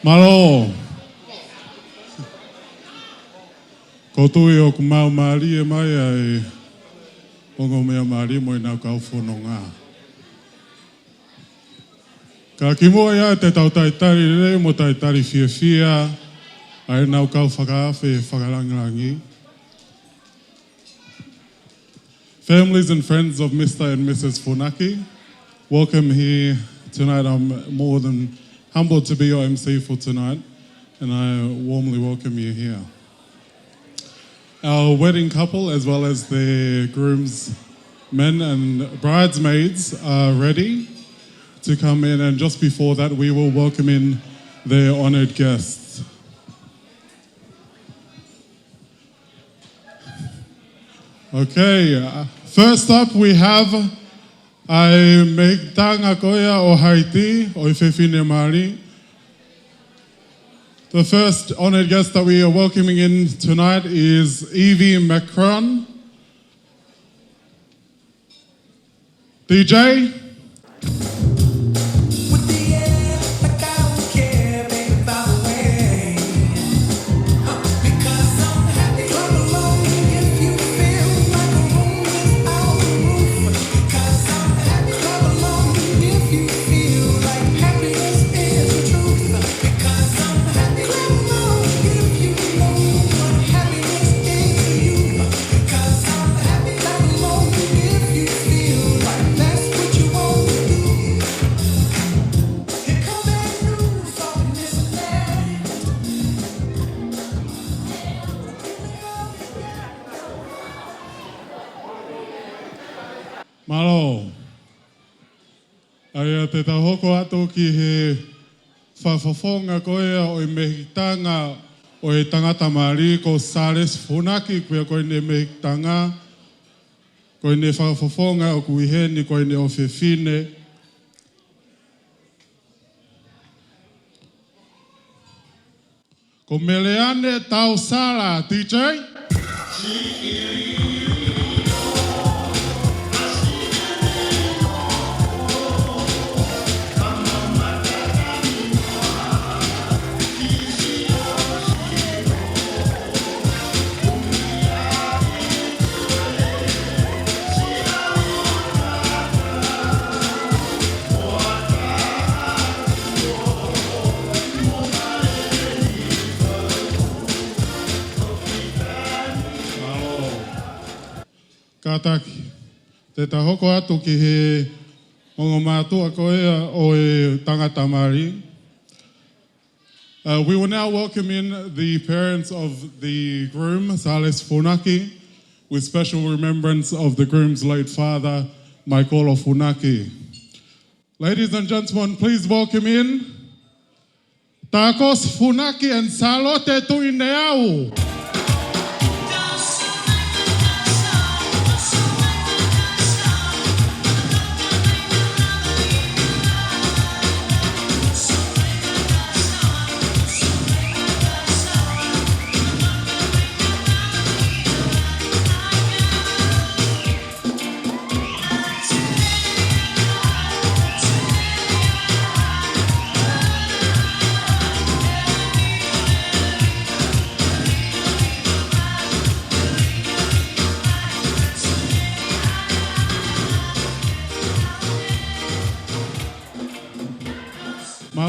Malo. Ko tui o kumau maari e mai ai ongo mea maari mo i nau kau whanonga. Ka kimo ia te tau taitari rei mo taitari fia fia ai nau kau whakaafe whakarangirangi. Families and friends of Mr. and Mrs. Funaki, welcome here tonight. I'm more than humbled to be your MC for tonight, and I warmly welcome you here. Our wedding couple, as well as their groomsmen and bridesmaids, are ready to come in, and just before that, we will welcome in their honoured guests. Okay, first up we have ai meitanga koia o Haiti o Ifefine Mari. The first honoured guest that we are welcoming in tonight is Evie Macron. DJ. Malo, ai te tahoko atu ki he whawhawhonga koea o i mehitanga o i tangata maari ko Salesi Funaki kuia koe ne mehitanga, koe ne whawhawhonga o kuiheni koe ne o Fefine. Ko meleane tau sala, DJ? Kātaki, te tahoko atu ki he ongo mātua koea o e tangata maari. We will now welcome in the parents of the groom, Salesi Funaki, with special remembrance of the groom's late father, Paula Funaki. Ladies and gentlemen, please welcome in Takos Funaki and Salote Tuineau.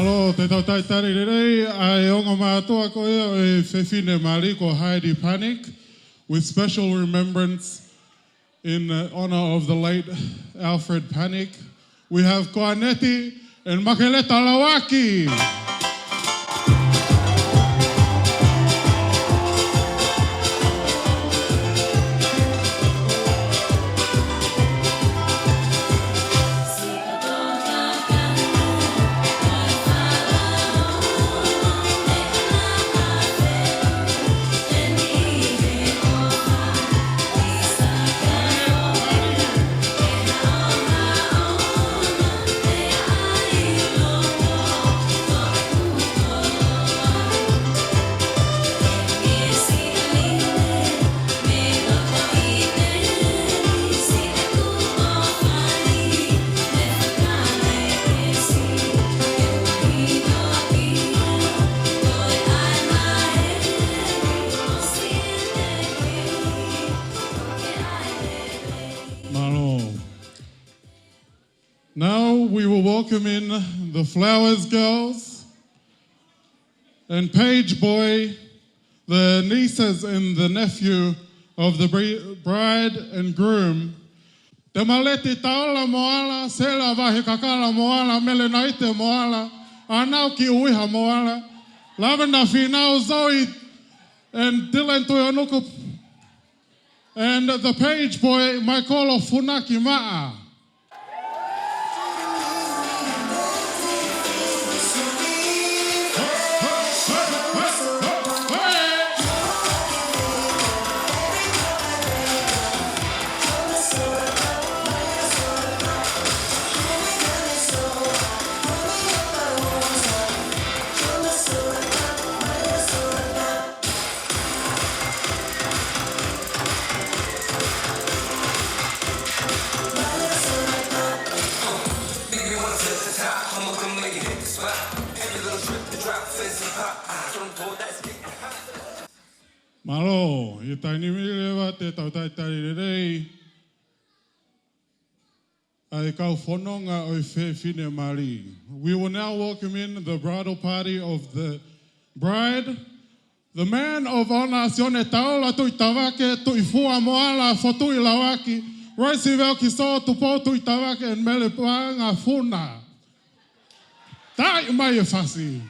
Malo, te tau taitari rei, ai onga mātua ko ea e whewhine mari ko Heidi Funaki, with special remembrance in honor of the late Alfred Funaki. We have Koaneti and Makeleta Lawaki. Now we will welcome in the Flowers Girls and Page Boy, the nieces and the nephew of the bride and groom. Te maleti taola moala, sela vahe kakala moala, melenaite moala, anau ki uiha moala, lavenda finau Zoe and Dylan Toyonuku, and the Page Boy, Maikolo Funaki Ma'a. Malo, i taini milewa te tau taitari rei. Ai kau whanonga o whine mari. We will now welcome in the bridal party of the bride. The man of honor, Sione Taola tui tawake, tui fua moala, fotui lawaki, Roisi veo ki so tupo tui tawake, and mele panga funa. Tai mai e fasi.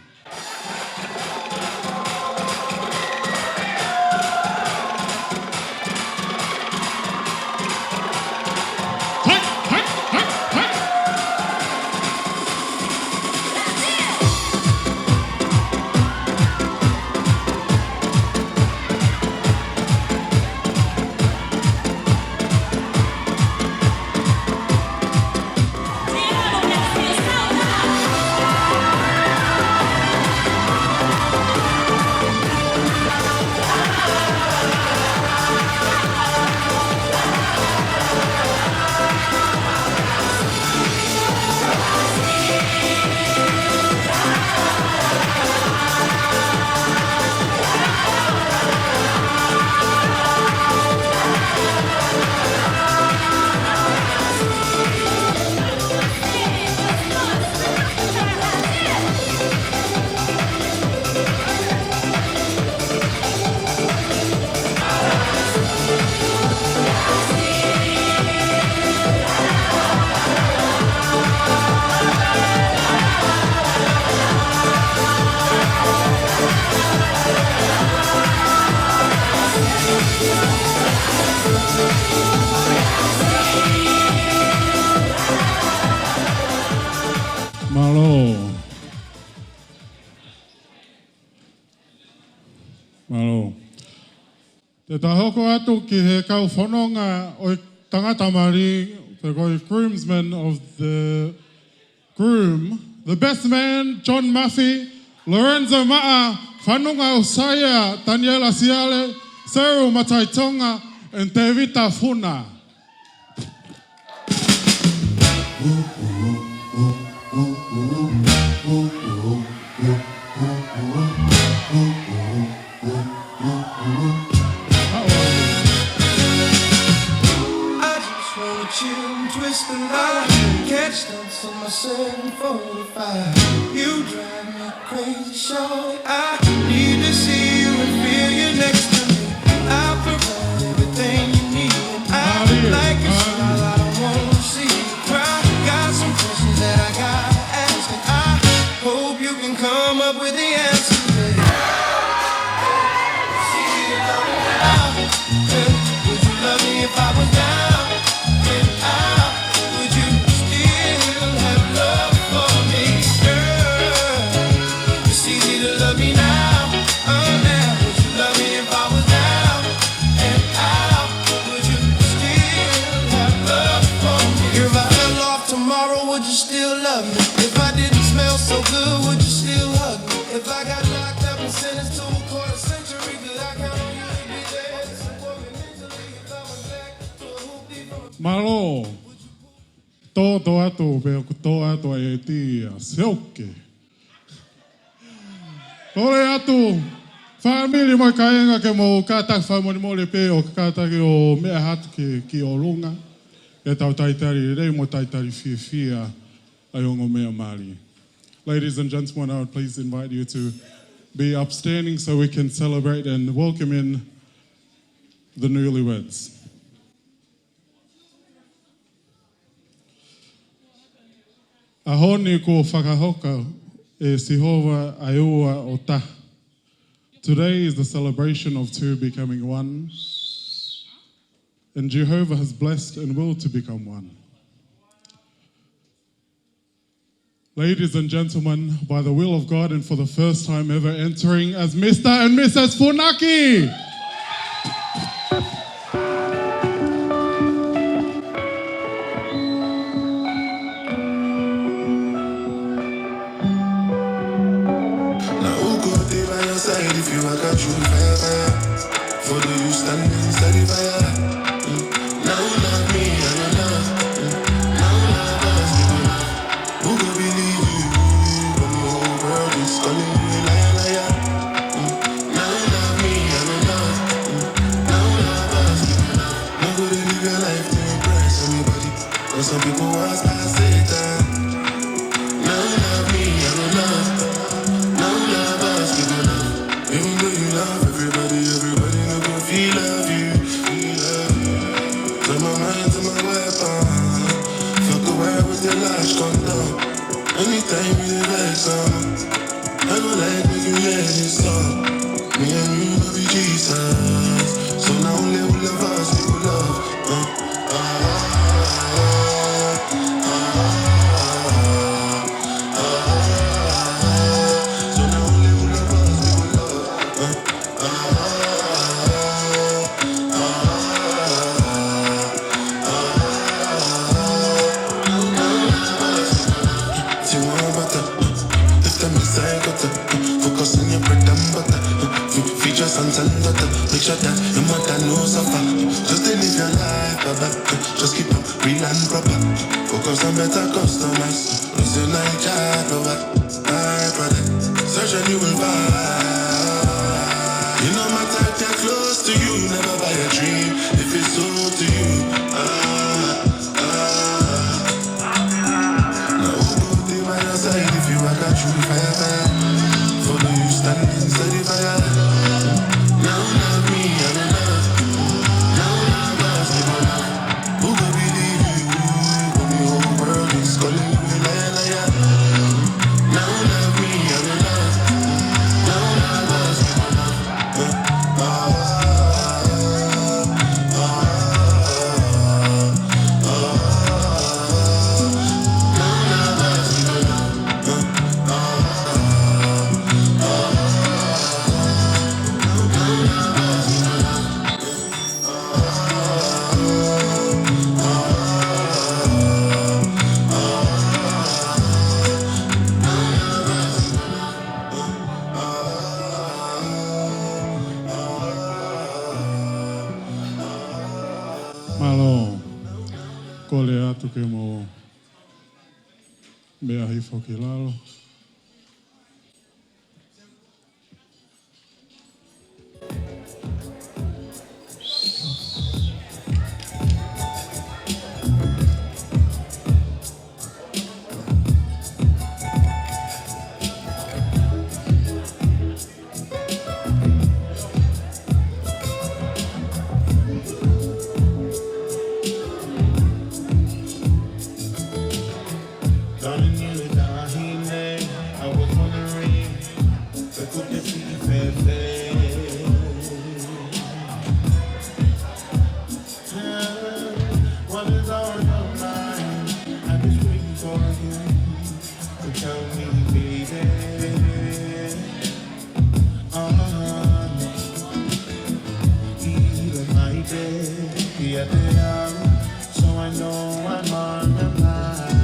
Malo. Te tahoko atu ki he kau whanonga o tangata mari, te koi groomsman of the groom, the best man, John Muffy, Lorenzo Ma'a, Whanonga Osaya, Daniela Siale, Seru Mataitonga, and Tevita Funa. I just want you to twist the line. Scratched up to my 745. You drive me crazy, shorty. I need to see you and feel you next to me. I'll provide everything you need. And I like your smile, I don't want to see you cry. Got some questions that I gotta ask, and I hope you can come up with the answer, baby. See you love me now. Would you love me if I was down and out? Would you still have love for me, girl? It's easy to love me now. Now, would you love me if I was down and out? Would you still have love for me? If I fell off tomorrow, would you still love me? If I didn't smell so good, would you still hug me? If I got locked up and sentenced to a quarter century, could I count on you to be there to support me mentally? If I went back to a hoopty from a Malo, tō atu peo ku tō atu e tia seoke. Kore atu, whaamiri mai ka enga ke mo kātak whaamori mole pe o kātaki o mea hatu ki o runga. E tau taitari rei mo taitari whia ai o ngō mea Māori. Ladies and gentlemen, I would please invite you to be upstanding so we can celebrate and welcome in the newlyweds. Ahoni ko whakahoka e sihova aiua o ta. Today is the celebration of two becoming one, and Jehovah has blessed and willed to become one. Ladies and gentlemen, by the will of God and for the first time ever entering as Mr. and Mrs. Funaki. If you I got you fire, fire. For the you standing steady fire. Now love me, I don't love. Now love us, people love. Who could believe you when the whole world is calling you liar, liar? Now love me, I don't love. Now love us, people love. Nobody live your life to impress anybody. Cause some people was past Satan. Now love me, I don't love. Now love us, people love. Even though you love everybody, everybody no gon' feel love you, feel love you. Turn my mind to my weapon. Fuck the world with the lash condom. Anytime you vex I don't like when you let it stop. Me and you love be Jesus. So now only all of us we will love. Focus on your bread and butter. Feed your sons and daughter. Make sure that your mother knows suffer. Just to live your life, baba. Just keep them real and proper. Focus on better customers. Listen like child over. My brother, search and you will find. You know my type, get close to you. Never buy a dream if it's so to you. Now who go by your side if you I got you fire, fire. Follow you standing steady fire. Now love me, I don't love. Now love us, never love. Who could believe you when the whole world is calling you liar, liar? Now love me, I don't love. Now love us, never love. Malo, kole atu ke mo mea hifo ki lalo. is on your mind. I'm just waiting for you to tell me, baby. Even my day, so I know I'm on your mind.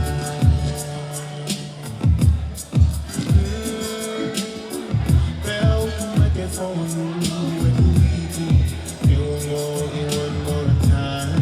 Girl, I get for you when you leave me. You'll know it one more time.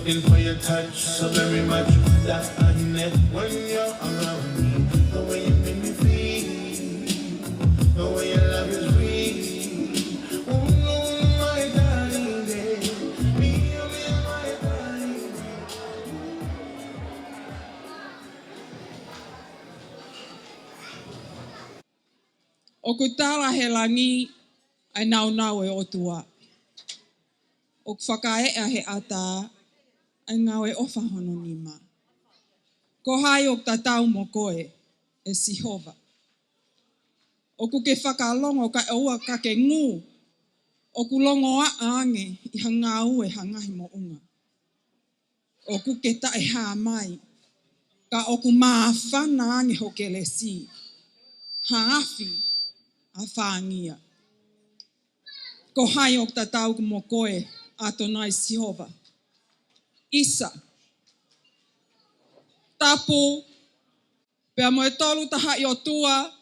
For your touch so very much that I need when you're around me. The way you make me feel, the way your love is real. Oh no, my darling, me, my darling. O kutala he langi ai nau e otua. O whakaea he ata ai ngau e ofa hono nima. Ko hai o tatau mo koe e Sihova. O ku ke whakalongo ka ua ka ke ngu. O ku longo a ange i hanga ue hangahi mo unga. O ku ke tae hā mai. Ka o ku maafana ange ho ke le si. Haafi a whaangia. Ko hai o tatau mo koe atonai Sihova. Isa. Tapu. Pea mo e tolu taha i o tua.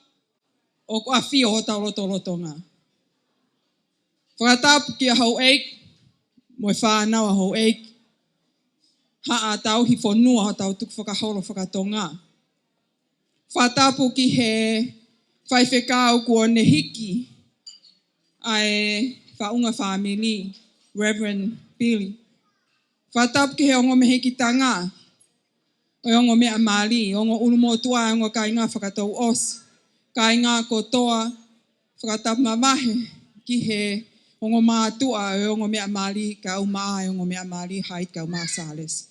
O ko awhi o hota lotonga. Whakatapu ki a hau eik. Mo e whanau a hau eik. Haa tau hi whanua ho tau tuku whakaholo whakatonga. Whatapu ki he whaiwhekau kua ne hiki. Ai whaunga whamili. Reverend Billy. Whatapu ki he ongo me hiki tanga. O ongo me amali. Ongo ulumotua ongo kai ngā whakatau osi. Kai ngā kotoa. Whakatapu mawahe ki he ongo mātua o ongo mea mali ka umaa e ongo mea mali Heidi ka umaa Salesi.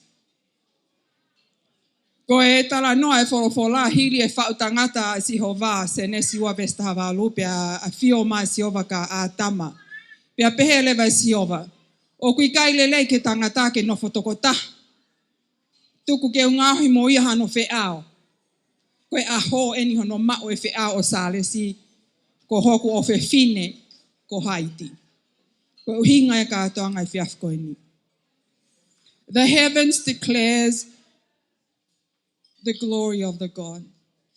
Ko e tala noa e whorofola hili e whautangata a Sihova se nesi ua vesta havalu pia a whio mai Sihova ka a tama. Pia pehe lewa Sihova. O kui kai lele ke tangata ke nofo tokota. Tuku ke ungahi mo ia hano wheao. Koe a ho eni hono mao e wheao o Salesi. Ko hoku o whine ko Heidi. Ko uhinga e kātoanga i whiafko ni. The heavens declares the glory of the God.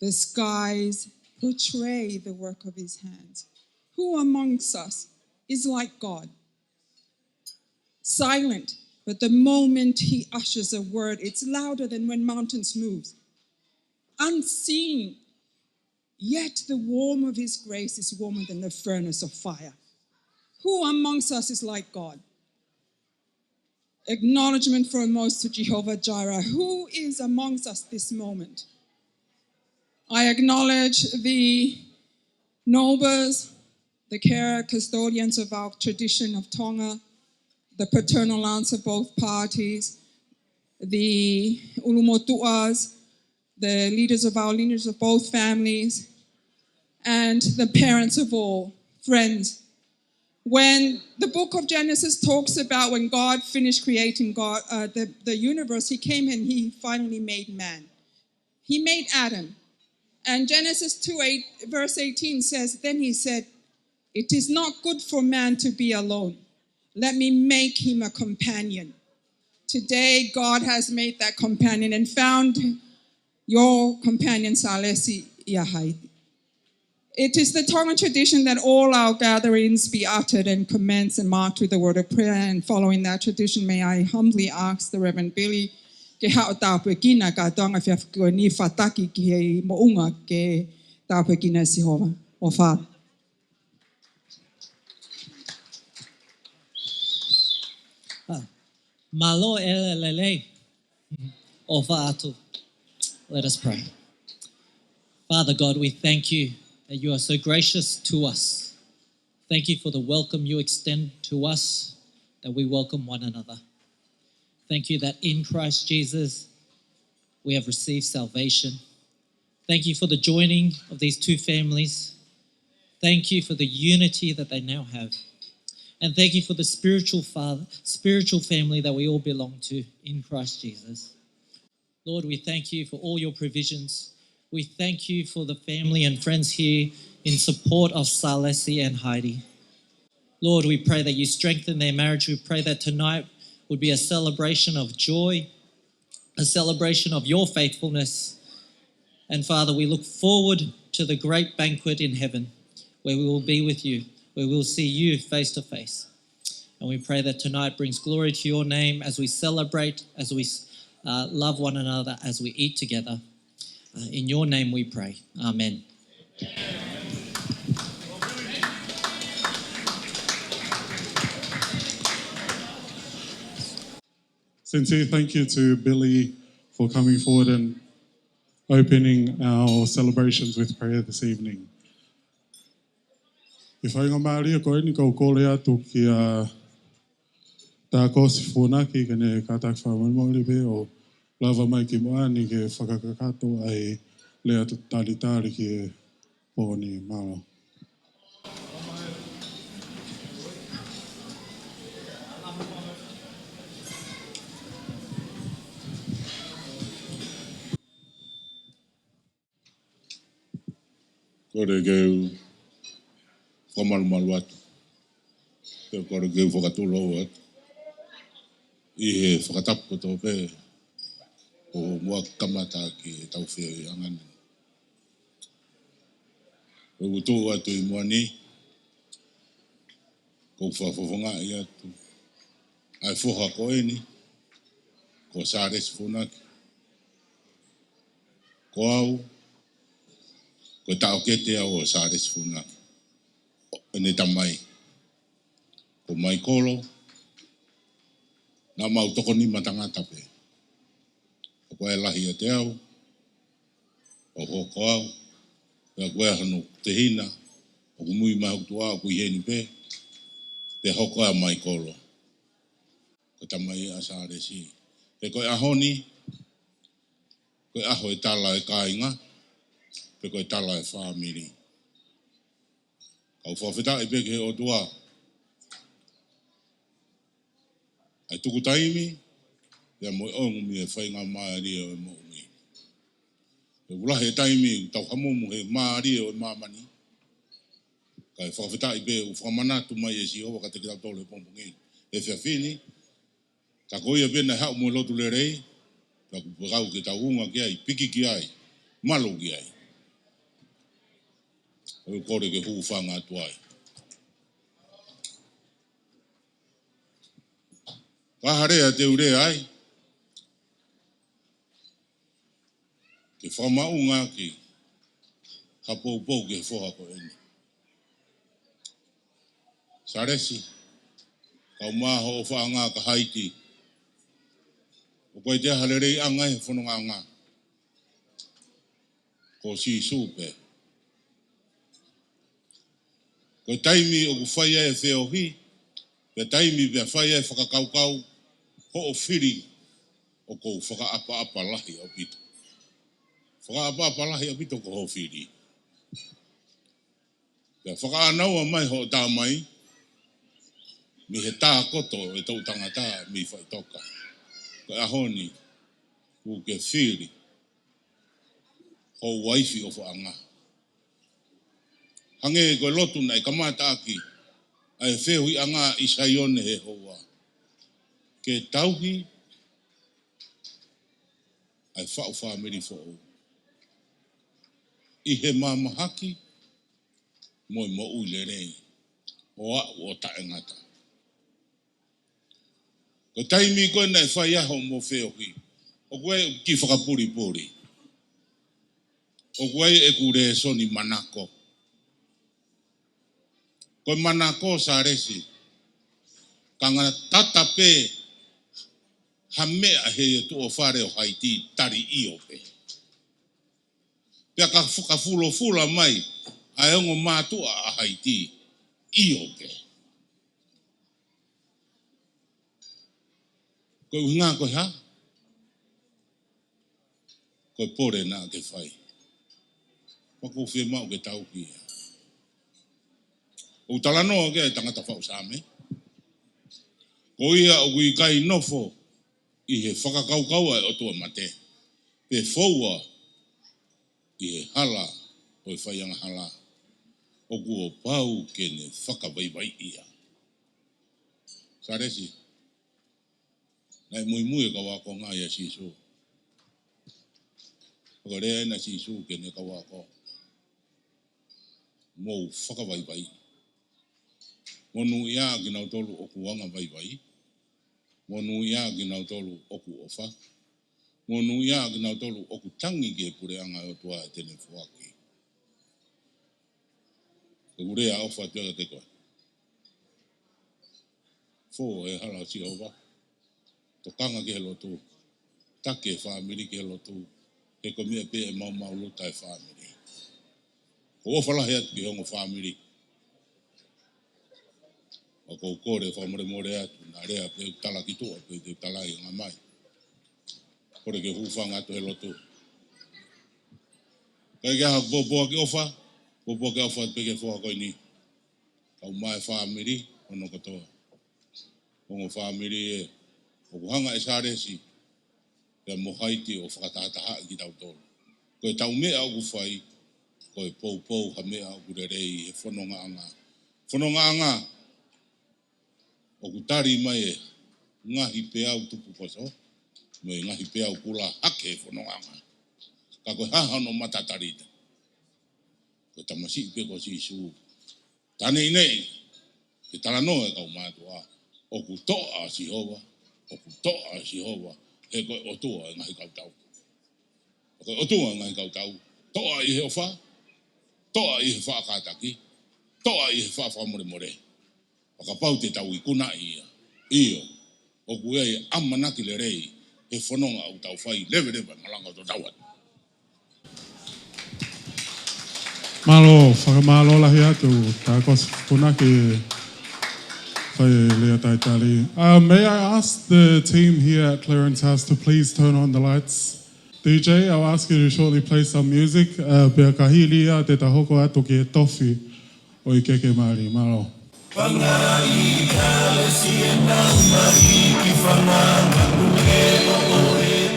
The skies portray the work of his hands. Who amongst us is like God? Silent, but the moment he ushers a word, it's louder than when mountains move. Unseen, yet the warmth of his grace is warmer than the furnace of fire. Who amongst us is like God? Acknowledgement foremost to Jehovah Jireh. Who is amongst us this moment? I acknowledge the nobles, the care custodians of our tradition of Tonga, the paternal aunts of both parties, the ulumotuas, the leaders of our lineage of both families, and the parents of all, friends. When the book of Genesis talks about when God finished creating the universe, he came and he finally made man. He made Adam. And Genesis 2, verse 18 says, then he said, it is not good for man to be alone. Let me make him a companion. Today, God has made that companion and found your companion, Salesi and Heidi. It is the Tongan tradition that all our gatherings be uttered and commenced and marked with the word of prayer. And following that tradition, may I humbly ask the Reverend Billy ke hao tāpue kina ka toanga whiawhakua ni whataki ki hei mounga ke tāpue kina Sihova. O whā. Malo ele lele. O whaatu. Let us pray. Father God, we thank you that you are so gracious to us. Thank you for the welcome you extend to us, that we welcome one another. Thank you that in Christ Jesus we have received salvation. Thank you for the joining of these two families. Thank you for the unity that they now have. And thank you for the spiritual family that we all belong to in Christ Jesus. Lord, we thank you for all your provisions. We thank you for the family and friends here in support of Salesi and Heidi. Lord, we pray that you strengthen their marriage. We pray that tonight would be a celebration of joy, a celebration of your faithfulness. And Father, we look forward to the great banquet in heaven where we will be with you, where we will see you face to face. And we pray that tonight brings glory to your name as we celebrate, as we love one another, as we eat together. In your name we pray. Amen. Sincere thank you to Billy for coming forward and opening our celebrations with prayer this evening. I whainga Māori koe ni kau kore atu ki a tā kosi Funaki kene kātak whamanmauri pe o lava mai ki moani ke whakakakato ai lea tāri ki pōni mālo. Kore keu whamarumaru atu. Kore keu whakatūro atu. I he whakatapu tō pē o mua kamata ki tau whio i angani. Ko tō atu I mua ni, ko whawhawhanga I atu. Ai whoha ko e ni, ko Salesi Funaki. Ko au, ko tau kete au o Salesi Funaki. Ene tamai. Ko mai kolo, nā mau toko ni matangata pe. Ko e lahi a te au, o hoko au, pia koe hanu te hina, o kumui mahu tua o kui heni pe, pe hoko a mai kolo. Ko tamai a Salesi. Pe koe ahoni, koe aho e tala e kāinga, pe koe tala e whāmiri. Kau whawhita e peke o tua. Ai tuku taimi, pia moe ongumi e whainga Māori o e moumi. E ulahe e taimi, tau hamomu he Māori o e mamani. Kai whawhita I pe u whamanatu mai e si hoa ka te kitau tole pompungi. E whiawhini, ta koe e pena hau mo lotu le rei, ta kupakau ke tau unga ki ai, piki ki ai, malo ki ai. O kore ke hu whanga atu ai. Ka harea te ure ai, ke whamaunga ki, ka pou ke whoha ko eni. Salesi, kau maho o whaanga ka Haiti. O koe te halerei anga he whanonga anga. Ko si supe. Ko taimi o ku whaia e whiohi, pe taimi pe whaia e whakakaukau, ho o whiri o kou whakaapa lahi au pito. Whakaapa lahi au pito ko ho whiri. Pe whakaanaua mai ho tā mai, mi he tā koto e tau tangata mi whaitoka. Ko ahoni, ku ke whiri, ho waifi o whaanga. Hange ko lotu nei kamata aki, ai whehui anga I saione he hoa. Ke tauhi, ai whau whamiri whau. I he mamahaki, Moimoi le rei. O taengata. Ko taimi ko na whai aho mo wheo hui. O koe ki whakapuri. O koe e kure soni manako. Koe manako sa resi. Kanga tata pe ha mea he tu o whare o Haiti tari i o pe. Pea ka fula mai a ongo mātua a Haiti i o pe. Koe unga koe ha? Koe pore na ke whai. Pako whi mau ke tau ki. O talanoa ke tangata whau same. Ko ia o kui kai nofo i he whakakaukau o tua mate. Pe whaua i he hala o i whaianga hala. O kua pau kene whakawaiwai ia. Sa resi. Nai Moimoi ka wako ngā ia sisu. Ko rea na sisu kene ka wako. Mou whakawaiwai. Monu ia ginau tolu o kuanga waiwai. Monu ia ginau tolu o ku ofa. Monu ia ginau tolu o ku tangi ke pureanga o tua e tene fuaki. Ko urea ofa tuaga te koe. Fo e hala si ova. Tokanga ke lotu. Take family ke lotu. He ko mea pe e mau luta e family. Ko ofa lahi atu ki hongo family. O ko kore whamore atu. Nā rea pe tala ki toa. Pe te tala i ngā mai. Kore ke hufanga atu he lotu. Kai ke ha boboa ki ofa. Boboa ki ofa pe ke whoa koi ni. Kau mai family. Ono katoa. Hongo family e. O kuhanga e sāresi. Pea mo Haiti o whakatataha ki tau tolu. Koe tau mea o kuwhai. Koe pou ha mea o kurerei he whanonga anga. Whanonga anga. O kutari mai e ngahi pe au tupu poso. Mai ngahi pe au kula hake e whanonga anga. Ka koe haha no matatarita. Koe tamasi pe ko si su. Tane nei. Ke tala noa e kau mātua. O kutoa si hova. O kutoa si hova. He koe o tua e ngahi kautau. Koe o tua e ngahi kautau. Toa i he ofa. Toa i he whaakataki. Toa i he whaafamore. Whakapau te tau i kuna ia. Io. O kue e amanaki le rei. He whanonga au tau whai. Lewe malanga to tauat. Malo, whakamalo lahi atu. Tā kos Funaki. May I ask the team here at Clarence House to please turn on the lights? DJ, I'll ask you to shortly play some music. Pea kahilia te tahoko atu ki e tofi o I keke Māori. Malo. Pangai Salesi and Heidi Funaki o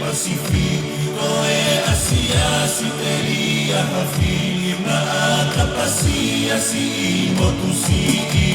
Pacific o Asia Siteria Hafi na Kapasia si Motusiki.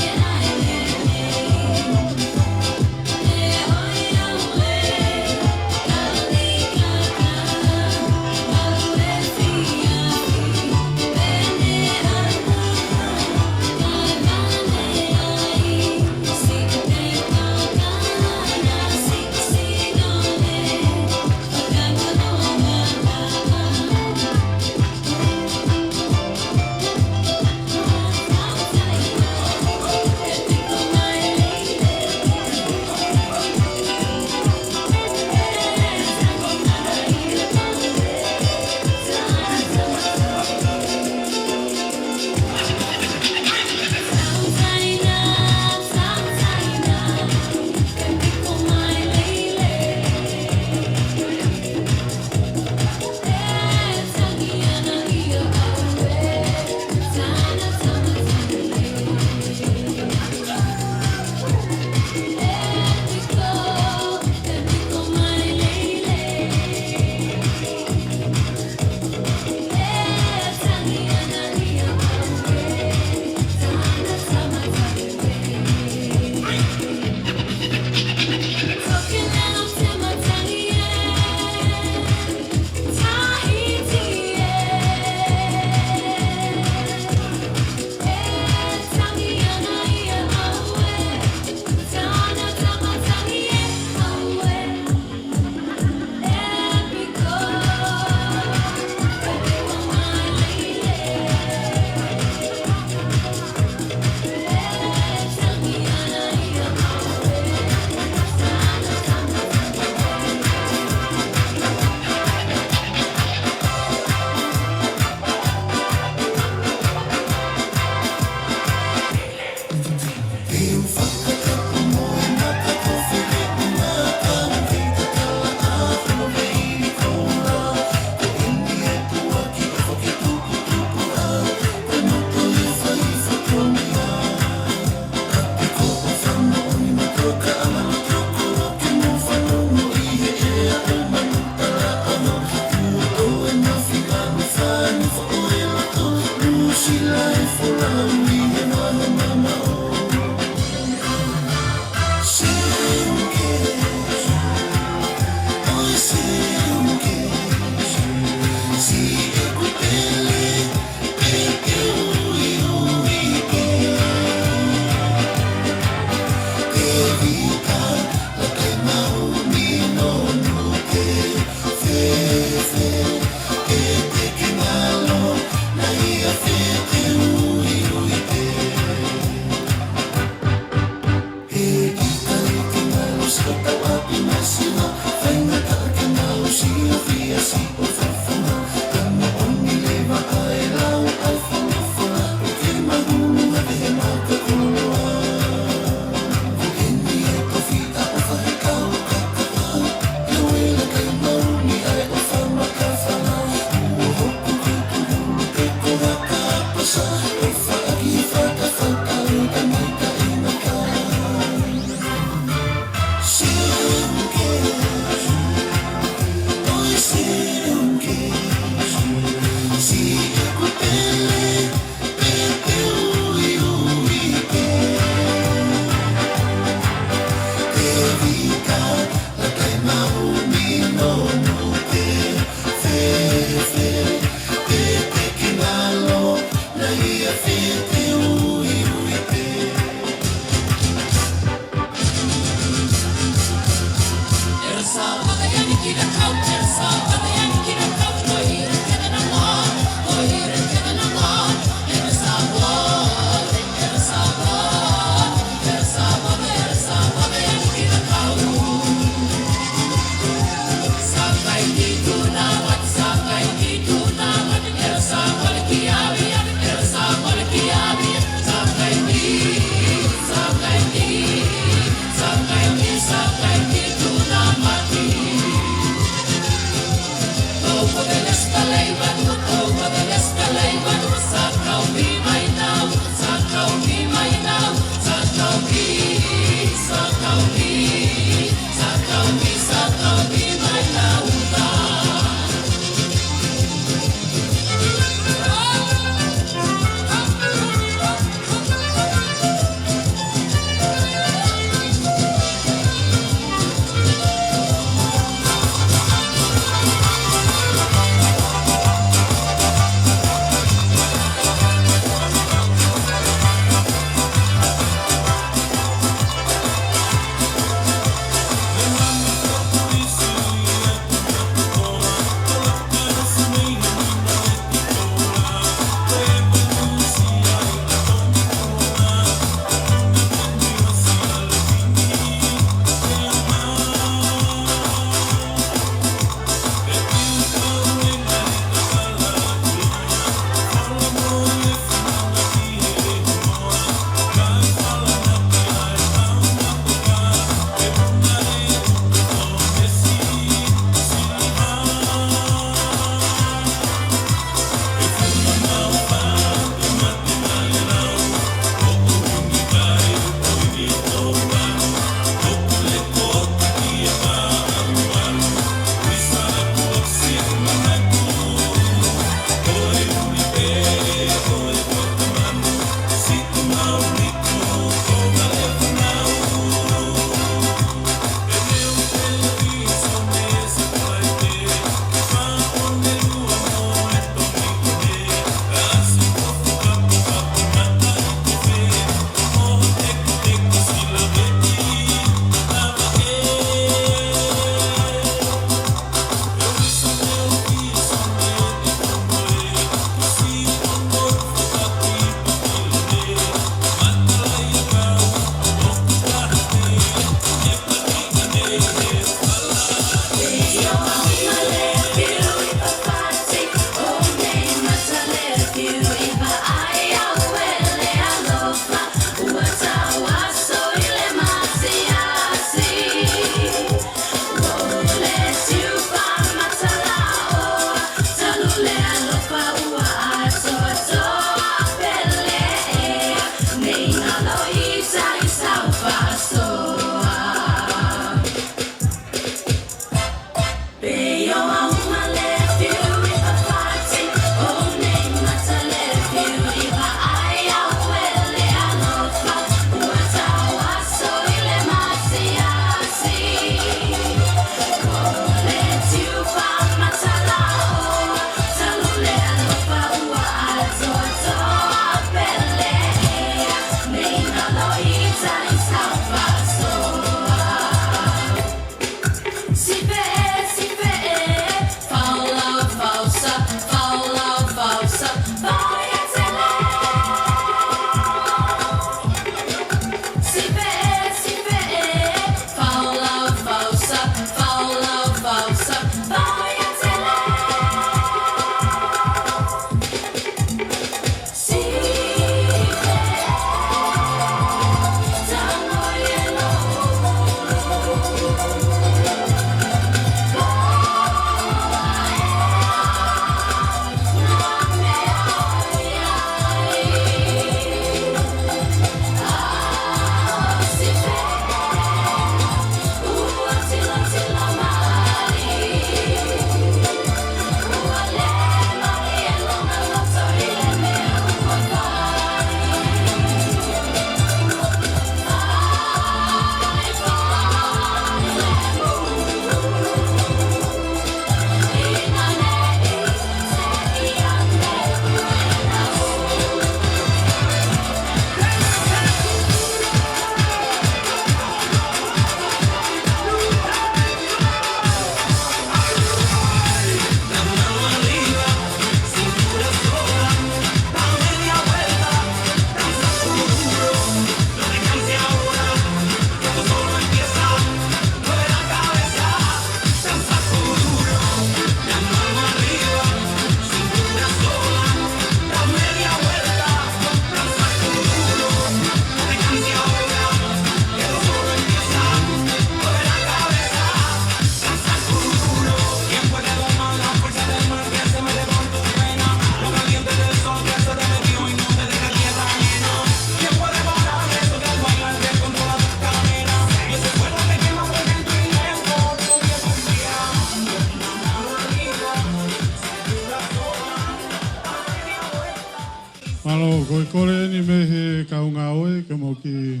koe kore ni me he kaunga oe, ka mo ki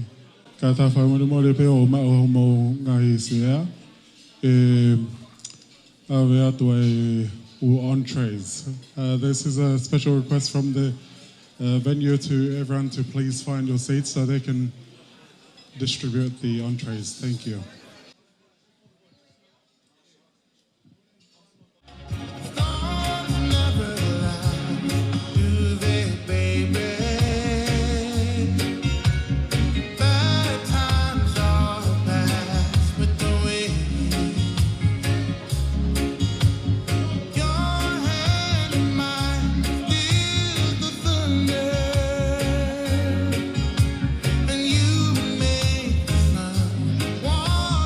ka tawhai mo pe o mo ngai sea. Awe atu ai entrees. This is a special request from the venue to everyone to please find your seats so they can distribute the entrees. Thank you. And you make the sun warm.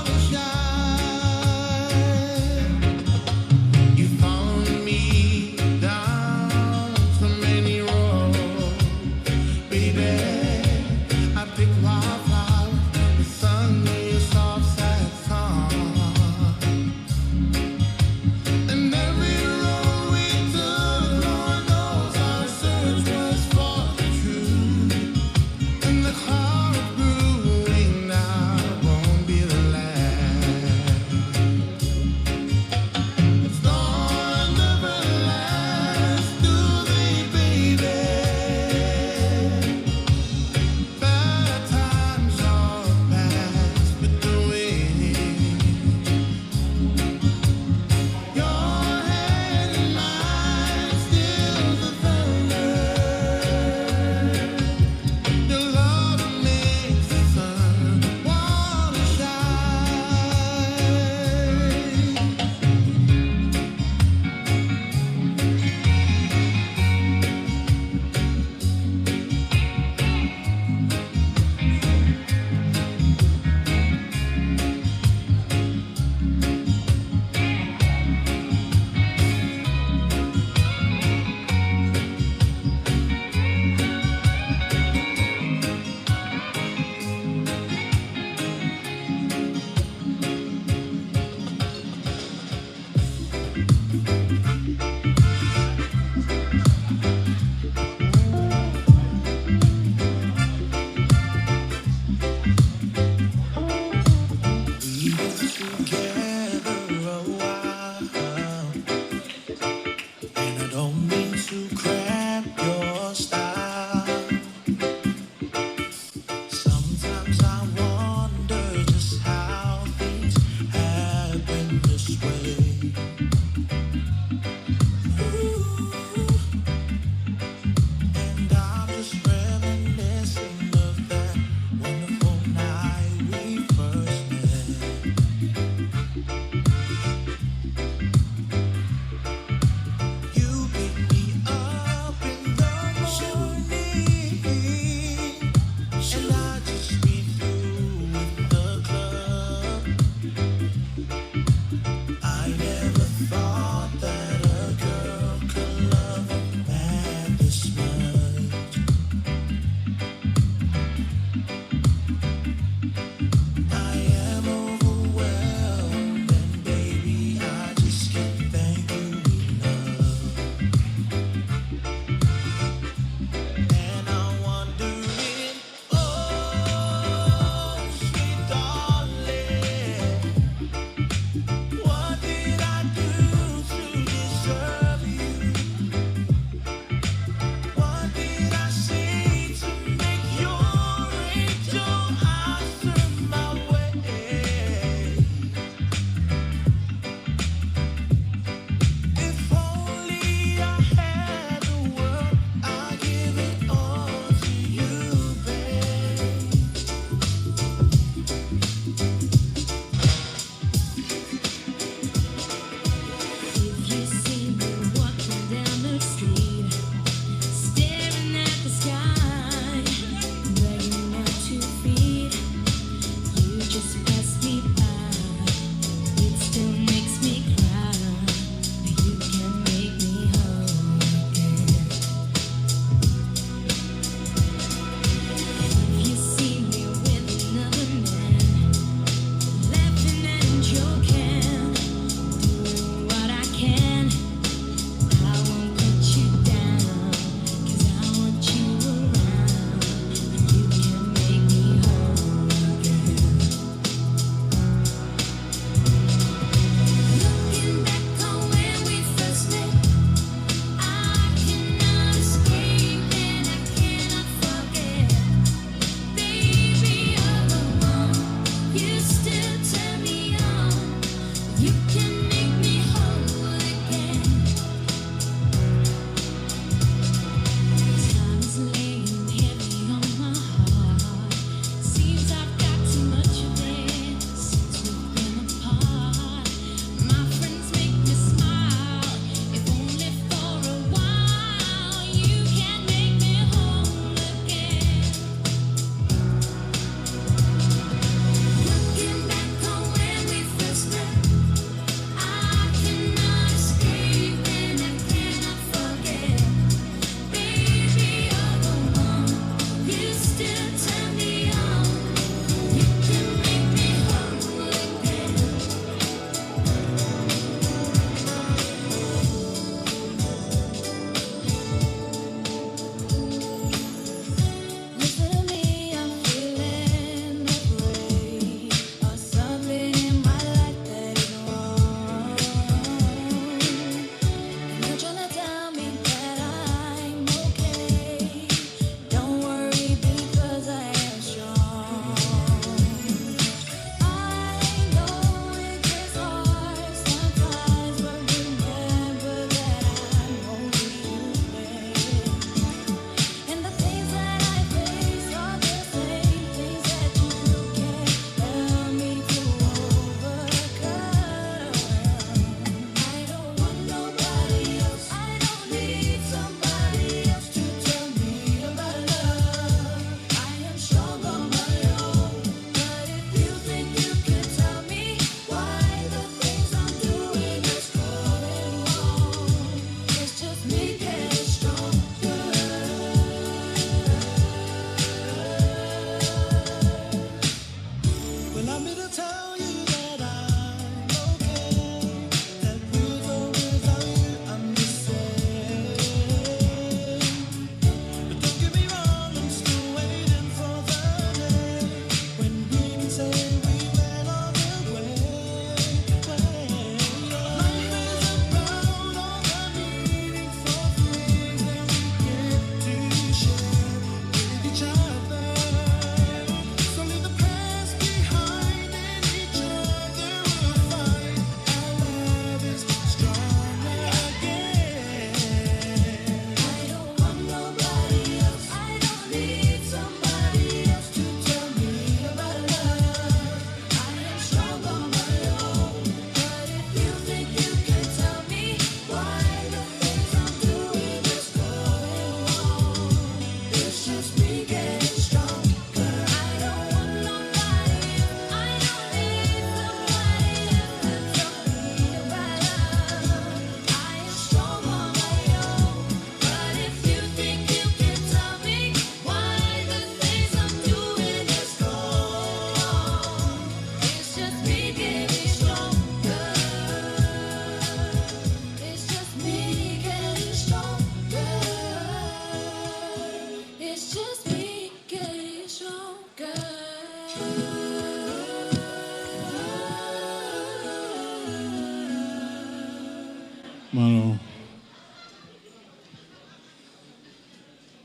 Malo.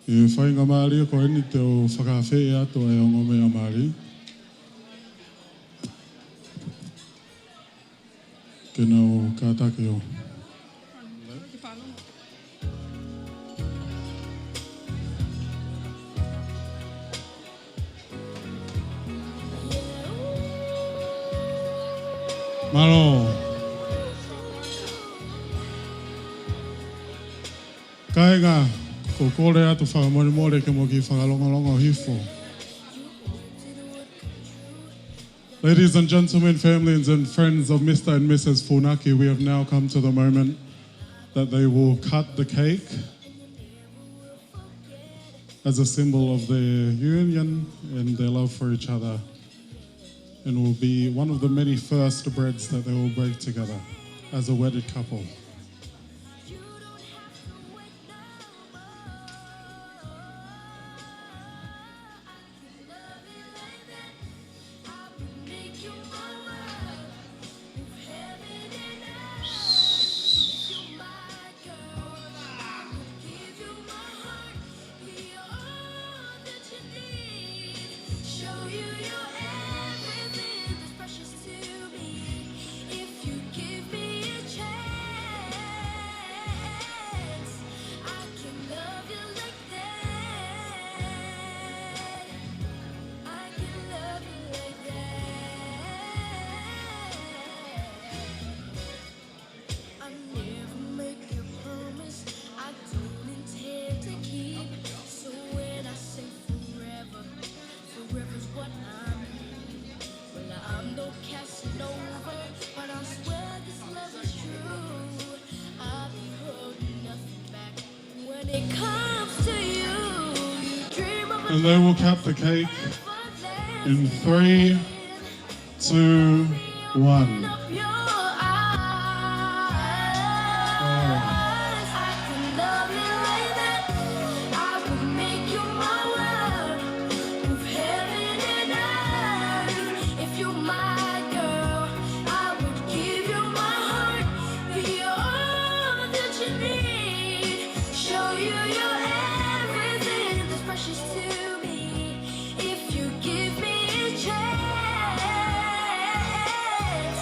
E whainga maari ko eni te o whakawhi ato e o ngome a maari. Kena o kātake o. Malo. Kainga, ko kore atu whakamore ke mo ki whakalonga hifo. Ladies and gentlemen, families and friends of Mr. and Mrs. Funaki, we have now come to the moment that they will cut the cake as a symbol of their union and their love for each other, and will be one of the many first breads that they will break together as a wedded couple. And they will cut the cake in 3, 2, 1.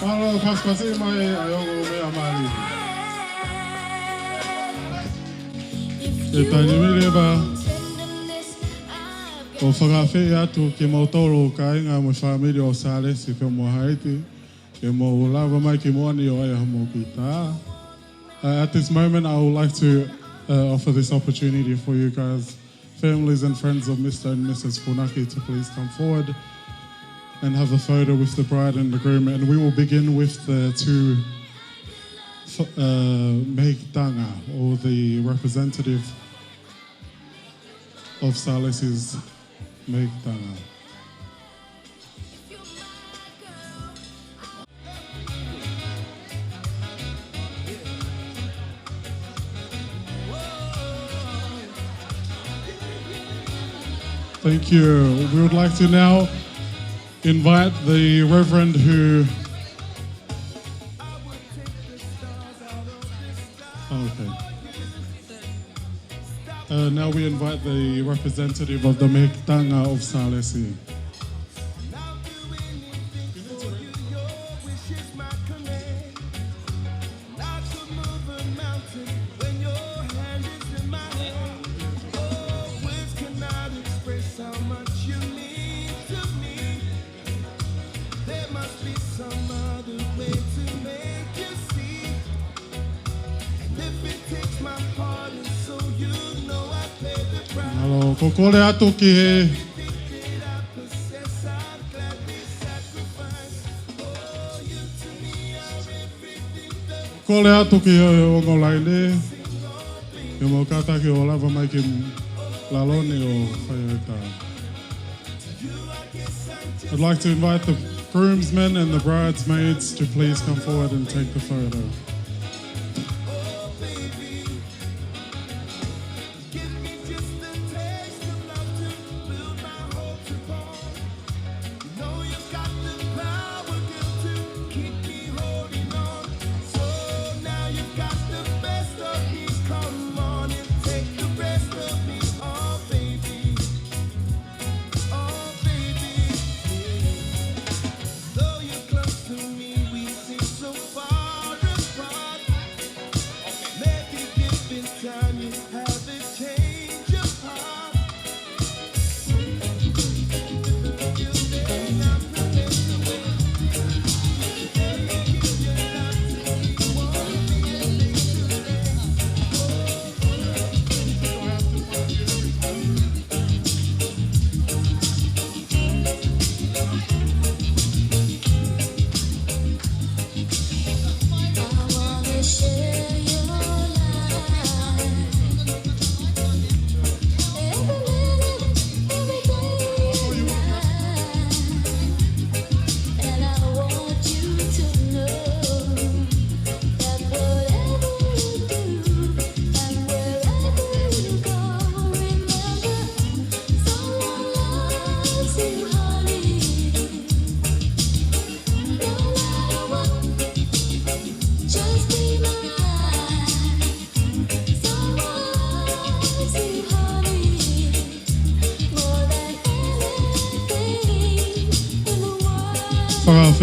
Malo paspasi mai ayongo me amali. E tani mileba o whakawhi atu ki mautoro ka inga mo whamiri o Salesi and Heidi e mo lava mai ki moani o aia hamo ki tā. At this moment, I would like to offer this opportunity for you guys, families and friends of Mr. and Mrs. Funaki, to please come forward and have a photo with the bride and the groom. And we will begin with the two mehitanga, or the representative of Salesi's mehitanga. Thank you. We would like to now invite the Reverend who... now we invite the representative of the Mehitanga of Salesi. Hello, kokore atu ki he. Kokore atu ki he o ngolaine. Ke mo kata ki o lava mai ki laloni o whaiata. I'd like to invite the groomsmen and the bridesmaids to please come forward and take the photo. Keep me holding on. So now you've got the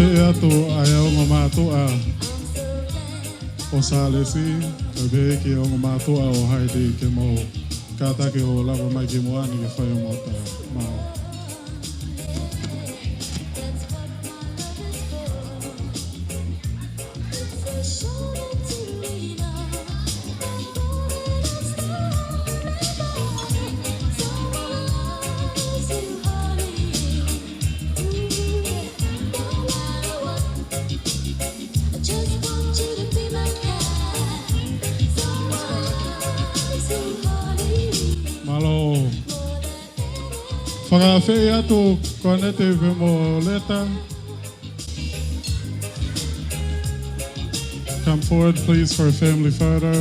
Whakawhewhi atu ai o ngā mātua o Salesi, ka behe ki o ngā mātua o Heidi ke mo kātake o lawa mai ki moani ke whai o mota mao. Malo whakawhewhi atu konete pe mo leta. Come forward please for a family photo.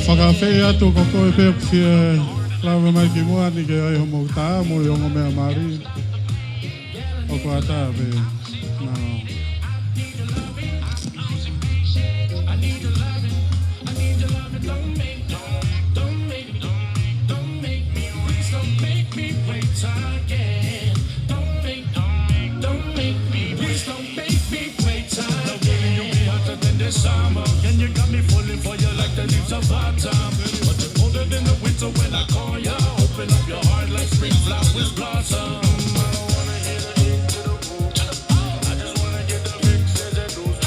Whakawhewhi atu ko koe pēp kia lawa mai ki moani ke ai homo tā mo i ongo mea mari. O ko ata pe nao. Summer, and you got me falling for you like the leaves of autumn. But you're colder than the winter when I call you. Open up your heart like spring flowers blossom. I don't wanna hear the beat to the bone. I just wanna get the mixes and lose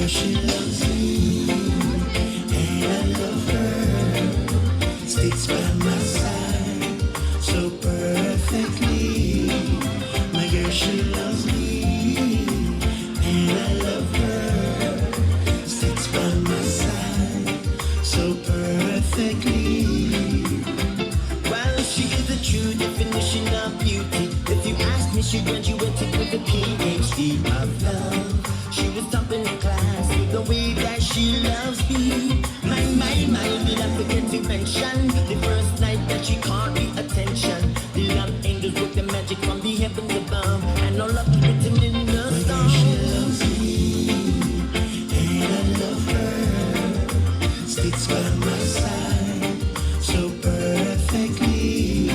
girl, she loves me, and I love her. Sticks by my side so perfectly. My girl, she loves me, and I love her. Sticks by my side so perfectly. Well, she is the true definition of beauty. If you ask me, she graduated with a PhD of love. She was top in the class, the way that she loves me. My, did I forget to mention the first night that she caught the attention? The love angels broke the magic from the heavens above, and all of it written in the stars. She loves me, and I love her. Sticks by my side so perfectly.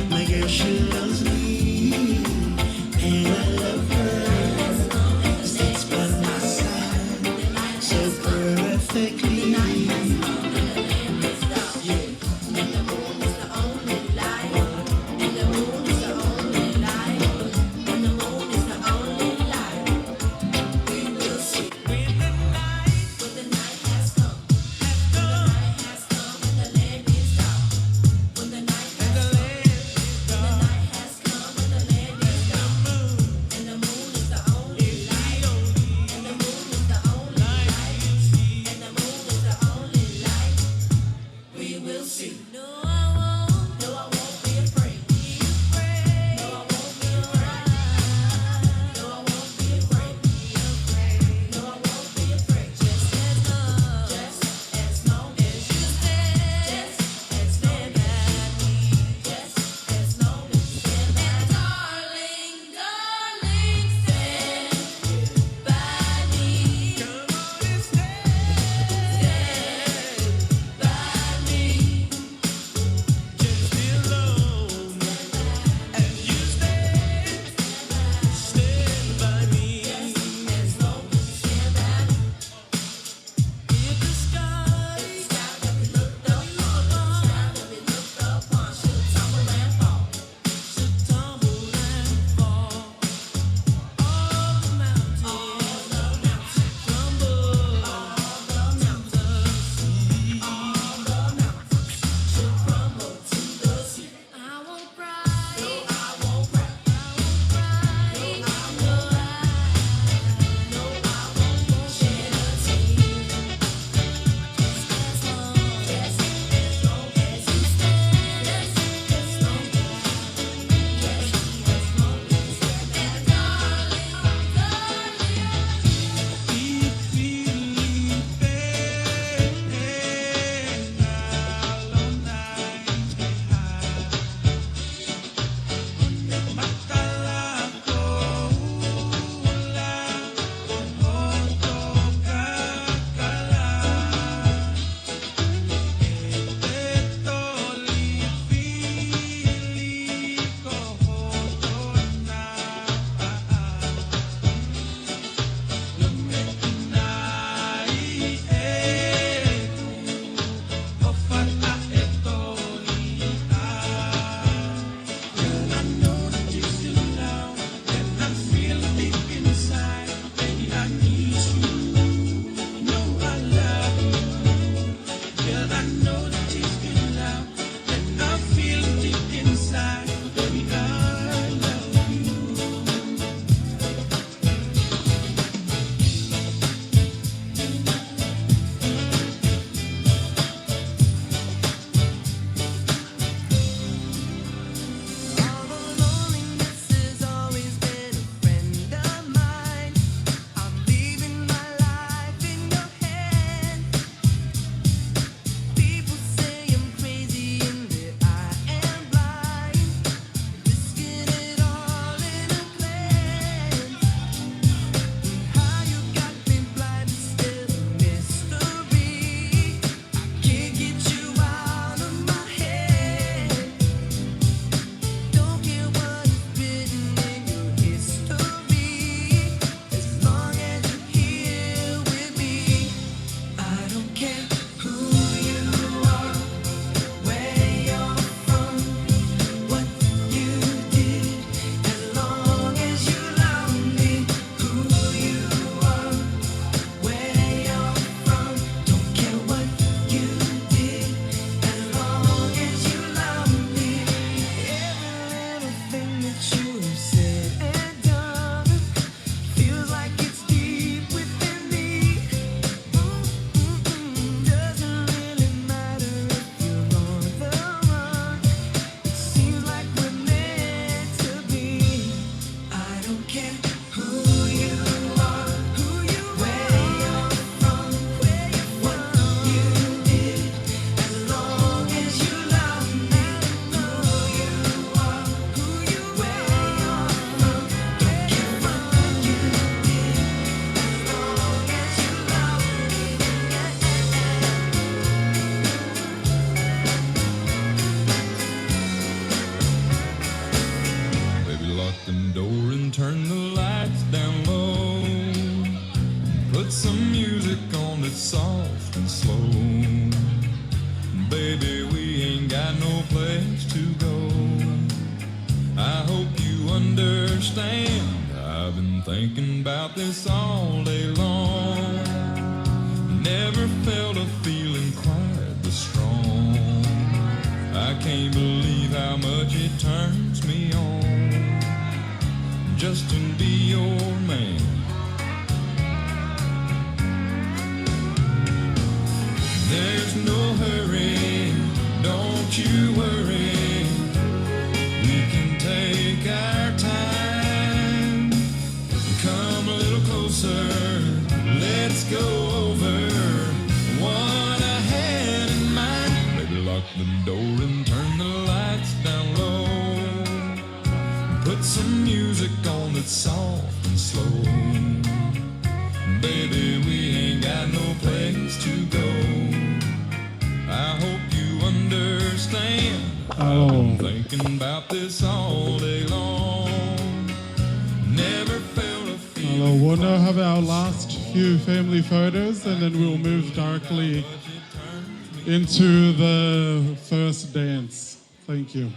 My girl, she loves me, and I love her. Sticks by my side so perfectly. Baby, we ain't got no place to go. I hope you understand. I've been thinking about this all day long. Never felt a feeling quite this strong. I can't believe how much it turns me on just to be your man. There's no hurry, don't you worry. We can take our time. Come a little closer, let's go over what I had in mind. Maybe lock the door and turn the lights down low. Put some music on that's soft and slow. Baby, we ain't got no place to go. I hope you understand. I've been thinking about this all day long. Never felt a feeling. We'll now have our last few family photos and then we'll move directly into the first dance. Thank you.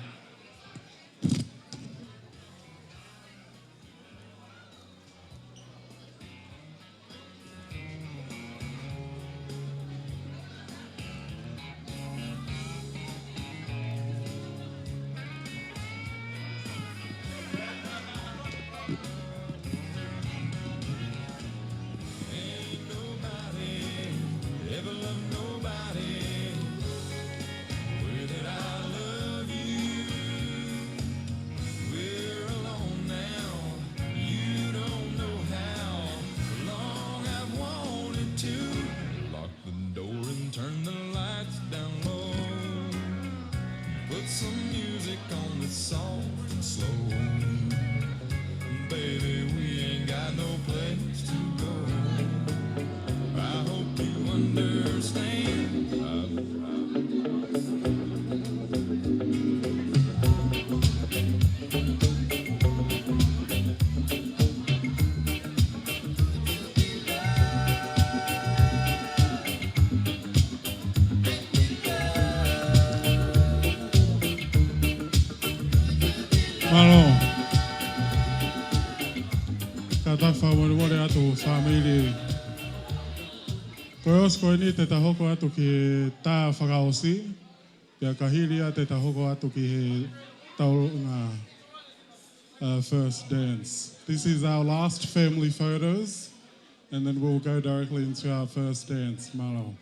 Family. Koe osko ni te tahoko atu ki tā whakaosi. Pia kahiria te tahoko atu ki he taurunga first dance. This is our last family photos and then we'll go directly into our first dance. Malo.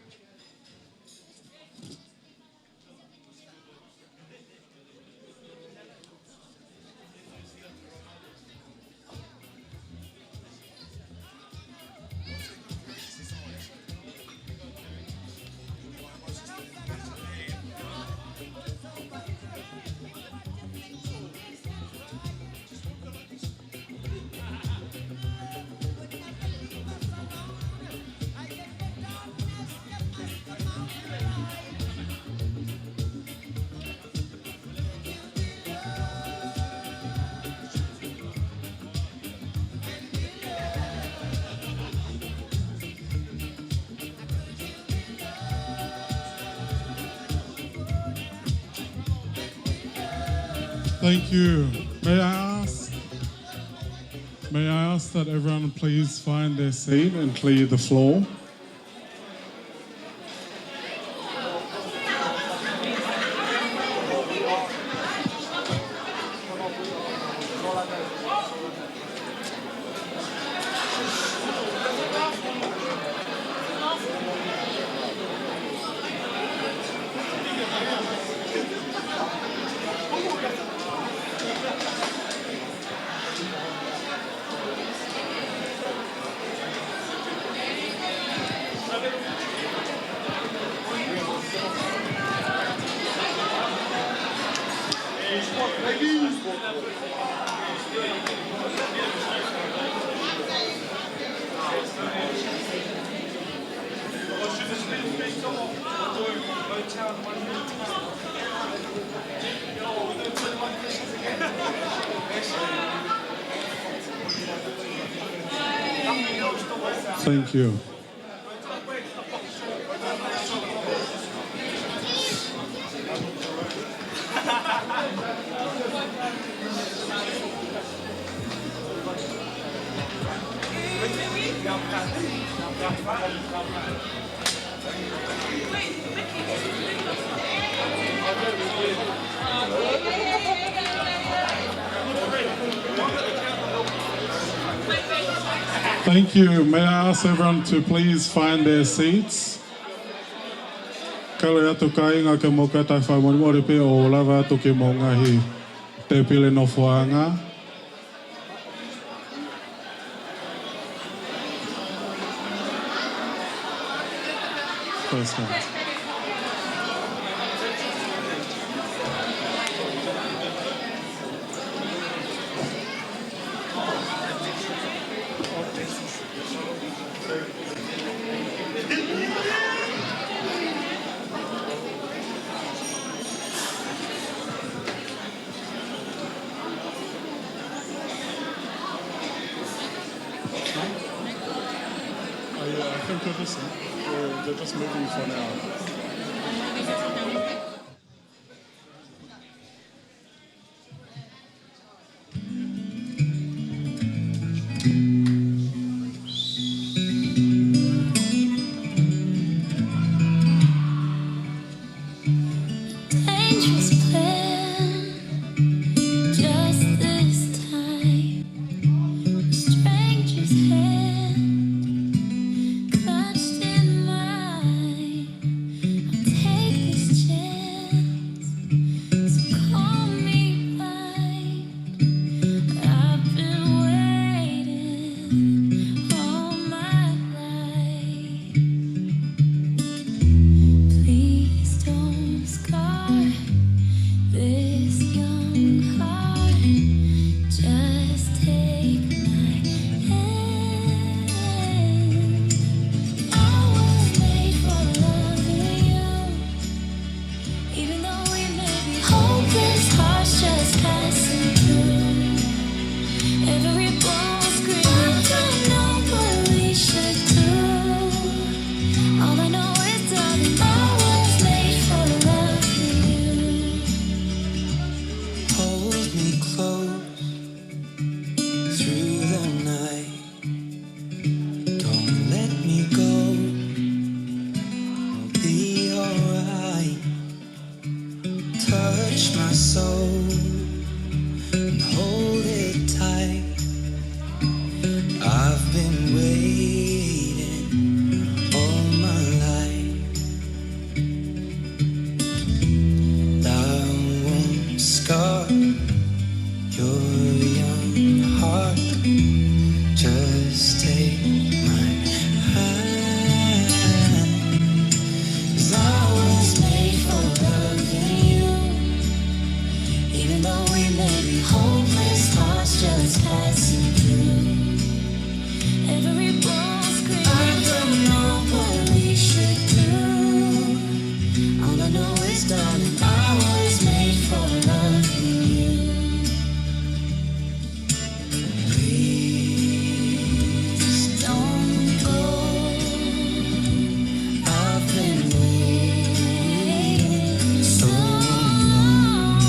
Thank you. May I ask that everyone please find their seat and clear the floor. Thank you. Thank you. May I ask everyone to please find their seats? Kale atu ka inga ke mo ka tai whai mori pe o lava atu ke mo ngahi te pile no whaanga. First one. I think they're just moving for now. Dangerous plan, just this time. A stranger's hand clutched in mine. I'll take this chance, so call me mine. I've been waiting all my life. Please don't scar this young heart. Just take my hand. I was made for loving you, even though we may be hopeless hearts just passing through. Every bone screaming, I don't know what we should do. All I know is, darling, I was made for loving you. Hold me close through the night. Don't let me go. I'll be alright. Touch my soul and hold it tight. I've been waiting all my life. I won't scar your young heart. Just take my hand. 'Cause I was made for loving you, Even though we may be hopeless hearts just passing through. Every bone screaming, I don't know what we should do. All I know is, darling, I was made for loving you. Please don't go. I've been waiting so long.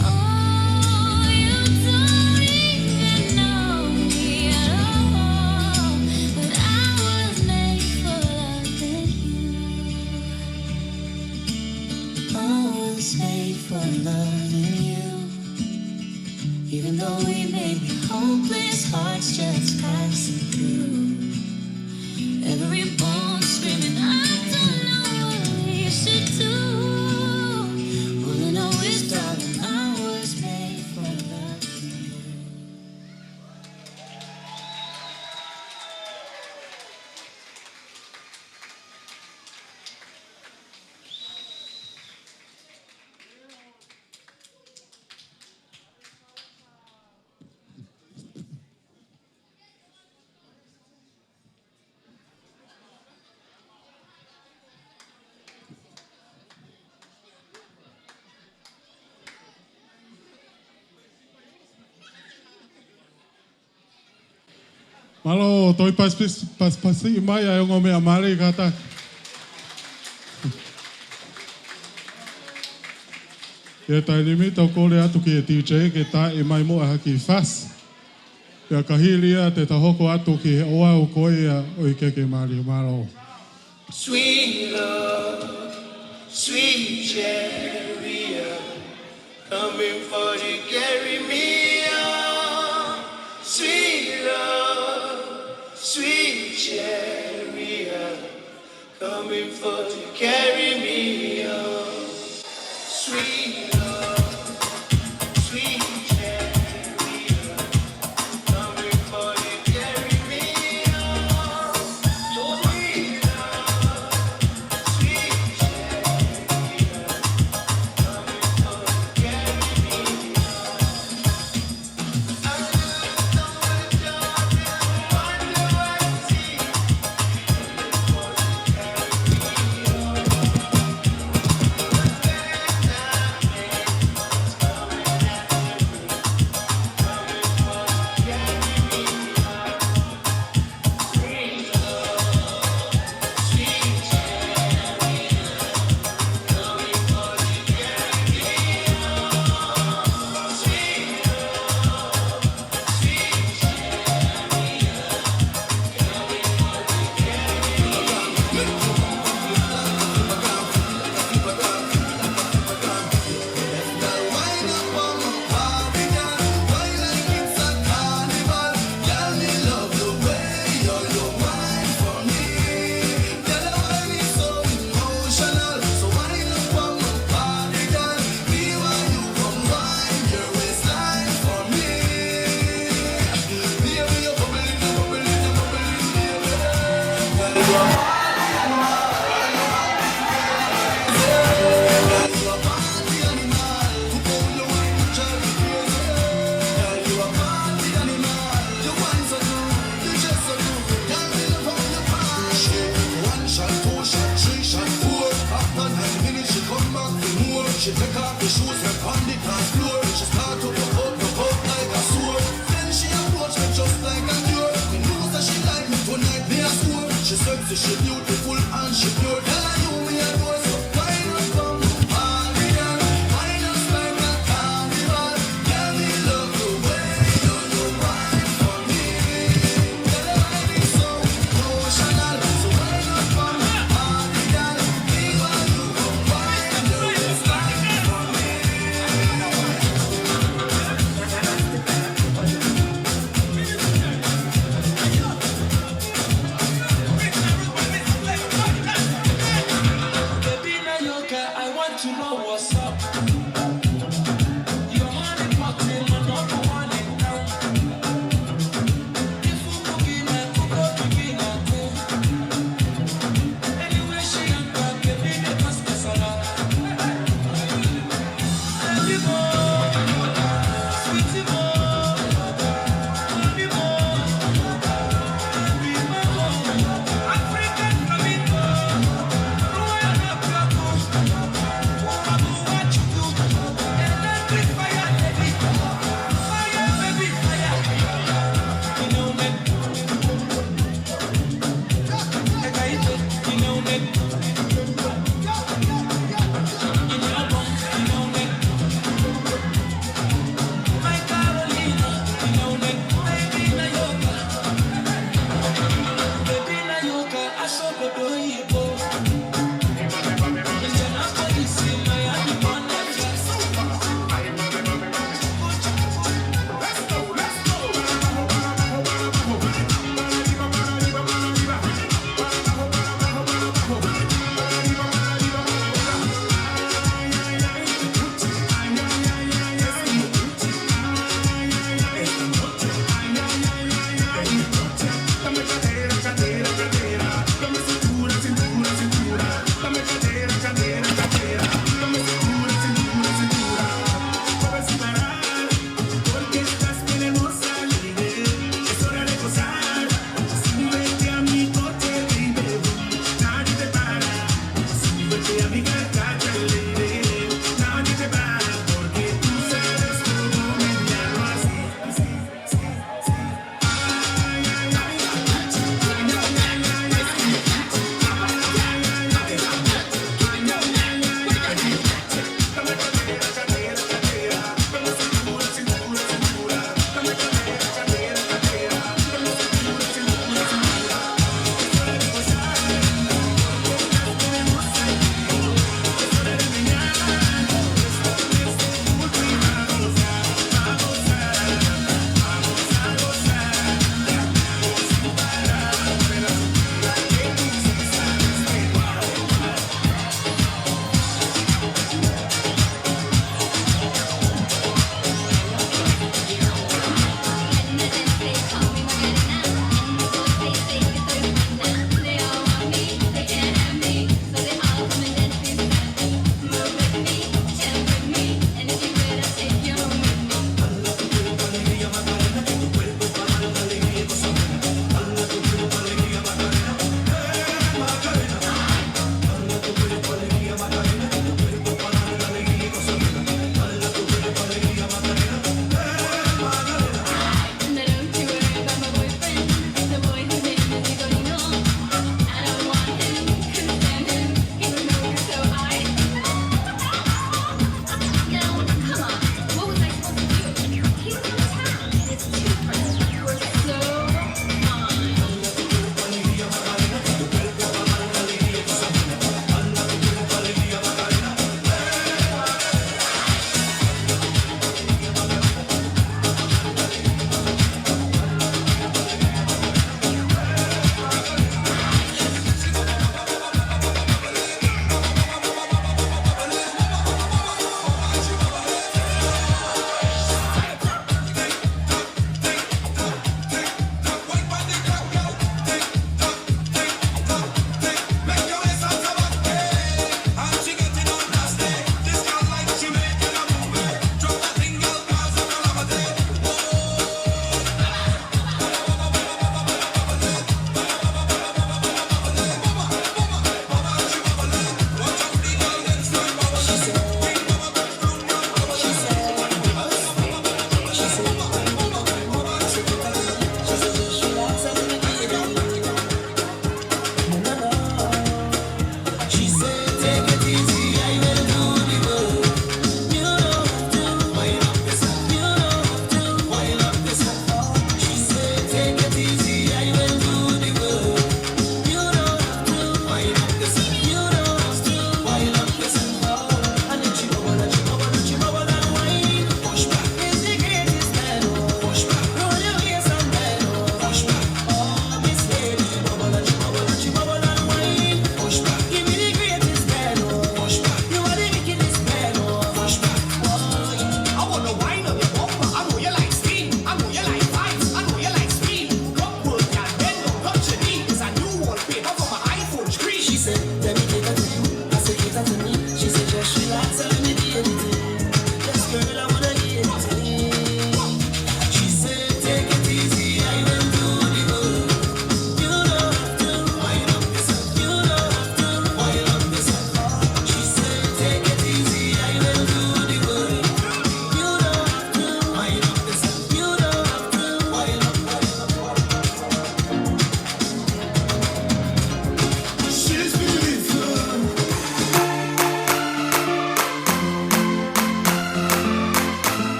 Oh, you don't even know me at all, but I was made for loving you. I was made for loving you, even though we may be hopeless hearts just passing through. Every bone screaming, I don't know what we should do. All I know is, darling, I was made for loving you. Malo, toi pasi mai ai ngo me amare kata. Ia tai limita ko le atu ki e DJ ke ta e mai mo a haki fast. Ia kahilia te tahoko atu ki he oa o koea o i keke maari o maro. Sweet love, sweet chariot, coming for to carry me on. Sweet love, sweet chariot, coming for to carry me on. Sweet love, sweet chariot, coming for to carry me on. Sweet love, sweet chariot, coming for to carry me on. I look over the dark and wonder what I see. For to carry me on. She take off the shoes and on the dance floor. She start to walk up like a sword. Then she approach me just like a cure. Me know that she like me tonight, me a score. She sexy, she beautiful and she pure. Tell her you me a door, so why not come party girl? Why not like a carnival? Girl, me love the way you wine for me. Tell her I be so emotional, so why not come party girl? Me want you come wine your waistline for me.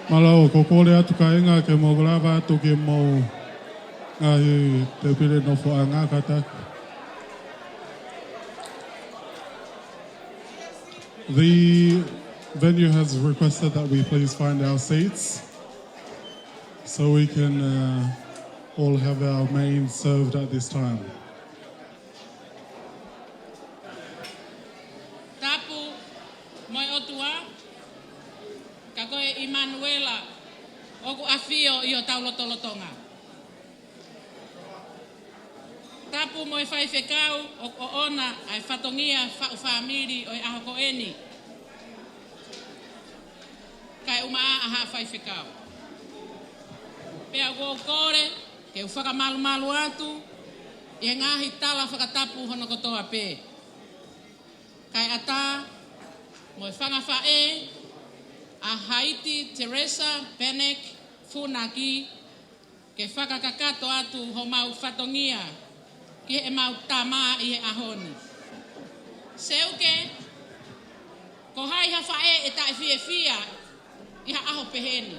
Malau, ko kore atu ka inga ke mo grava atu ke mo ngahi te pire no fo anga kata. The venue has requested that we please find our seats so we can all have our main served at this time. Tapu moi otua ka koe Emanuela oku afio i o taulotolotonga. Tapu moi fai whekau o ona ai whatongia whau whamiri o i aho ko eni. Kai umaa aha fai whekau. Pea ko kore ke u whakamalu atu i ngahi tala whakatapu hono kotoa pe. Kai ata moi whanga whae a Heidi Funaki ke whakakakato atu ho mau whatongia ki e mau tama i he ahoni. Seuke, ko hai ha whae e tai fia i ha aho peheni.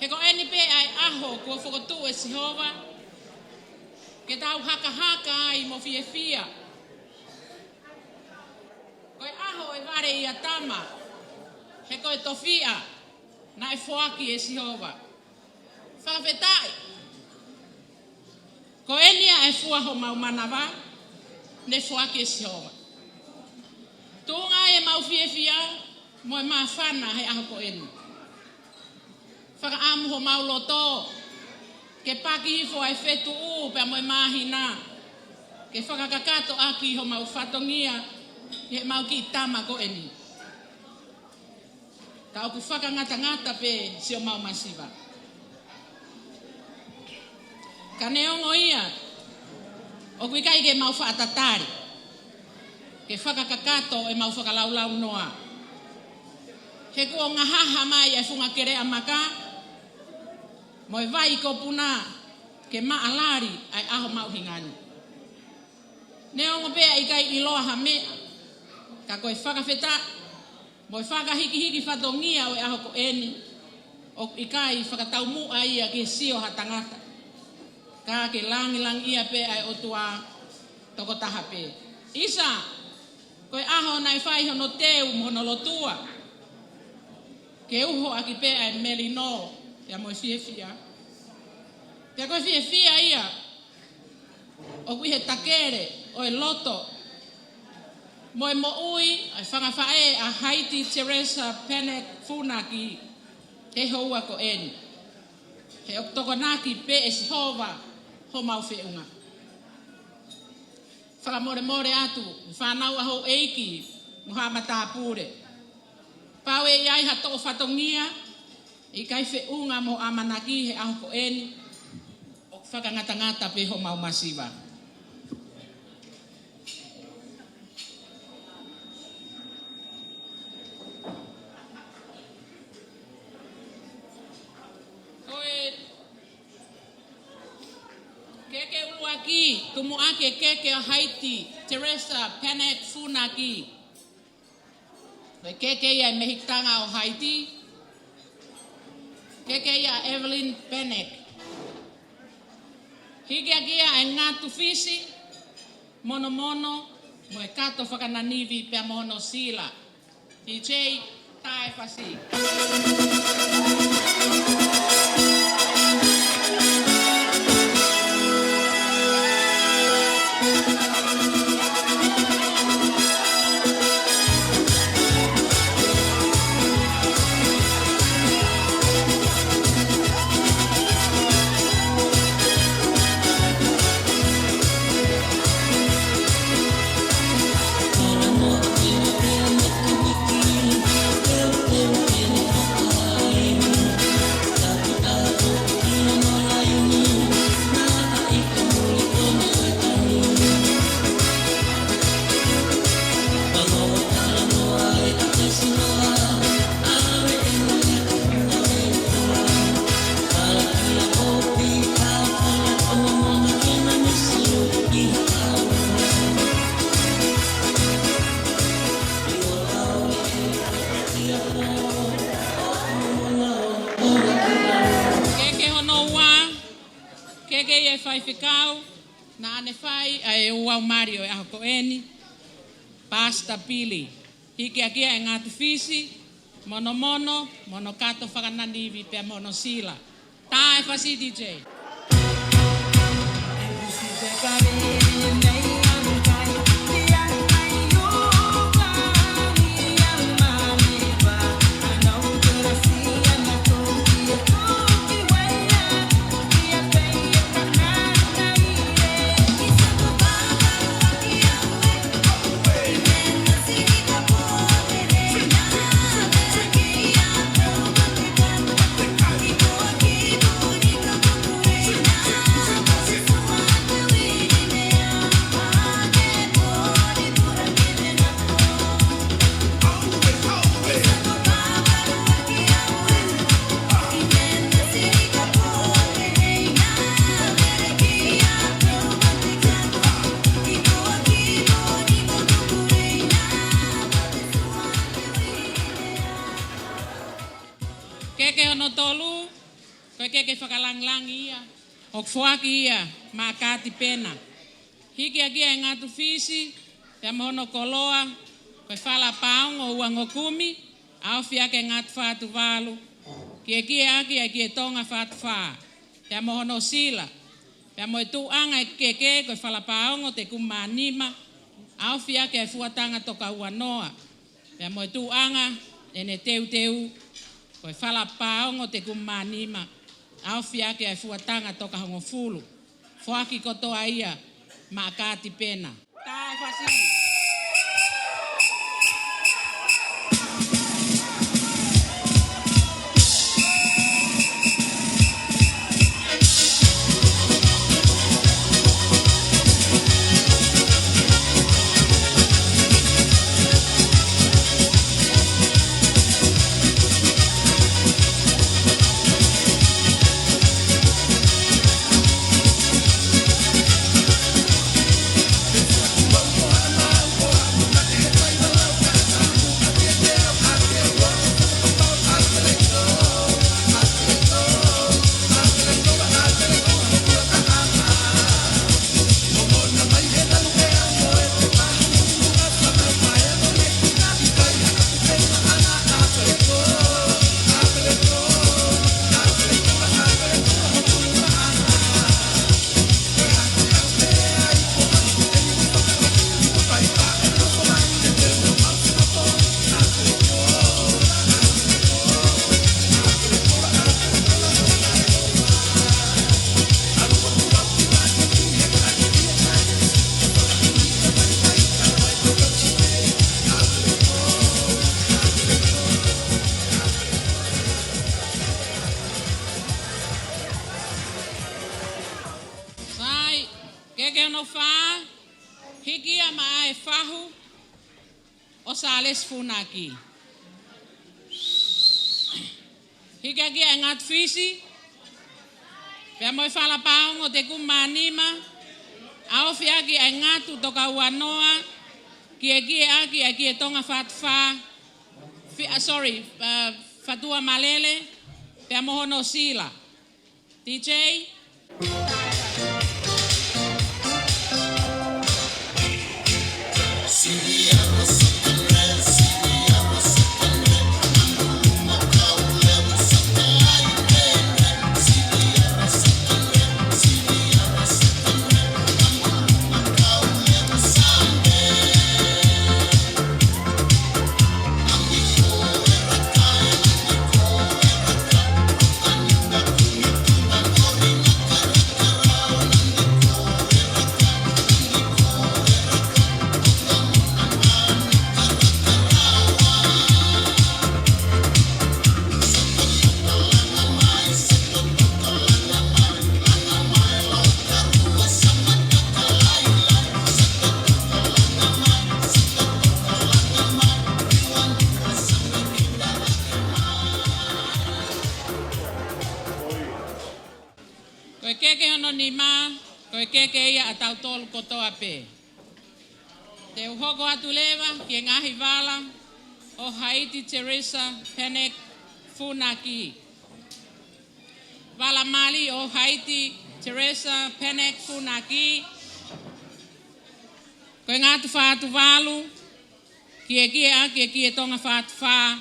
He ko eni pe ai aho kua whakotu e Sihova ke tau haka ai mo fia. Koe aho e ware i a tama, he koe tofia na e whoaki e Sihova. Whakawhetai, ko enia e fuaho mau manawa, ne whoaki e Sihova. Tūnga e mau fia, mo e maa whana he aho ko eni. Whakaamu ho mau loto, ke paki hifo ai whetu pe mo e maa hina, ke whakakakato aki ho mau whatongia, he mau ki tama ko eni. Ka oku whakangata pe si o mau masiva. Ka neongo ia, oku ikai ke mau whaatatari. Ke whakakakato e mau whakalaulau noa. He kua ngahaha mai e whunga kere amaka, mo e vai ko puna ke maalari ai aho mau hingani. Neongo pea ikai iloa ha mea, ka koe whakawheta, mo e whakahiki whatongia o e aho ko eni, o ikai whakatau mua ia ke sio ha tangata. Ka ke langi ia pe ai otua toko taha pe. Isa, koe aho nai whai hono teu mono lotua, ke uho aki pe ai melino, ia mo e fia. Pea koe fia ia, o kui he takere, o e loto, mo e moui, ai whangawhae a Heidi Funaki, he houa ko eni. He oktokonaki pe e Sihova, ho mau whiunga. Whakamore atu, whanau aho eiki, muhama tāpure. Pau e iai ha tō whatongia, i kai whiunga mo amanaki he aho ko eni, o whakangata pe ho mau masiva. Keke uluaki, tumu ake keke o Heidi Funaki. Keke ia mehitanga o Heidi. Keke ia Evelyn Penek. Higia gia e ngatu fisi, mono, mo e kato whakananivi pia mono sila. DJ tae fasi. keke e whai whikau, na ane whai e uau Mario e ahoko eni, Pasta Pili. Hiki akia e ngātu whisi, mono kato whakananiwi pia mono sila. Tā e whasi DJ. Keke whakalanglang ia, o fuaki ia, mā kāti pena. Hiki akia e ngātu whisi, pia mohono koloa, koe whala paong o uangokumi, au whiake ngātu whātu walu, ki e ki e tonga whātu whā. Pia mohono sila, pia moe tuanga e keke, koe whala paong o te kumanima, au whiake e fuatanga toka uanoa. Pia moe tuanga, ene teu, koe whala paong o te kumanima, au fiake ai fuatanga toka hongo fulu. Fuaki kotoa ia, mā kāti pena. Tā whasi. Salesi Funaki. Hiki akia e ngātu whisi, pia moe whala paongo te kumanima, au whiaki e ngātu toka uanoa, ki e tonga whātu whā, whatua malele, pia mohono sila. DJ? Koe keke ono ni mā, koe keke ia a tau tolu kotoa pē. Te uhoko atu lewa ki e ngahi wala o Heidi Funaki. Wala mali o Heidi Teresa Penek Funaki. Koe ngātu whātu wālu, kie tonga whātu whā,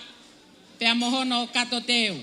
pia mohono kato teo.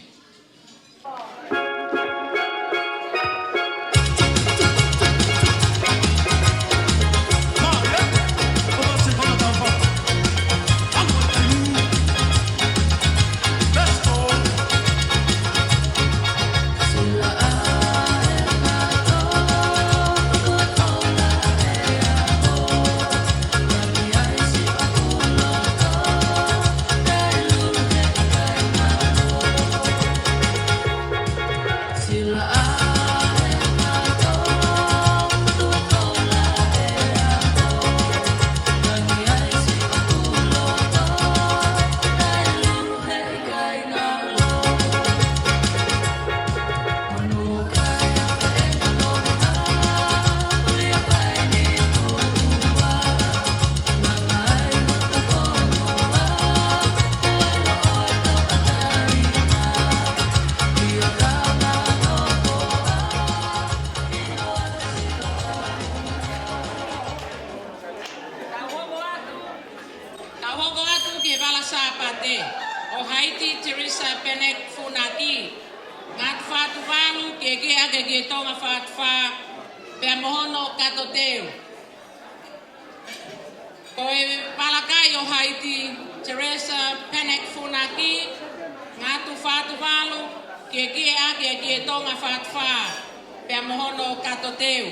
O Heidi Teresa Penek Funaki. Ngat fatu walu ke tonga fat fa pe mohono kato teo. Koe palakai o Heidi Teresa Penek Funaki. Ngatu fatu walu ke tonga fat fa pe mohono kato teo.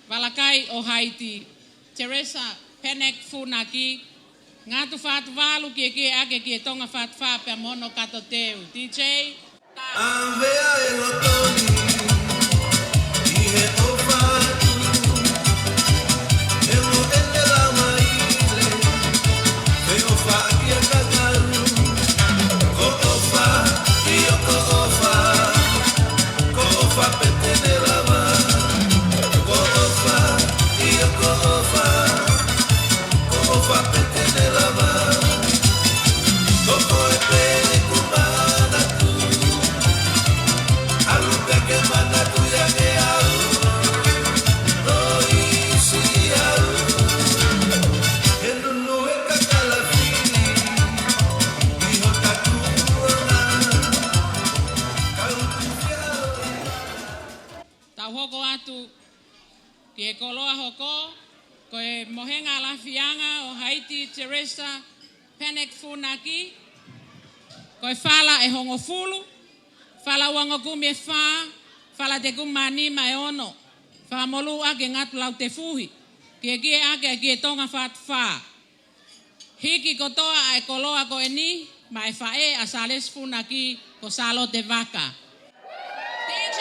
Valakai o Heidi Teresa Penek Funaki. Ngatu fatu walu kie tonga fatu fa pe mono kato teu. DJ. Avea elotoni, ihe ofatu, elo la maile, fe ofa kia kakaru, ko ofa, io ko ofa pete de lava, ko ofa pete de lava, toko e pene kumana tu. Aluga que manda tuya que no isi el no es cacalafini hijo tacuona Tau hoko atu kie koloa hoko koe mohenga la fianga o Heidi Teresa Penek Funaki koe fala e hongo fulu. Fala wanga kumie fala te kumani mai ono. Fa molu ake ngatu lau te fuhi. Kie tonga fat fa. Hiki kotoa ai koloa ko eni, mai fae a Salesi Funaki ko salo te vaka. DJ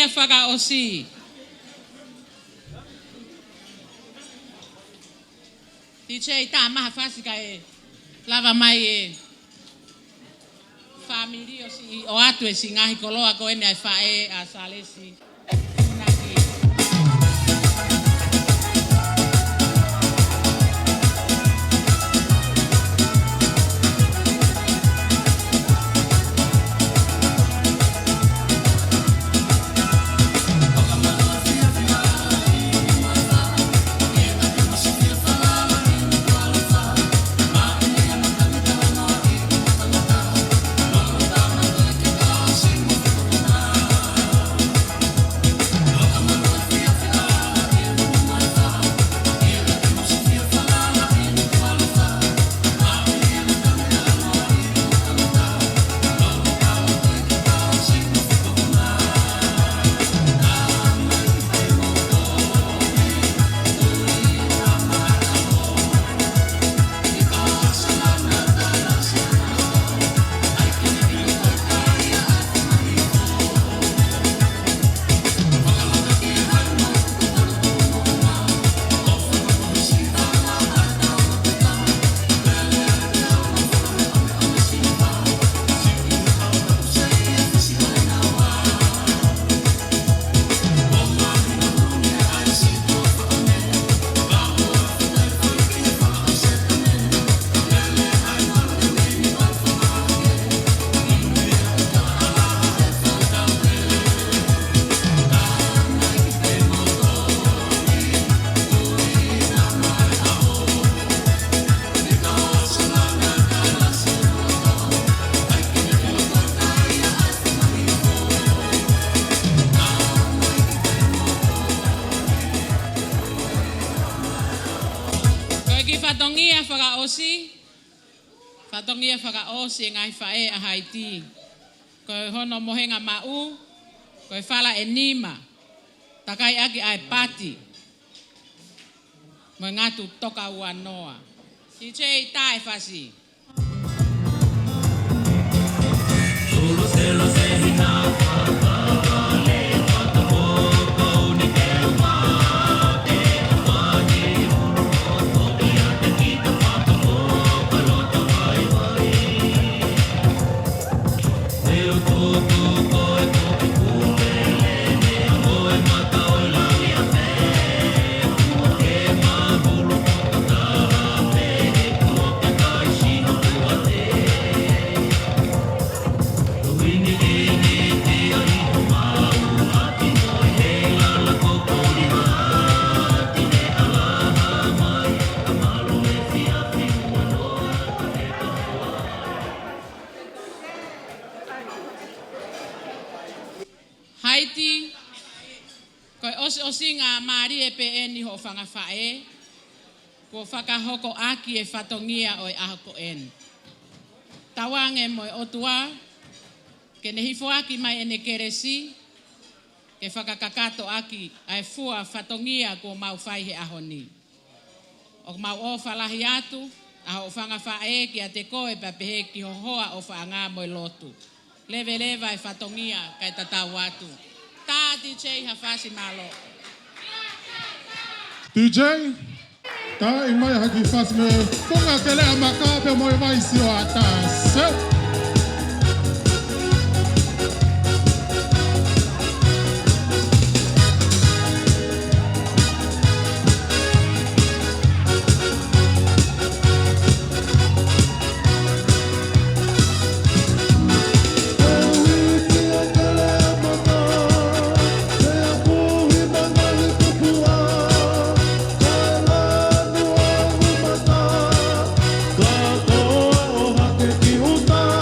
Fatongía whakaosi. DJ tā maha whasika e lava mai e family o atu e si ngahi koloa ko ene ai whae a Salesi Funaki. Fatongia whakaosi ngai whae a Heidi. Koe hono mohenga mau, koe whala e nima, takai aki ai pati. Mo ngatu toka ua noa. DJ tae whasi. Heidi, koe osi ngā maari e pe eni ho whanga whae, ko whakahoko aki e whatongia o e ahoko en. Tawange mo e otua, ke ne hifo aki mai ene keresi, ke whakakakato aki ai fua whatongia ko mau whai he ahoni. O mau o whalahi atu, aho whanga whae ki a te koe papehe ki hohoa o whaanga mo e lotu. Leve leva e whatongia kai tatau atu. Tā DJ hawhasi malo. DJ, tā i mai haki whasi me punga ke lea makape mo i waisi o atase. Uta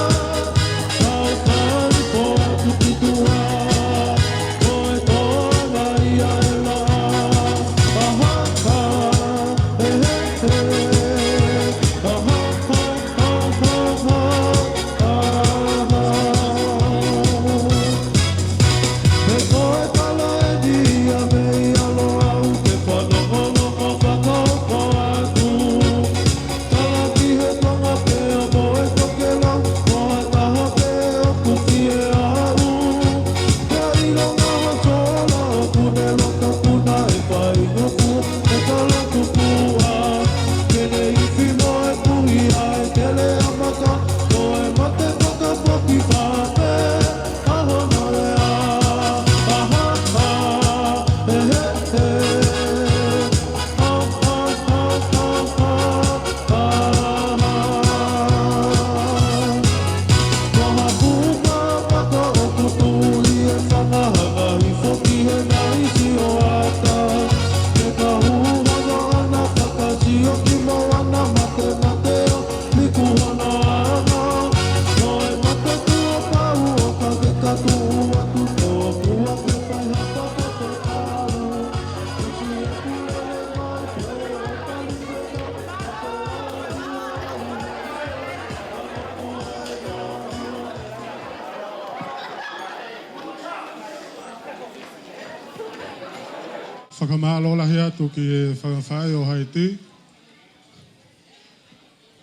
whakamālola hea tu ki e whakawhai o Haiti.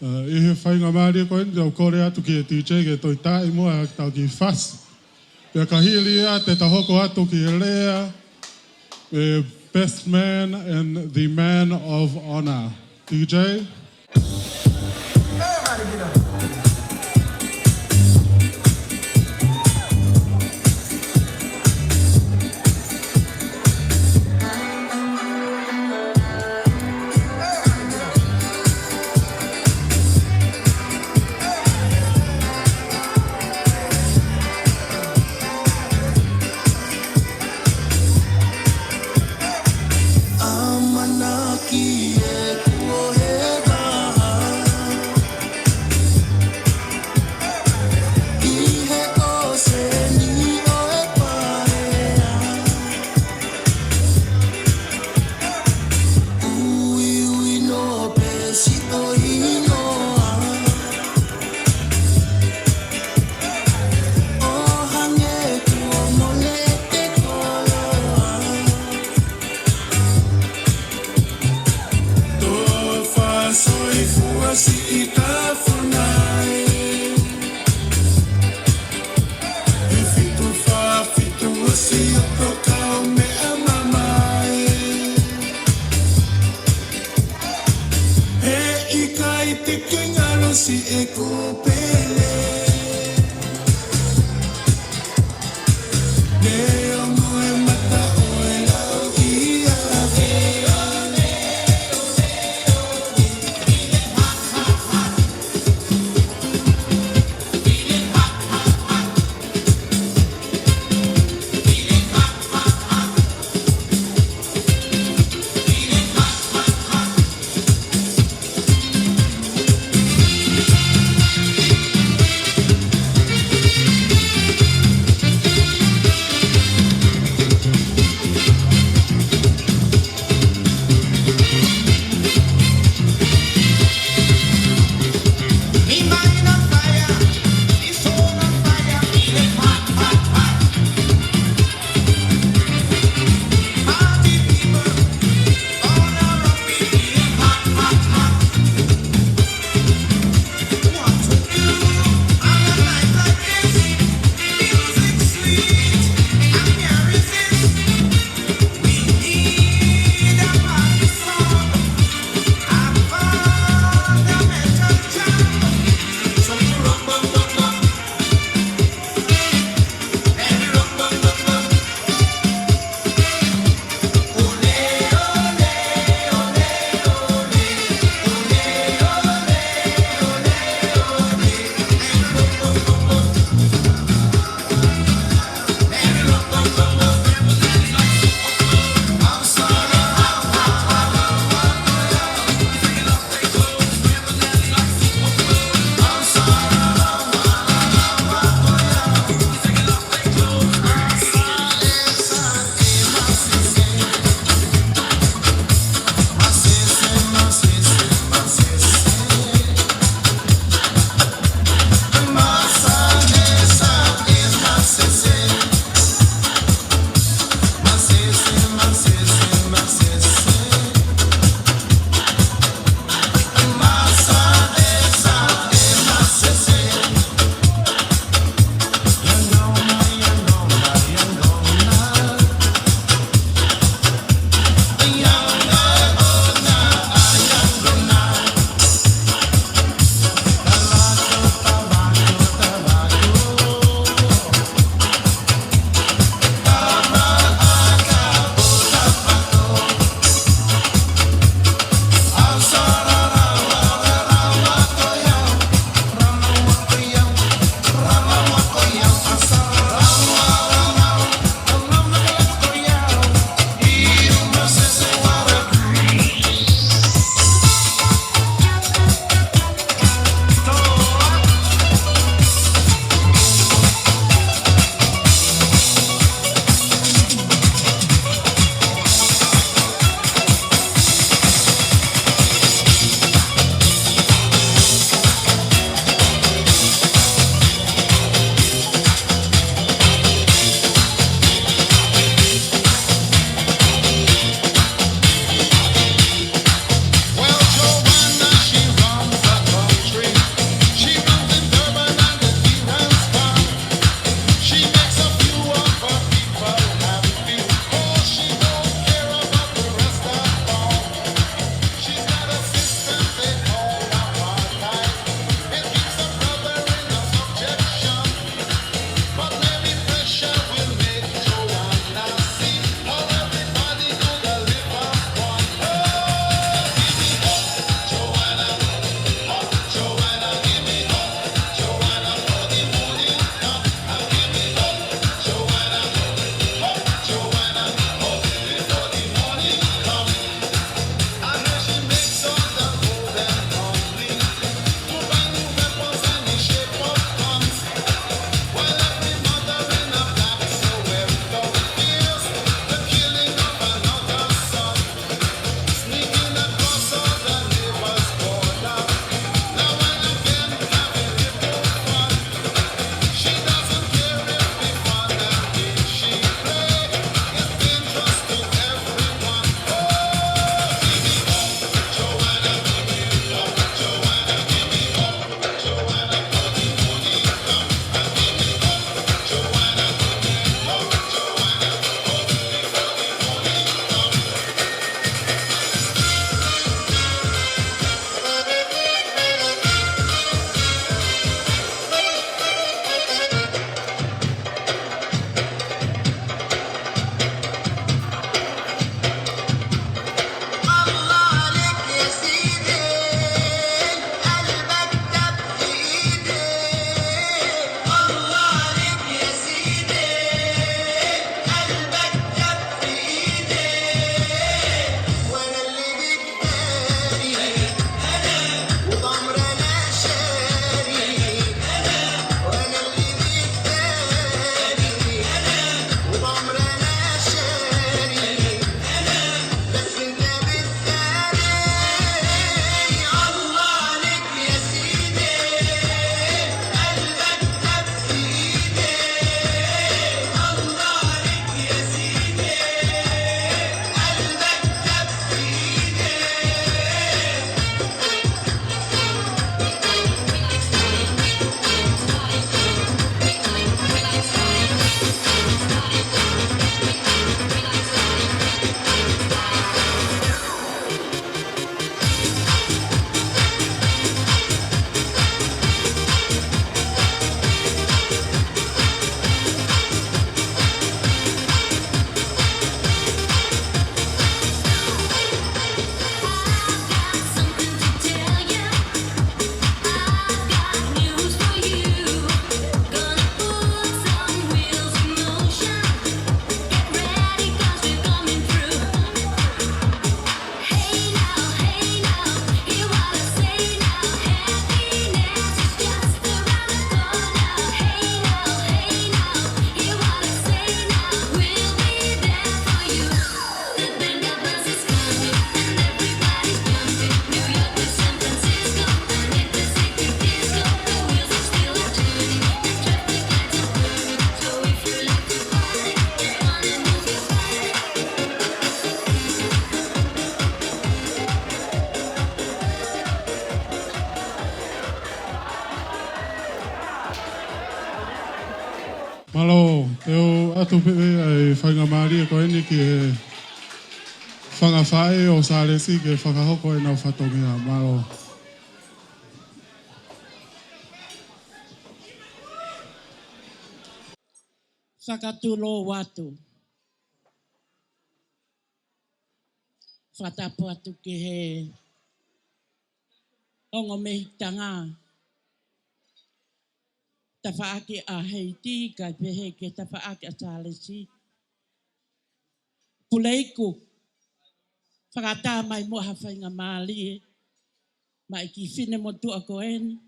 I he whainga maari koe, jau kore atu ki e DJ ke toi tai mua tau ki whas. Pea ka hili a te tahoko atu ki e lea, the best man and the man of honor. DJ? Malo, teo atu pepe ai whainga maari ko eni ki e whangawhae o Salesi ke whakahoko e nau whatongia. Malo. Whakatulo watu. Whatapu atu ki he ongo mehitanga. Ta whaake a Heidi kai pehe ke ta whaake a Salesi. Puleiku. Whakata mai moha whainga maali. Mai ki whine mo tua ko eni.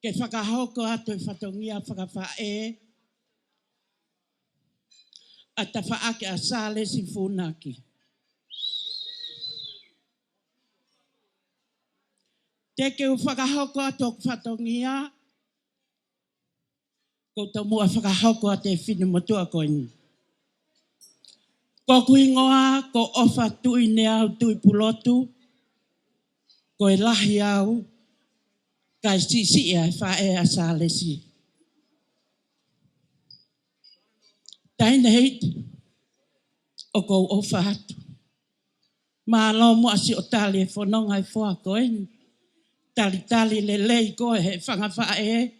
Ke whakahoko atu e whatongia whakawhae. A ta whaake a Salesi Funaki. Te ke u whakahoko atu whatongia. Ko ta mua whakahoko atu e whine mo tua ko eni. Ko kuingoa, ko ofa tui ne au tui pulotu. Ko e lahi au. Kai sisi e whae a Salesi. Taina heit. O ko ofa atu. Ma lo mo asi o tali e whanonga e whoa ko eni. Tali le lei ko e whanga whae.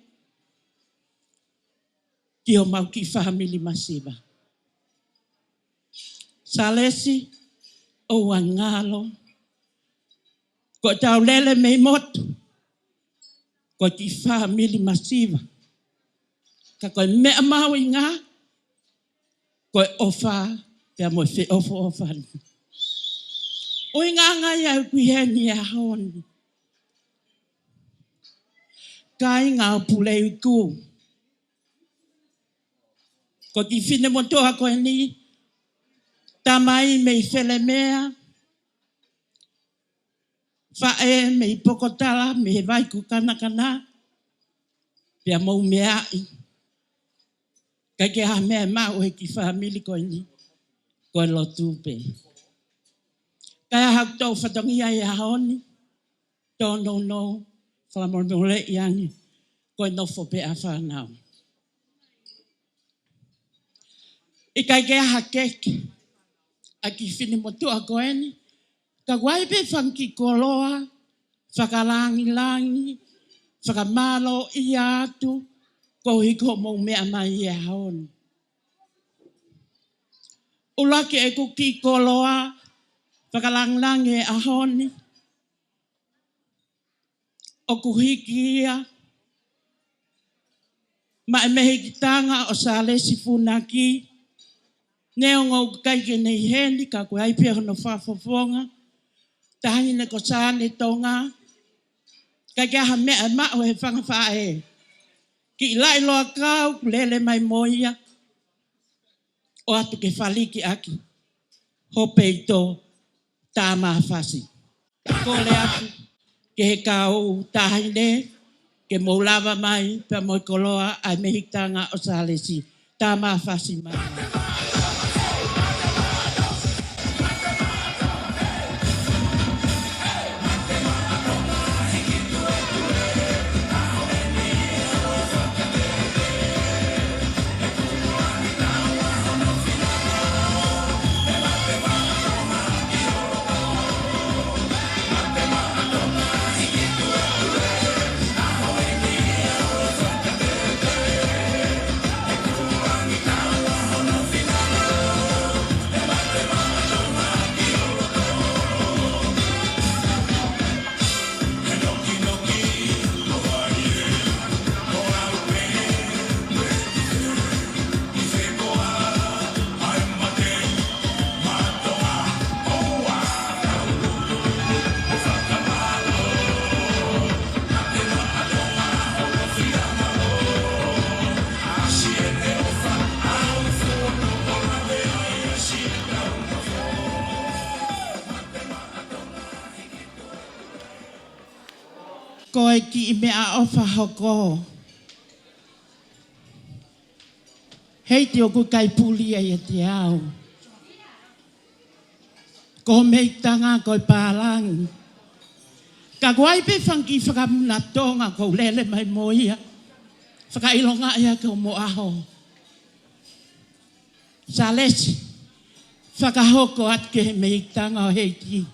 Ki o mau ki family masiva. Salesi o angalo. Ko tau lele mei motu. Ko ki family masiva. Ka koe mea mau i ngā. Ko ofa. Pea mo fe ofa. O i ngā ngai au kui heni a honi. Kai ngā pulei ku. Ko ki whine mo toa koe ni. Tamai mei whele mea. Whae mei pokotala me waiku kanakana. Pea mau mea i. Kai ke ha mea mau he ki family koe ni. Koe Latu pe. Kai a hau tau whatongia e haoni. Tono no. Whamormore i angi. Koe nofo pe a whanau. I kai ke ha keke. A ki whine mo tua koe ni. Ka waipe whanki koloa. Whakalangi. Whakamalo i atu. Ko hiko mou mea mai e haoni. Ulaki e kuki koloa. Whakalangi e ahoni. O kuhiki ia. Ma e mehi ki tanga o Salesi Funaki. Neongo kaike nei heni ka koe aipia hono whafofonga. Tahine ko sāne tonga. Kaike aha mea mao he whangawhae. Ki ilai loa kau kulele mai moia. O atu ke whaliki aki. Hope ito tā mawhasi. Kole atu ke he kau tahine. Ke moulawa mai pa moi koloa ai mehitanga o Salesi. Tā mawhasi mai. Koe ki mea ofa hoko. Hei te oku kai puli e te au. Ko meitanga koe pālangi. Ka koe pe whanki whakamunatonga ko lele mai moia. whakailonga ia ka mo aho. Salesi, whakahoko atke me i tanga o Heidi.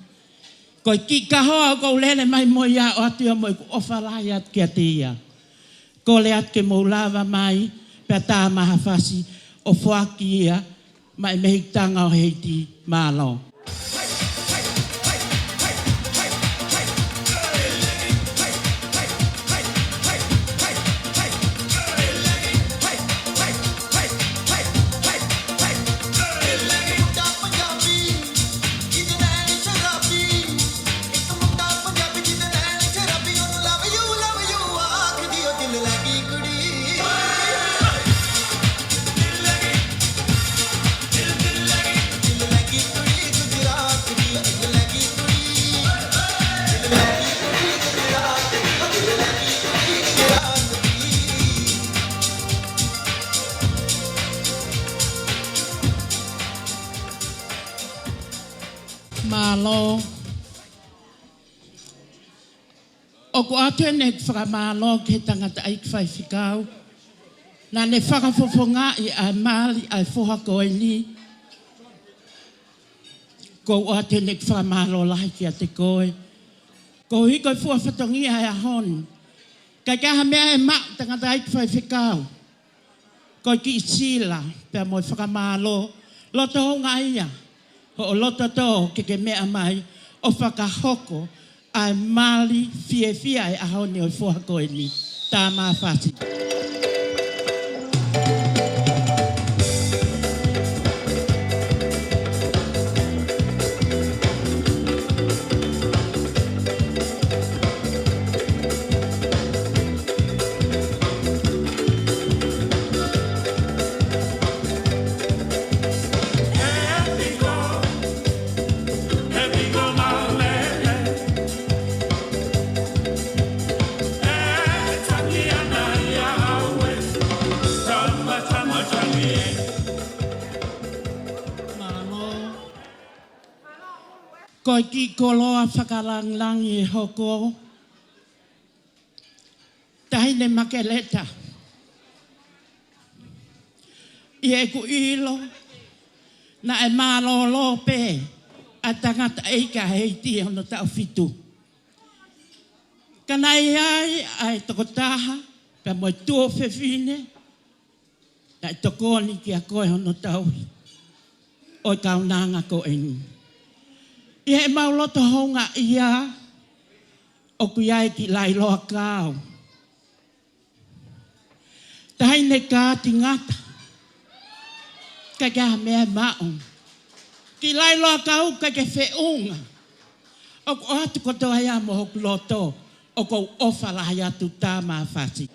Ko ki kahoa ko lele mai mo ia o atua mo i ku ofalai atke a te ia. Ko le atke mo lava mai pe tā maha whasi o Funaki ia mai me i tanga o Heidi malo. Malo. O ko atu ne whakamalo ke tangata ai kwhai whikau. Nā ne whakafofonga i a mali ai whoha koe ni. Ko atu ne whakamalo lahi ki a te koe. Ko hi koe fua whatongi ai a hon. Kai kaha mea e mak tangata ai kwhai whikau. Ko ki i sila pia moi whakamalo. Loto honga ia. Ho o loto tō ke mea mai o whakahoko ai mali fie ai ahone o fua koe ni. Tā mā whasi. Ko ki koloa whakaranglang I hoko. Tahine makeleta. I e ku ilo. Na e malo lope. A tangata eika Heidi hono tau fitu. Kanai ai ai tokotaha. Pea moi tuo whewhine. Na e tokoni ki a koe hono tau. Oi kaunanga ko eni. I he mauloto honga ia o kuiai ki lai loa kāu. Taine kā tingata. Ka kia mea maung. Ki lai loa kāu ka ke whiunga. O ko atu kotoa ia mo hoku loto. O ko ofala hai atu tā mā whasi.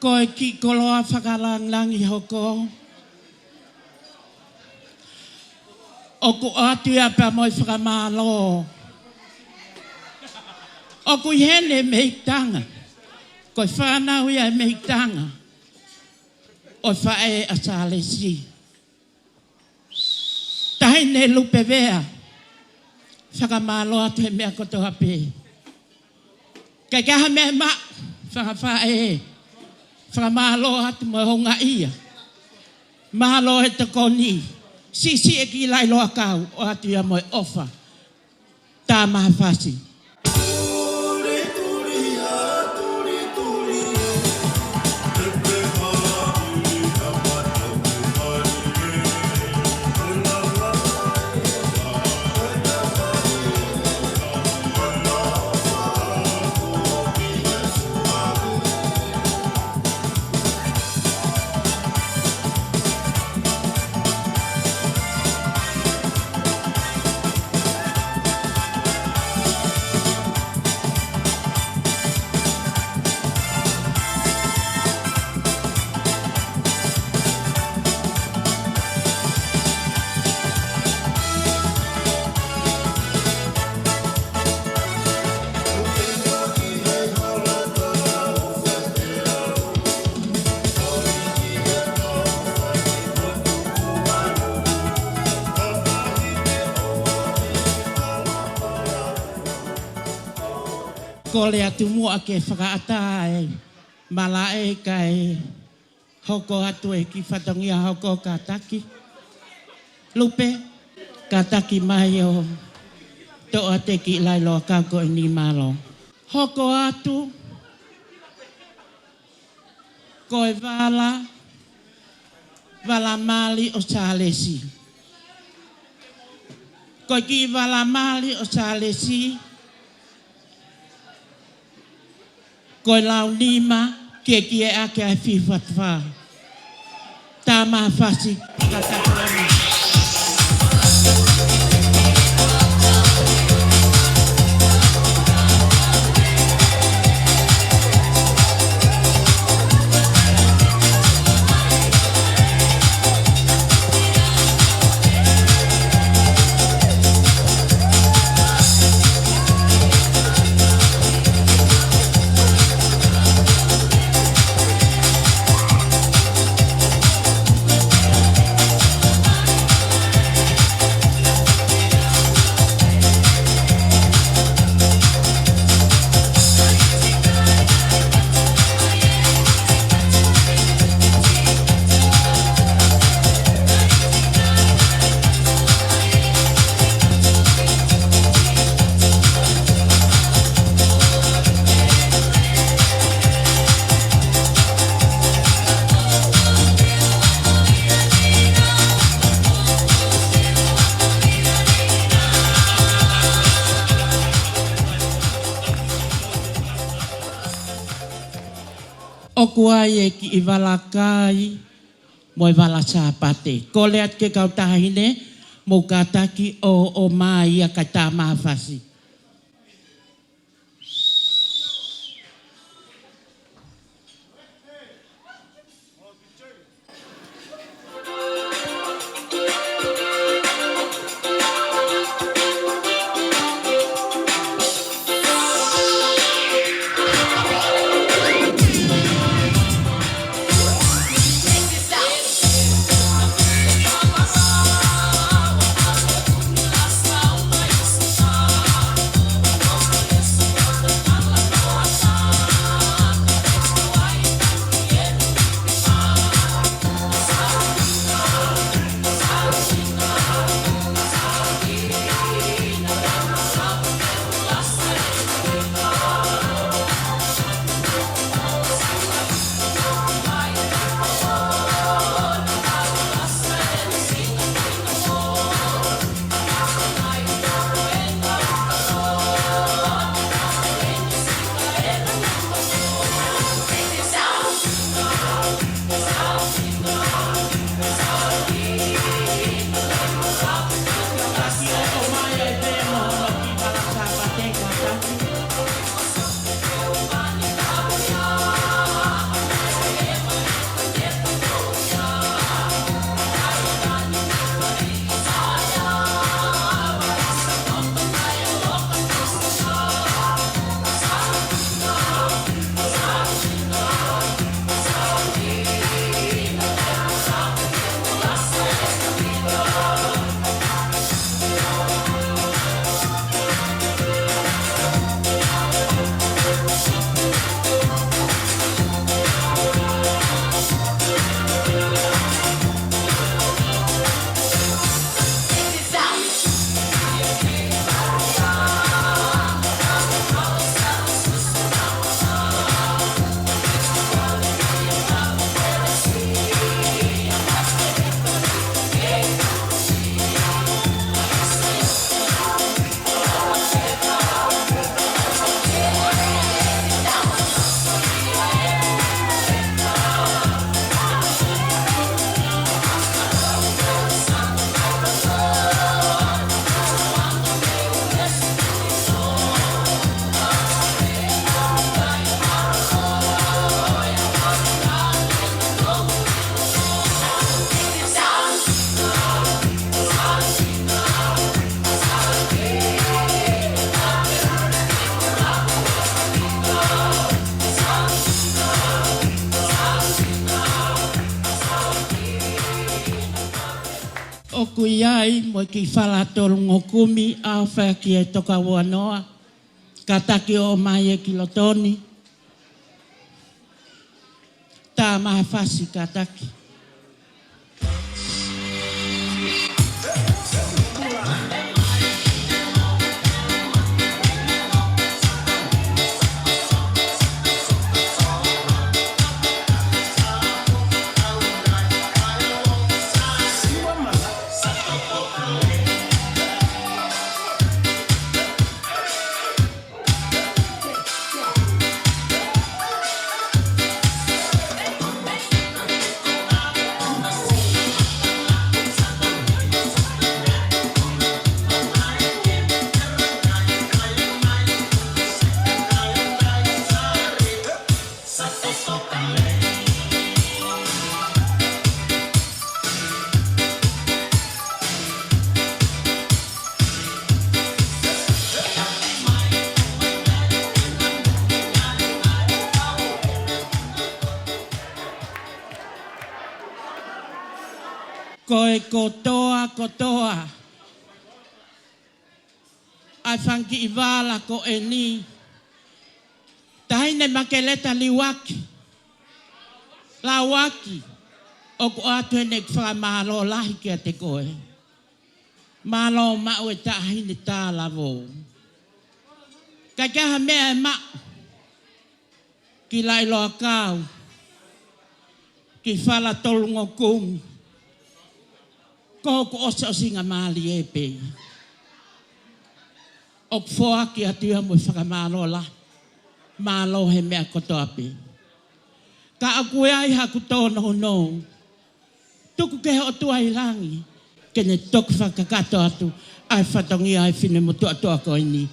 Koe ki koloa whakaranglang I hoko. O ku atua pia moi whakamalo. O ku hene meitanga. Koe whanau ia meitanga. O whae a Salesi. Tahine lupe vea. Whakamalo atu he mea kotoa pe. Kai kaha mea ma. Whakawhae. Whakamalo atu mo honga ia. Malo he te koni. Sisi e ki lai loa kau o atu ia mo ofa. Tā maha whasi. Ko le atu mua ke whakaata e malae kai hoko atu e ki whatongia hoko ka taki. Lupe, ka taki mai o toa te ki lailo ka ko i ni malo. Hoko atu, ko e vala mali o Salesi. Ko ki vala mali o Salesi, ko lau nima ke e ake ai whiwhatwha. Tā maa whasi katakorani. Oku ai e ki i walakai mo i wala sāpate. Ko le at ke kau tahine mo ka taki o mai a kai tā mawhasi. O kui ai mo ki whala tolu ngokumi a whaki e toka ua noa. Ka taki o mai e kilotoni. Tā maha whasi ka taki. Koe kotoa, kotoa. Ai whanki I wala ko e ni. Tahine makeleta liwaki. La waki. O ko atu ene whamalo lahi kia te koe. Malo mau e tahine tā lavo. Ka kaha mea e ma. Ki lai loa kau. Ki whala tolungo kung. Ko osa osinga mali e pe. O foa ki atua mo whakamalo la. Malo he mea kotoa pe. Ka akue ai haku tōna no. Tuku ke o tua I langi. Kene toku whakakato atu. Ai whatongi ai whine mo tua tua ko ini.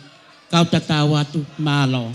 Kau tatau atu malo.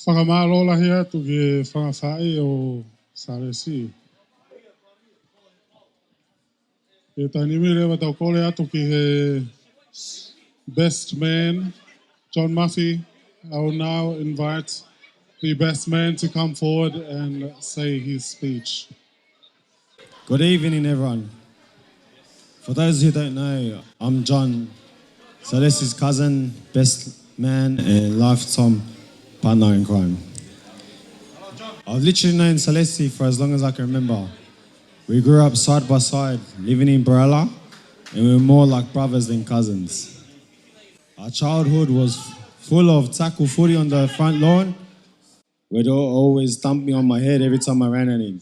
Whakamālola hea tu ke whangawhai o Salesi. E tainimi rewa tau kore atu ki he best man, John Murphy. I will now invite the best man to come forward and say his speech. Good evening, everyone. For those who don't know, I'm John, Celeste's cousin, best man, and lifetime partner in crime. I've literally known Salesi for as long as I can remember. We grew up side by side, living in Bridal, and we were more like brothers than cousins. Our childhood was full of tackle footy on the front lawn, where they'd always thump me on my head every time I ran at him.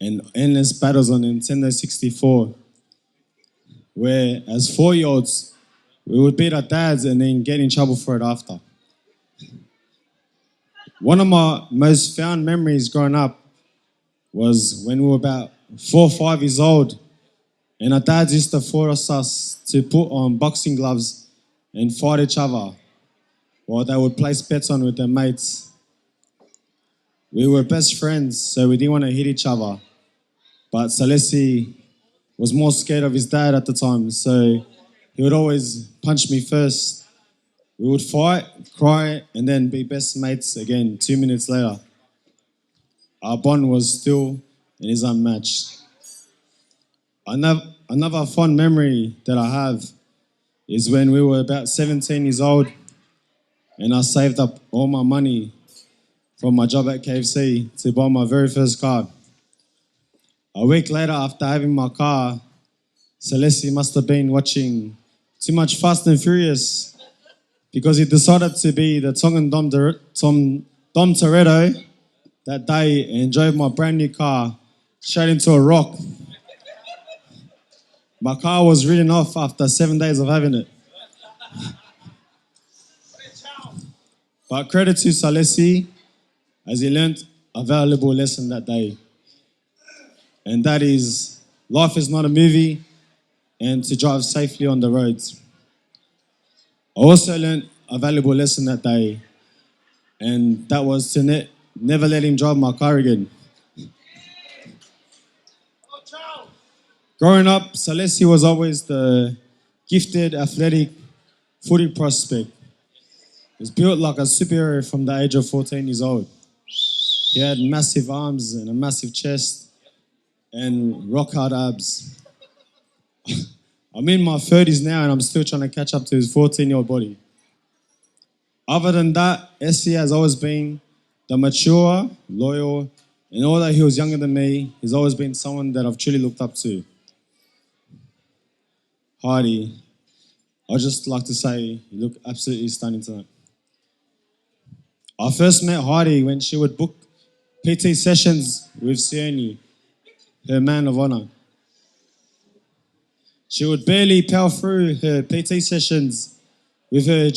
And endless battles on Nintendo 64, where as 4-year-olds, we would beat our dads and then get in trouble for it after. One of my most fond memories growing up was when we were about 4 or 5 years old, and our dads used to force us to put on boxing gloves and fight each other, while they would place bets on with their mates. We were best friends, so we didn't want to hit each other. But Salesi was more scared of his dad at the time, so he would always punch me first. We would fight, cry, and then be best mates again 2 minutes later. Our bond was still and is unmatched. Another fond memory that I have is when we were about 17 years old and I saved up all my money from my job at KFC to buy my very first car. A week later, after having my car, Salesi must have been watching too much Fast and Furious because he decided to be the Tongan Dom Toretto that day and drove my brand new car straight into a rock. My car was written off after 7 days of having it. But credit to Salesi, as he learned a valuable lesson that day. And that is, life is not a movie, and to drive safely on the roads. I also learned a valuable lesson that day, and that was to never let him drive my car again. Growing up, Salesi was always the gifted, athletic footy prospect. He was built like a superhero from the age of 14 years old. He had massive arms and a massive chest and rock-hard abs. I'm in my 30s now and I'm still trying to catch up to his 14-year-old body. Other than that, SC has always been the mature, loyal, and although he was younger than me, he's always been someone that I've truly looked up to. Heidi, I'd just like to say you look absolutely stunning tonight. I first met Heidi when she would book PT sessions with Sione, her man of honor. She would barely power through her PT sessions with her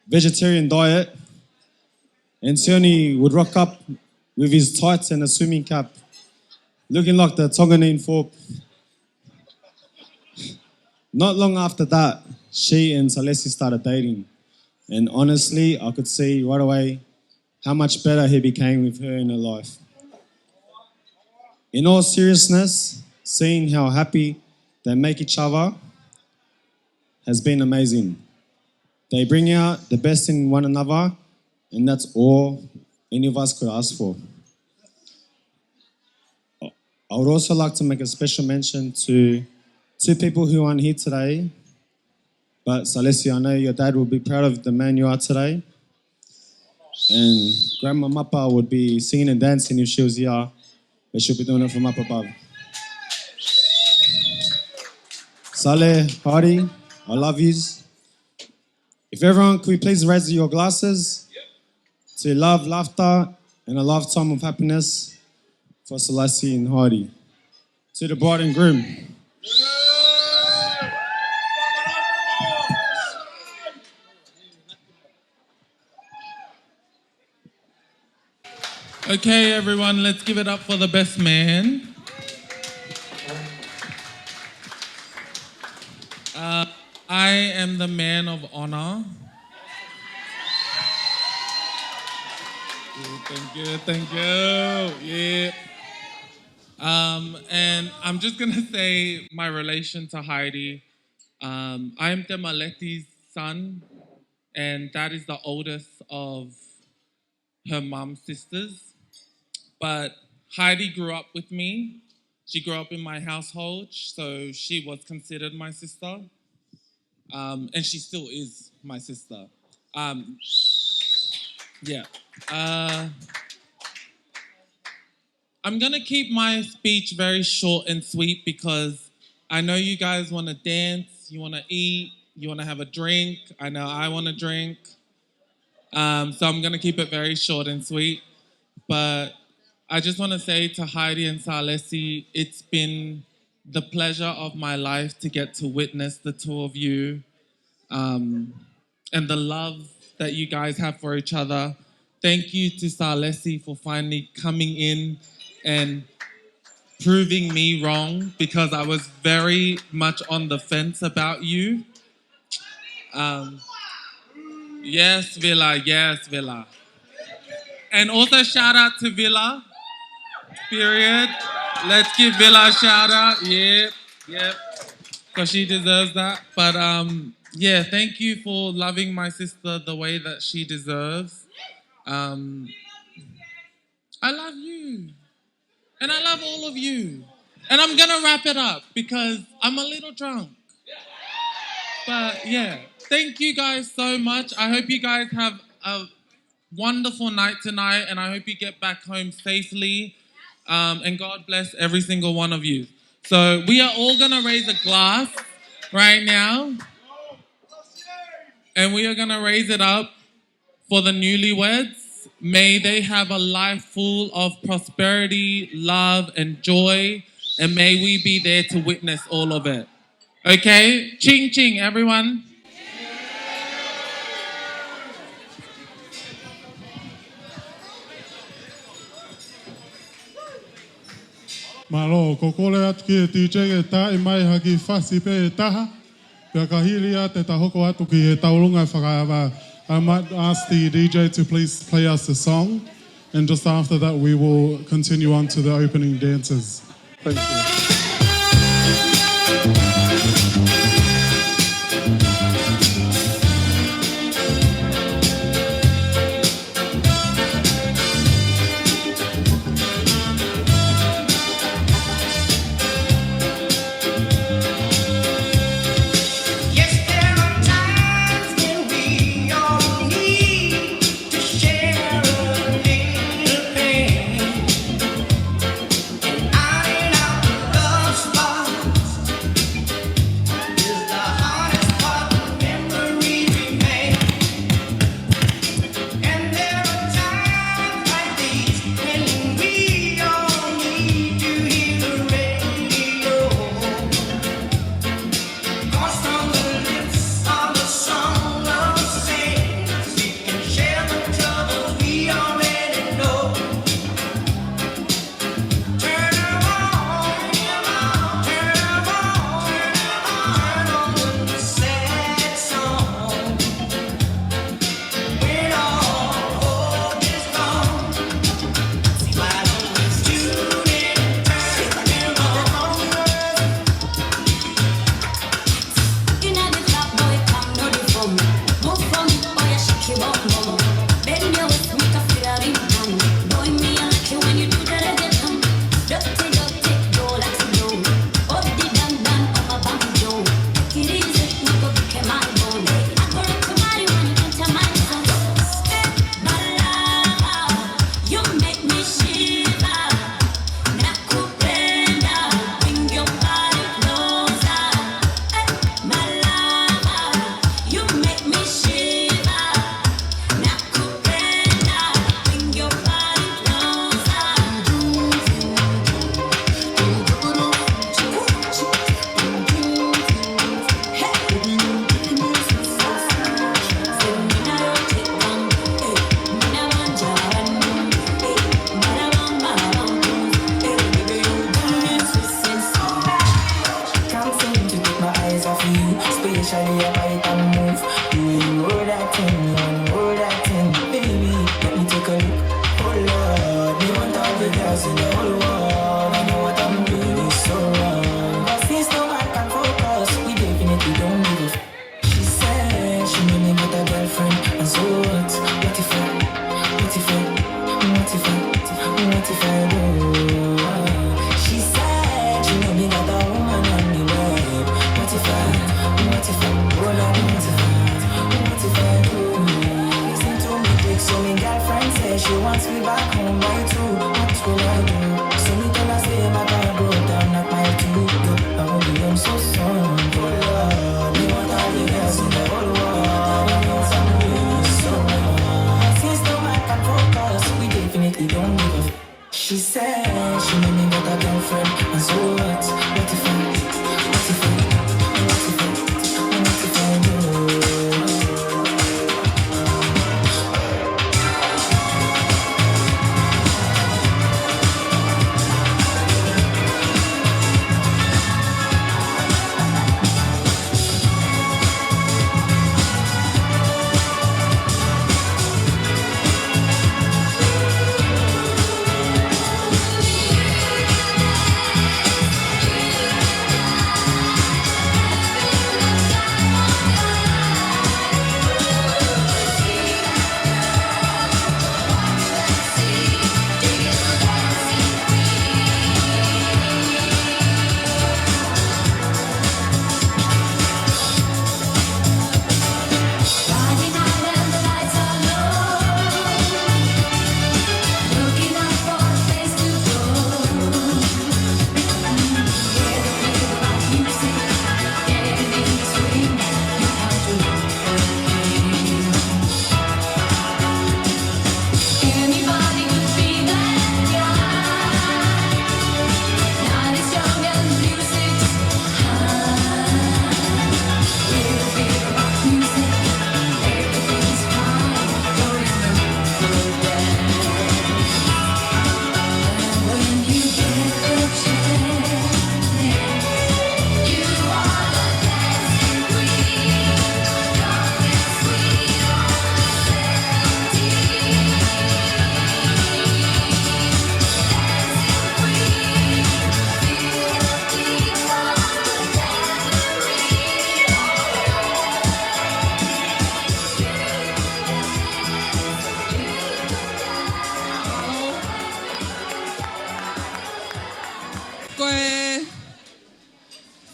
vegetarian diet, and Sione would rock up with his tights and a swimming cap, looking like the Tonganese fork. Not long after that, she and Salesi started dating, and honestly, I could see right away how much better he became with her in her life. In all seriousness, seeing how happy they make each other has been amazing. They bring out the best in one another, and that's all any of us could ask for. I would also like to make a special mention to 2 people who aren't here today, but Salesi, I know your dad will be proud of the man you are today, and Grandma Mappa would be singing and dancing if she was here, but she'll be doing it from up above. Saleh, Heidi, I love yous. If everyone could please raise your glasses to love, laughter, and a lifetime of happiness for Salesi and Heidi. To the bride and groom. Okay, everyone, let's give it up for the best man. I am the man of honor. Thank you. Yeah. And I'm just gonna say my relation to Heidi. I'm Temaleti's son, and that is the oldest of her mom's sisters. But Heidi grew up with me. She grew up in my household, so she was considered my sister. And she still is my sister. Yeah. I'm gonna keep my speech very short and sweet because I know you guys want to dance, you want to eat, you want to have a drink. I know I want to drink. So I'm going to keep it very short and sweet. But I just want to say to Heidi and Salesi, it's been the pleasure of my life to get to witness the two of you and the love that you guys have for each other. Thank you to Salesi for finally coming in and proving me wrong, because I was very much on the fence about you. Yes, Villa, yes, Villa. And also shout out to Villa, period. Let's give Villa a shout out, yep, because she deserves that. But yeah, thank you for loving my sister the way that she deserves. I love you. And I love all of you. And I'm going to wrap it up because I'm a little drunk. But yeah, thank you guys so much. I hope you guys have a wonderful night tonight, and I hope you get back home safely. And God bless every single one of you. So we are all going to raise a glass right now. And we are going to raise it up for the newlyweds. May they have a life full of prosperity, love, and joy. And may we be there to witness all of it. Okay? Ching ching, everyone. Malo, kokole atu ki e DJ e tae mai haki whasi pe e taha. Pia kahiria te tahoko atu ki e taurunga whakaawa. I might ask the DJ to please play us a song. And just after that, we will continue on to the opening dances. Thank you. So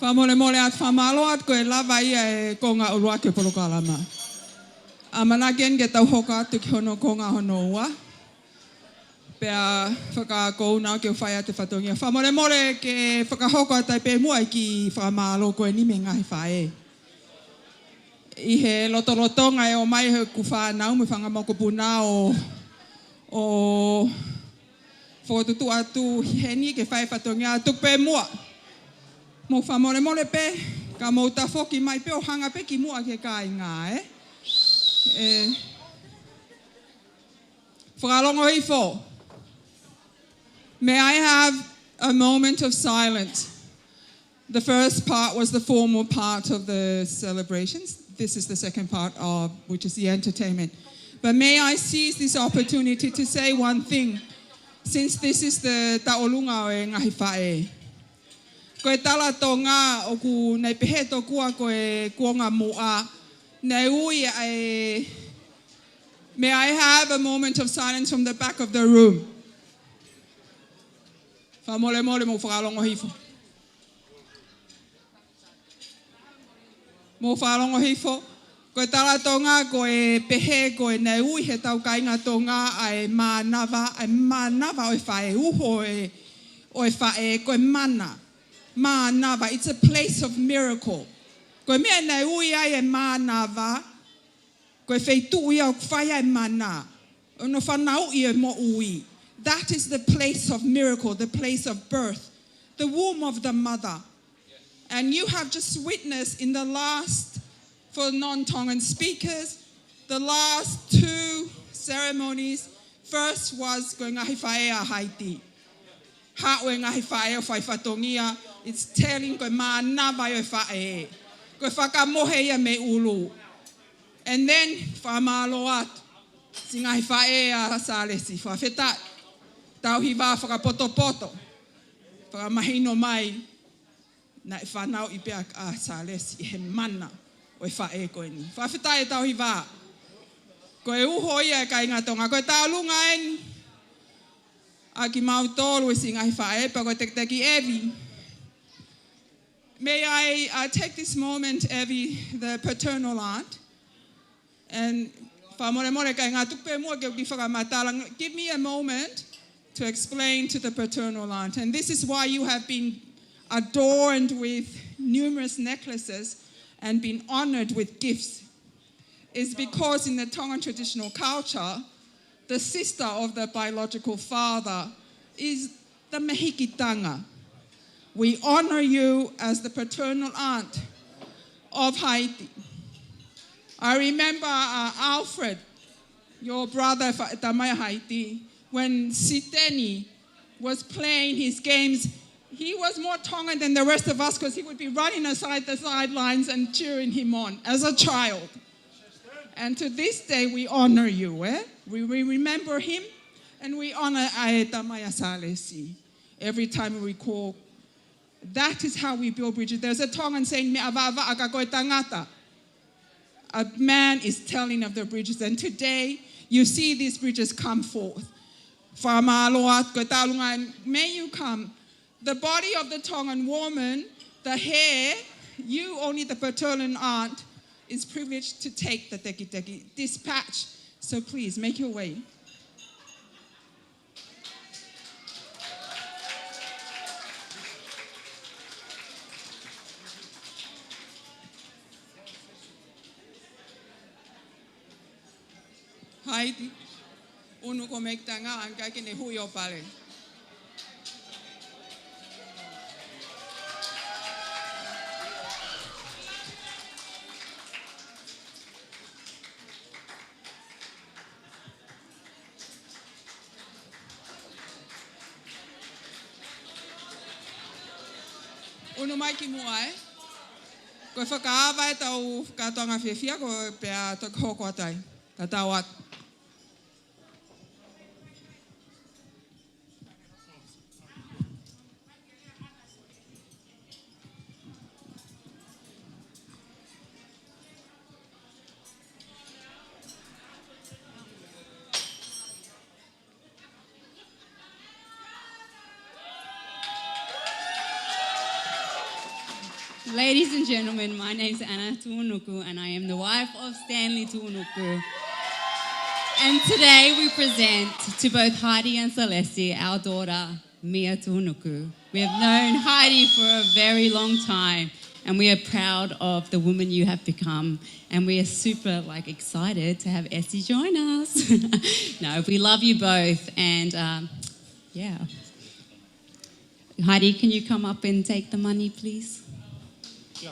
Whamole mole at whamalo at koe lava ia e konga urua ke polokalama. A managen ke tau hoka atu ki hono konga hono ua. Pea whakakou nao ke whai ate whatongia. Whamole mole ke whakahoko atai pe mua ki whamalo koe ni me ngahi whae. I he lotolotonga e o mai he ku whanau me whangamoko puna o whotutu atu heni ke whai whatongia tuk pe mua. Mo whamole mole pe, ka mouta whoki mai pe o hanga pe ki mua ke kai ngā Whakalongo hifo. May I have a moment of silence? The first part was the formal part of the celebrations. This is the second part of, which is the entertainment. But may I seize this opportunity to say one thing, since this is the taolunga o e ngahi whae. Koe tala tō ngā o ku nei pehe tō kua koe kuonga mua, nei ui e... May I have a moment of silence from the back of the room? Whamole mole mo whakalongo hifo. Mo whakalongo hifo. Koe tala tō ngā koe pehe koe nei ui he tau kainga tō ngā ai mānawa o e whae uho o e whae koe mana. Mānawa, it's a place of miracle. Koe mea nei ui ai e mānawa, koe wheitu ia o whaia e mana. Ono whanau i e mo ui. That is the place of miracle, the place of birth, the womb of the mother. And you have just witnessed in the last, for non-Tongan speakers, the last two ceremonies. First was koe ngahi whae a Haiti. Haue ngahi whae o whai whatongia. It's telling koe mānawa o whae. Koe whakamohe ia me ulu. And then whamalo atu. Si ngahi whae a Salesi, whawhetai. Tau hiwa whakapoto-poto. Whakamahino mai. Na whanau I pia a Salesi, he mana o e whae koe ni. Whawhetai e tau hiwa. Koe uho ia e kai ngā tonga. Koe tau lunga en. A ki mau tōru e si ngahi whae, pa koe teki Evi. May I take this moment, Evie, the paternal aunt, and give me a moment to explain to the paternal aunt. And this is why you have been adorned with numerous necklaces and been honored with gifts. It's because in the Tongan traditional culture, the sister of the biological father is the mehikitanga. We honor you as the paternal aunt of Haiti. I remember Alfred, your brother Tamaya Haiti, when Siteni was playing his games, he was more Tongan than the rest of us because he would be running aside the sidelines and cheering him on as a child. And to this day, we honor you. We remember him and we honor Tamaya Salesi every time we recall. That is how we build bridges. There's a Tongan saying, "Me avava akakoe tangata." A man is telling of the bridges, and today you see these bridges come forth. May you come. The body of the Tongan woman, the hair, you only the paternal aunt, is privileged to take the teki-teki, dispatch. So please make your way. Heidi, unu ko mektanga ang kakine huyo pare. Unu mai ki mua Ko whakaawai tau katoanga whiwhia ko pia tok hoko atai. Tatawat. Ladies and gentlemen, my name is Anna Tuunuku and I am the wife of Stanley Tuunuku. And today we present to both Heidi and Salesi our daughter, Mia Tuunuku. We have known Heidi for a very long time and we are proud of the woman you have become. And we are super excited to have Essie join us. No, we love you both and yeah. Heidi, can you come up and take the money, please? Yeah.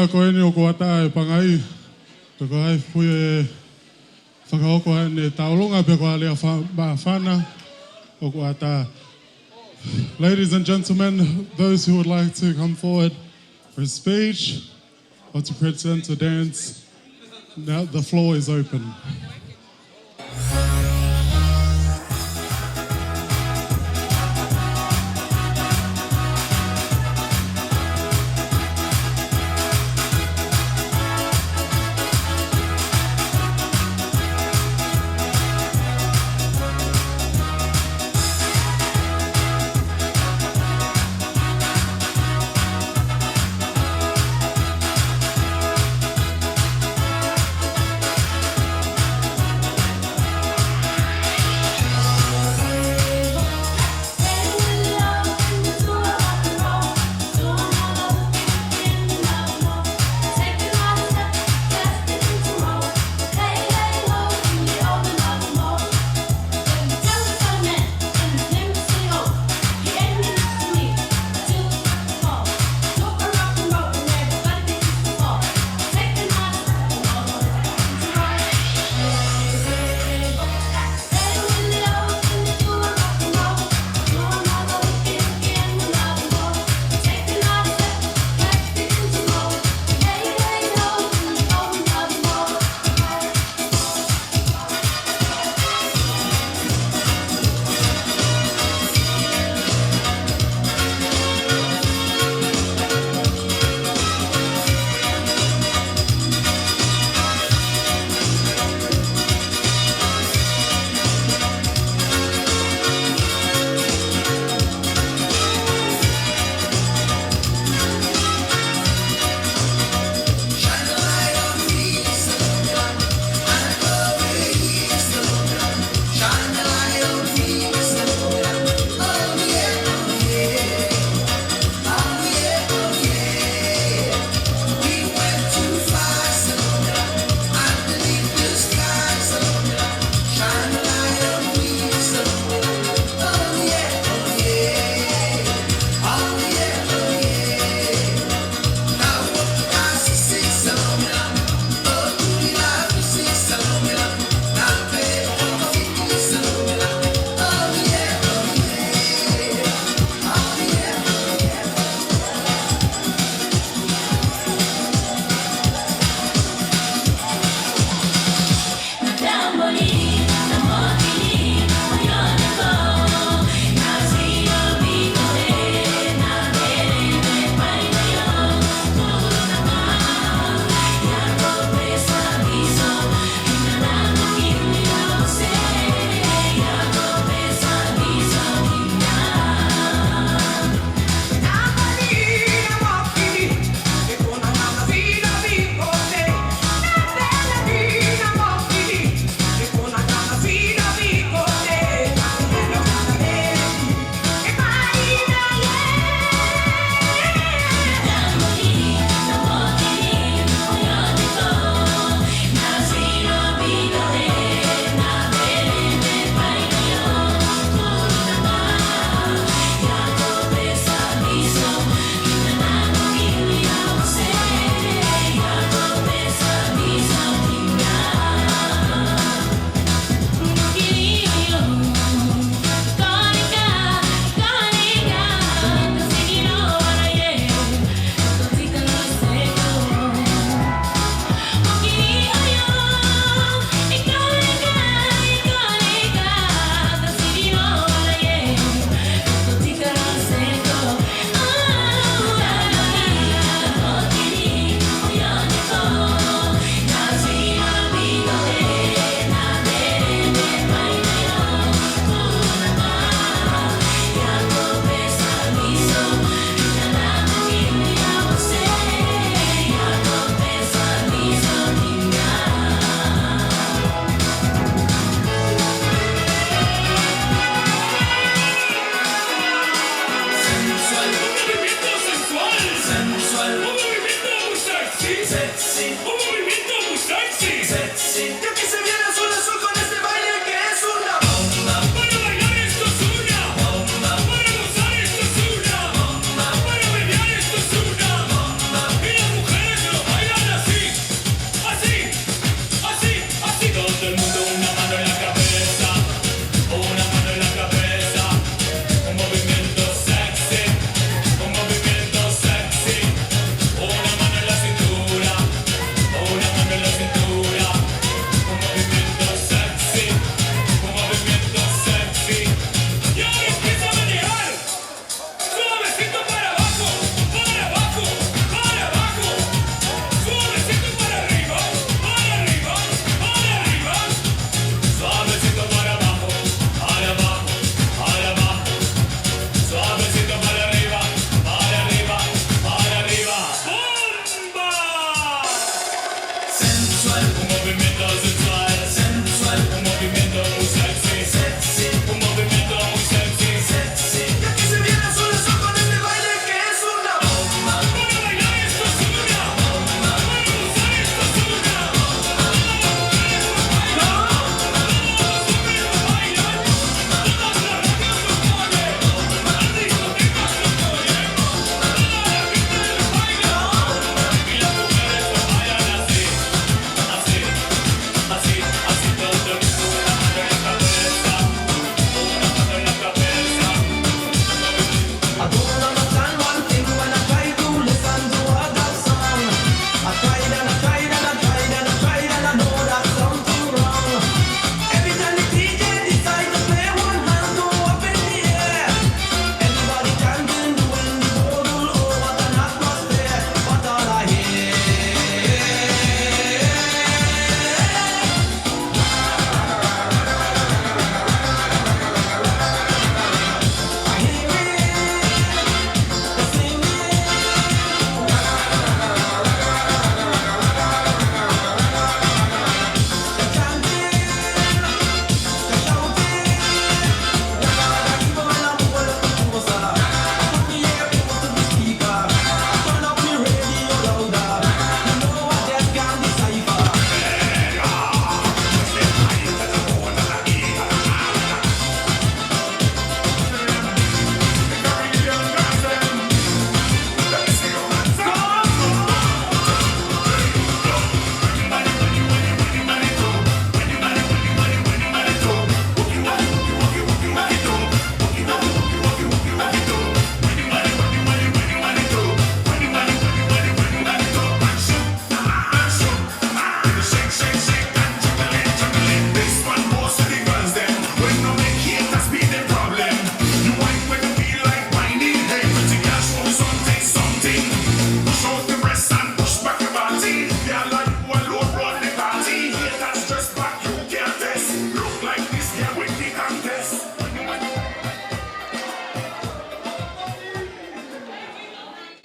koe ni o ko ata e pangai. Pe ko hai pui e whakaoko ne taulunga pe ko alea whana o ko ata. Ladies and gentlemen, those who would like to come forward for a speech or to present a dance, now the floor is open.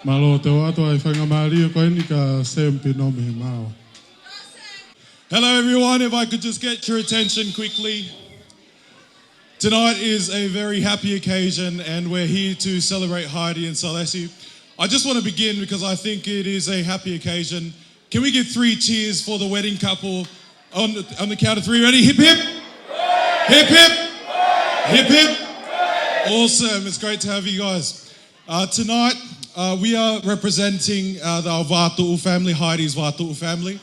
Malo te watu ai whangamari koe ni ka sempino me mao. Hello everyone, if I could just get your attention quickly. Tonight is a very happy occasion and we're here to celebrate Heidi and Salesi. I just want to begin because I think it is a happy occasion. Can we give 3 cheers for the wedding couple on the count of 3? Ready? Hip hip! Hip hip! Hip hip! Awesome, it's great to have you guys. Tonight we are representing our Vātu'u family, Heidi's Vātu'u family.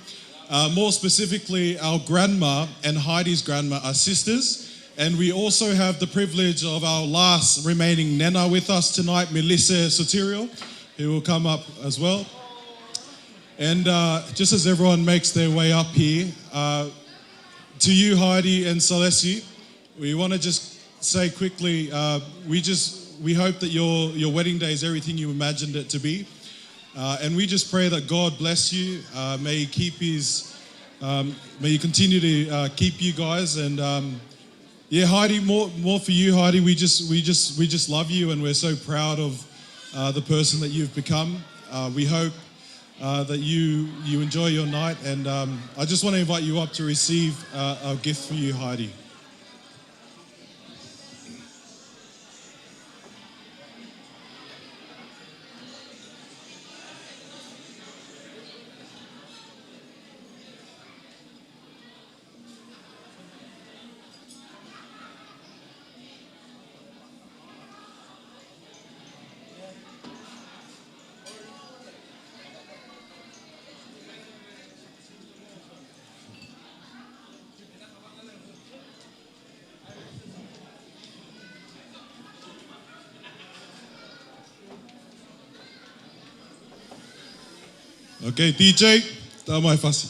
More specifically, our grandma and Heidi's grandma are sisters. And we also have the privilege of our last remaining nena with us tonight, Melissa Sotirio, who will come up as well. And just as everyone makes their way up here, to you, Heidi and Salesi, we want to just say quickly, we hope that your wedding day is everything you imagined it to be. And we just pray that God bless you. May He continue to keep you guys. And yeah, Heidi, more for you, Heidi. We just love you, and we're so proud of the person that you've become. We hope that you enjoy your night, and I just want to invite you up to receive a gift for you, Heidi. Okay, DJ, tā mai whasi.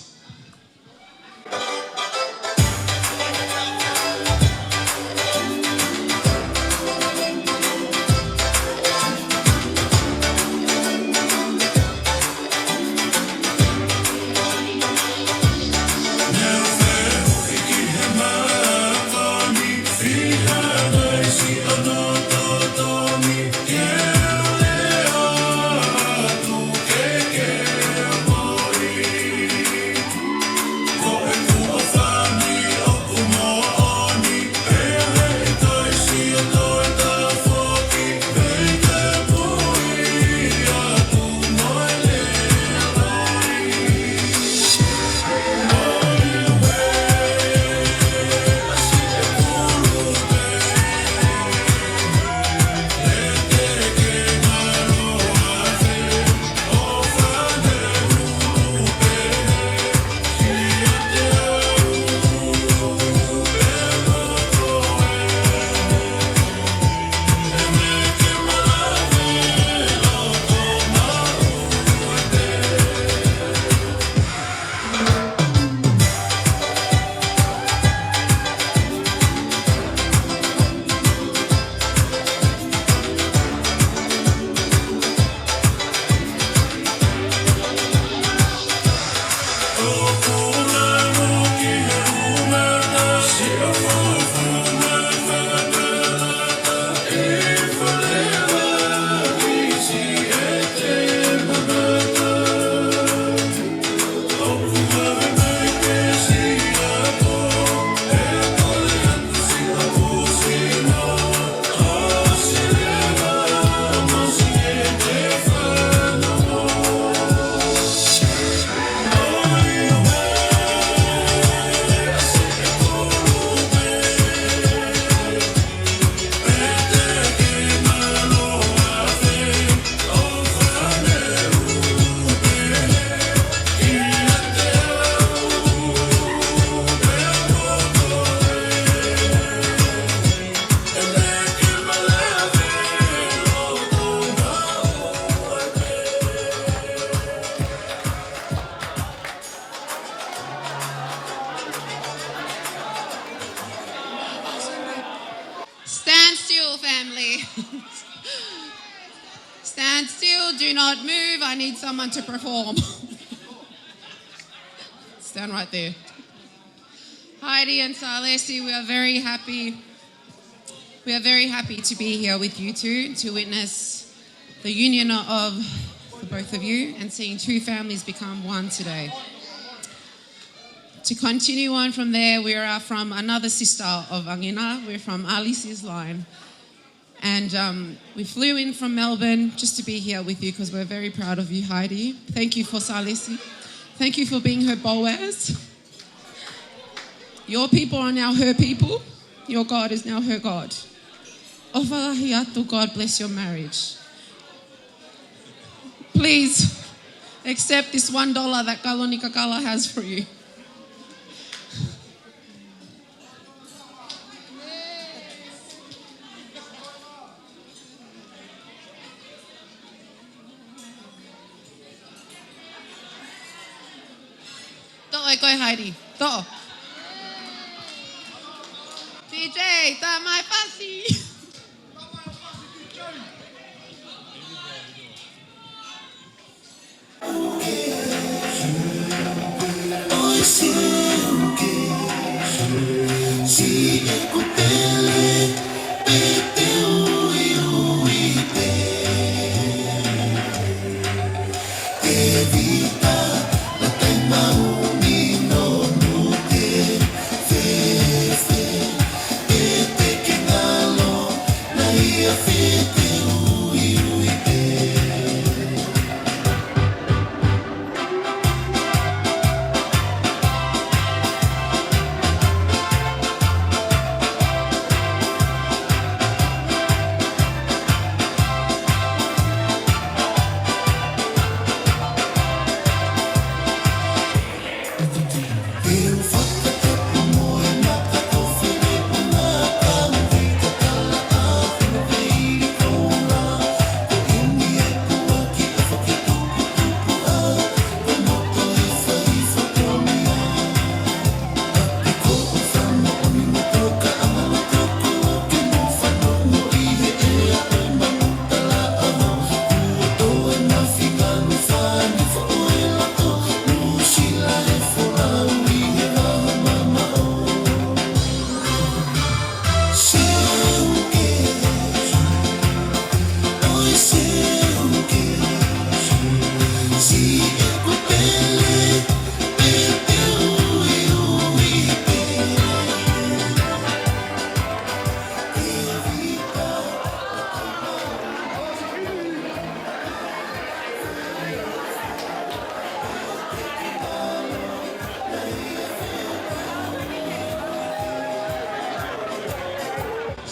Stand still, do not move. I need someone to perform. Stand right there. Heidi and Salesi, we are very happy. We are very happy to be here with you two to witness the union of for both of you and seeing two families become one today. To continue on from there, we are from another sister of Angina. We're from Alice's line. And we flew in from Melbourne just to be here with you because we're very proud of you, Heidi. Thank you for Salesi. Thank you for being her Boaz. Your people are now her people. Your God is now her God. Ofalahi atu, God bless your marriage. Please accept this $1 that Kalonika Kala has for you. To'o koe Heidi, to'o. DJ, ta mai pasi.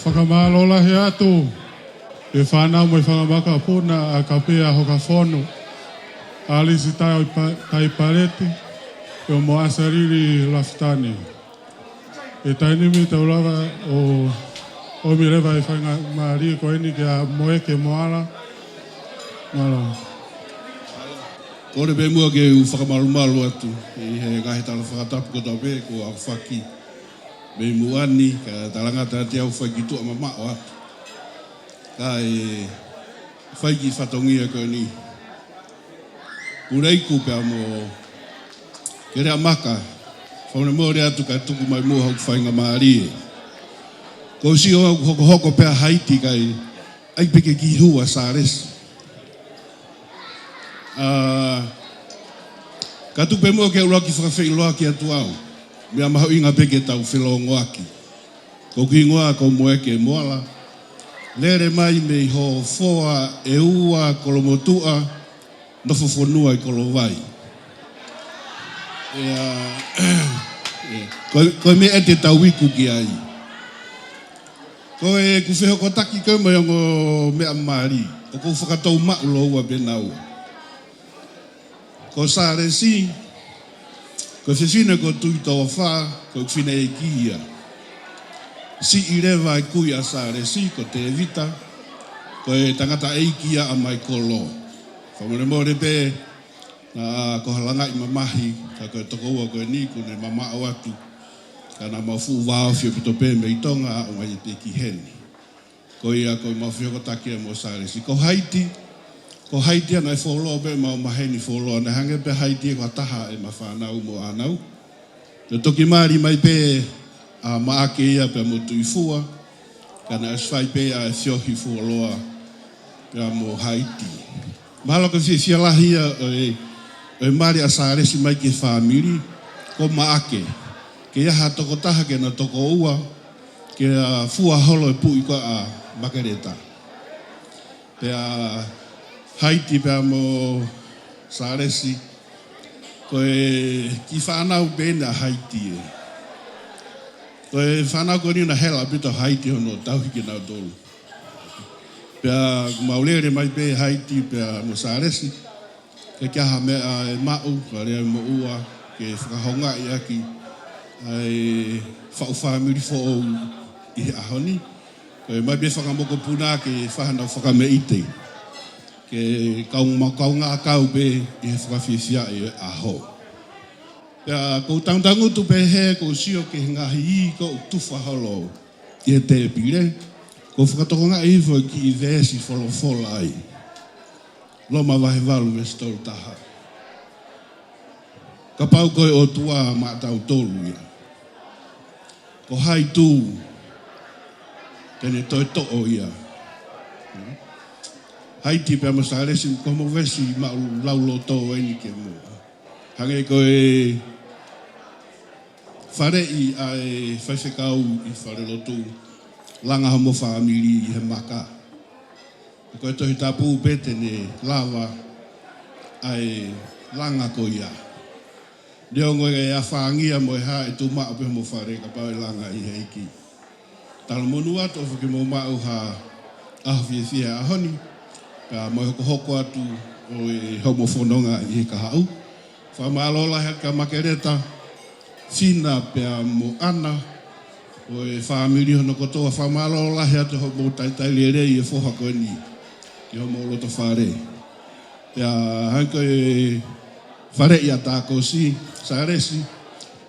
Whakamalola he atu, e whanau mai whangamaka puna a ka pea hoka whonu. Alisi tai pareti, e o mo asariri laftani. E tainimi tau lava o mi rewa e whanga maari ko eni ke a moe ke moala. Mala. Kore pe mua ke u whakamalumalu atu, i he ngahe tala whakatapu ko tau pe, ko au whaki. Me muani ka talangata te au whai ki tua mama o atu. Ka e whai ki whatongia ko ni. Ureiku pe amo ke rea maka. Whaune mo rea atu ka tuku mai mua hau whainga maari e. Ko si o hoko hoko pe a Haiti kai ai peke ki hua Salesi. Ka tuku pe mua ke uraki whakawhailoa ki atu au. Mea mahu inga peke tau whilongo aki. Ko ki ngoa ko moeke moala. Lere mai me ho foa e ua kolomotua no fofonua i kolovai. Ko me e te tau wiku ki ai. Ko e ku wheho ko taki kau mai ongo mea maari. O ko whakatau maulo ua benaua. Ko Salesi, ko whiwhina ko tui tawa wha, ko whiwhina e kia. Si i rewa e kui a Salesi, ko te evita, ko e tangata e kia a mai kolo. Whamone more pe, ko halanga i mamahi, ka koe toko ua koe ni, ko ne mama o atu, ka na mawhu wao whio pito pe me i tonga a o mai te ki heni. Ko ia ko mawhio ko takia mo Salesi. Ko Haiti ana e wholoa be ma o maheni wholoa. Ne hange pe Haiti e ko ataha e ma whanau mo anau. Te toki maari mai pe a maake ia pe mo tuifua. Kana e swai pe a e whiohi wholoa pe mo Haiti. Mahalo ka fia lahia o mari a Salesi mai ke family ko maake. Ke ia toko taha ke na toko ua ke fua holo e pui ko a makareta. Pea Heidi pea mo Salesi ko ki whanau pēna Heidi e. Ko whanau ko ni na hela pita Heidi hono tauhi ke nau tolu. Pea maulere mai pe Heidi pea mo Salesi ke kia ha mea e mau ka rea mo ua ke whakahonga i aki ai whau whamiri fo o i ahoni ko mai pe whakamoko puna ke whahanau whakameite ke kaunga kau pe i whakawhiwhia i aho. Pea kou tauntangu tu pe he kou sio ke ngahi i kou tuwha holo i he te pire ko whakatokonga i fo ki i vesi wholofola ai. Loma wahe walu me stolu taha. Ka pau koe o tua mātau tolu ia. Ko hai tū, tene toi to'o ia. Heidi pia mo Salesi ko mo vesi ma laulo tō eni ke mo. Hange koe whare i ai whaiwhekau i whare lotu. Langa homo whaamiri i he maka. Koe tohi tapu pete ne lava ai langa ko ia. Leo ngoe e a whaangia mo e ha e tu maa pe mo whare ka pau e langa i heiki. Talo monu atu ofu ke mo mau ha ahawhia fia ahoni. Ka mo hoko atu o e homo whanonga i he kahau. Whamalola he ka makereta. Fina pea mo ana. O e whaamiri hono kotoa whamalola he atu homo taitai ere i e whoha koe ni. Ki homo loto whare. Pea hanko e whare i a tāko si, Salesi,